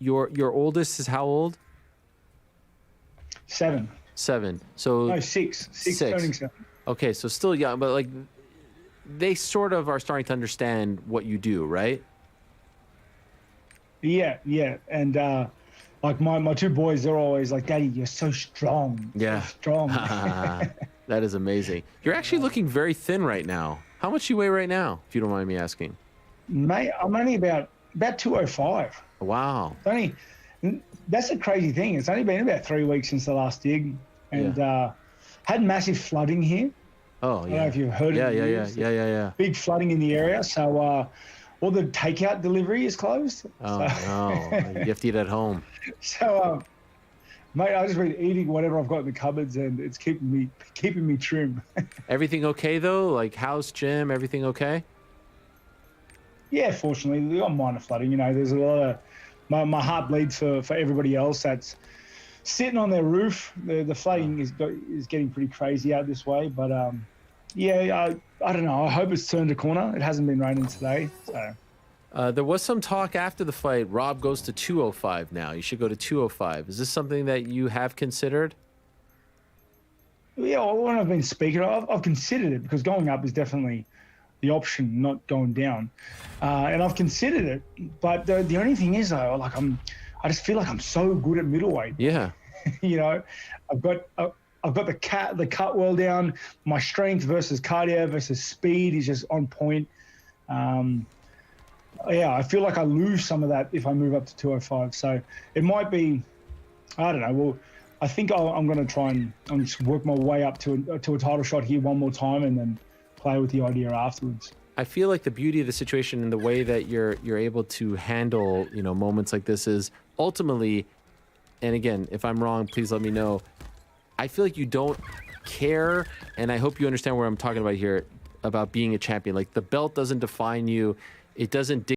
Your oldest is how old? 7. 7. So no, 6. 6 turning 7. Okay, so still young, but like they sort of are starting to understand what you do, right? Yeah, and like my 2 boys, they're always like, "Daddy, you're so strong." Yeah, so strong. That is amazing. You're actually looking very thin right now. How much do you weigh right now, if you don't mind me asking? Mate, I'm only about 205. Wow. That's a crazy thing. It's only been about 3 weeks since the last dig, and had massive flooding here. Oh, yeah. I don't know if you've heard of it. Yeah. Big flooding in the area, so all the takeout delivery is closed. Oh, no. You have to eat at home. So, mate, I've just been eating whatever I've got in the cupboards, and it's keeping me trim. Everything okay, though? Like house, gym, everything okay? Yeah, fortunately, they got minor flooding. You know, there's a lot of my heart bleeds for everybody else that's sitting on their roof. The flooding is getting pretty crazy out this way. But yeah, I don't know. I hope it's turned a corner. It hasn't been raining today, so. There was some talk after the fight. Rob goes to 205 now. You should go to 205. Is this something that you have considered? Yeah, when I've been speaking, I've considered it because going up is definitely the option, not going down. And I've considered it, but the only thing is though, like I just feel like I'm so good at middleweight. Yeah. You know, I've got the cut well down. My strength versus cardio versus speed is just on point. Yeah, I feel like I lose some of that if I move up to 205. So it might be, I don't know. Well, I think I'm going to try and just work my way up to a title shot here one more time and then play with the idea afterwards. I feel like the beauty of the situation and the way that you're able to handle, you know, moments like this is ultimately, and again, if I'm wrong, please let me know. I feel like you don't care, and I hope you understand where I'm talking about here, about being a champion. Like, the belt doesn't define you. It doesn't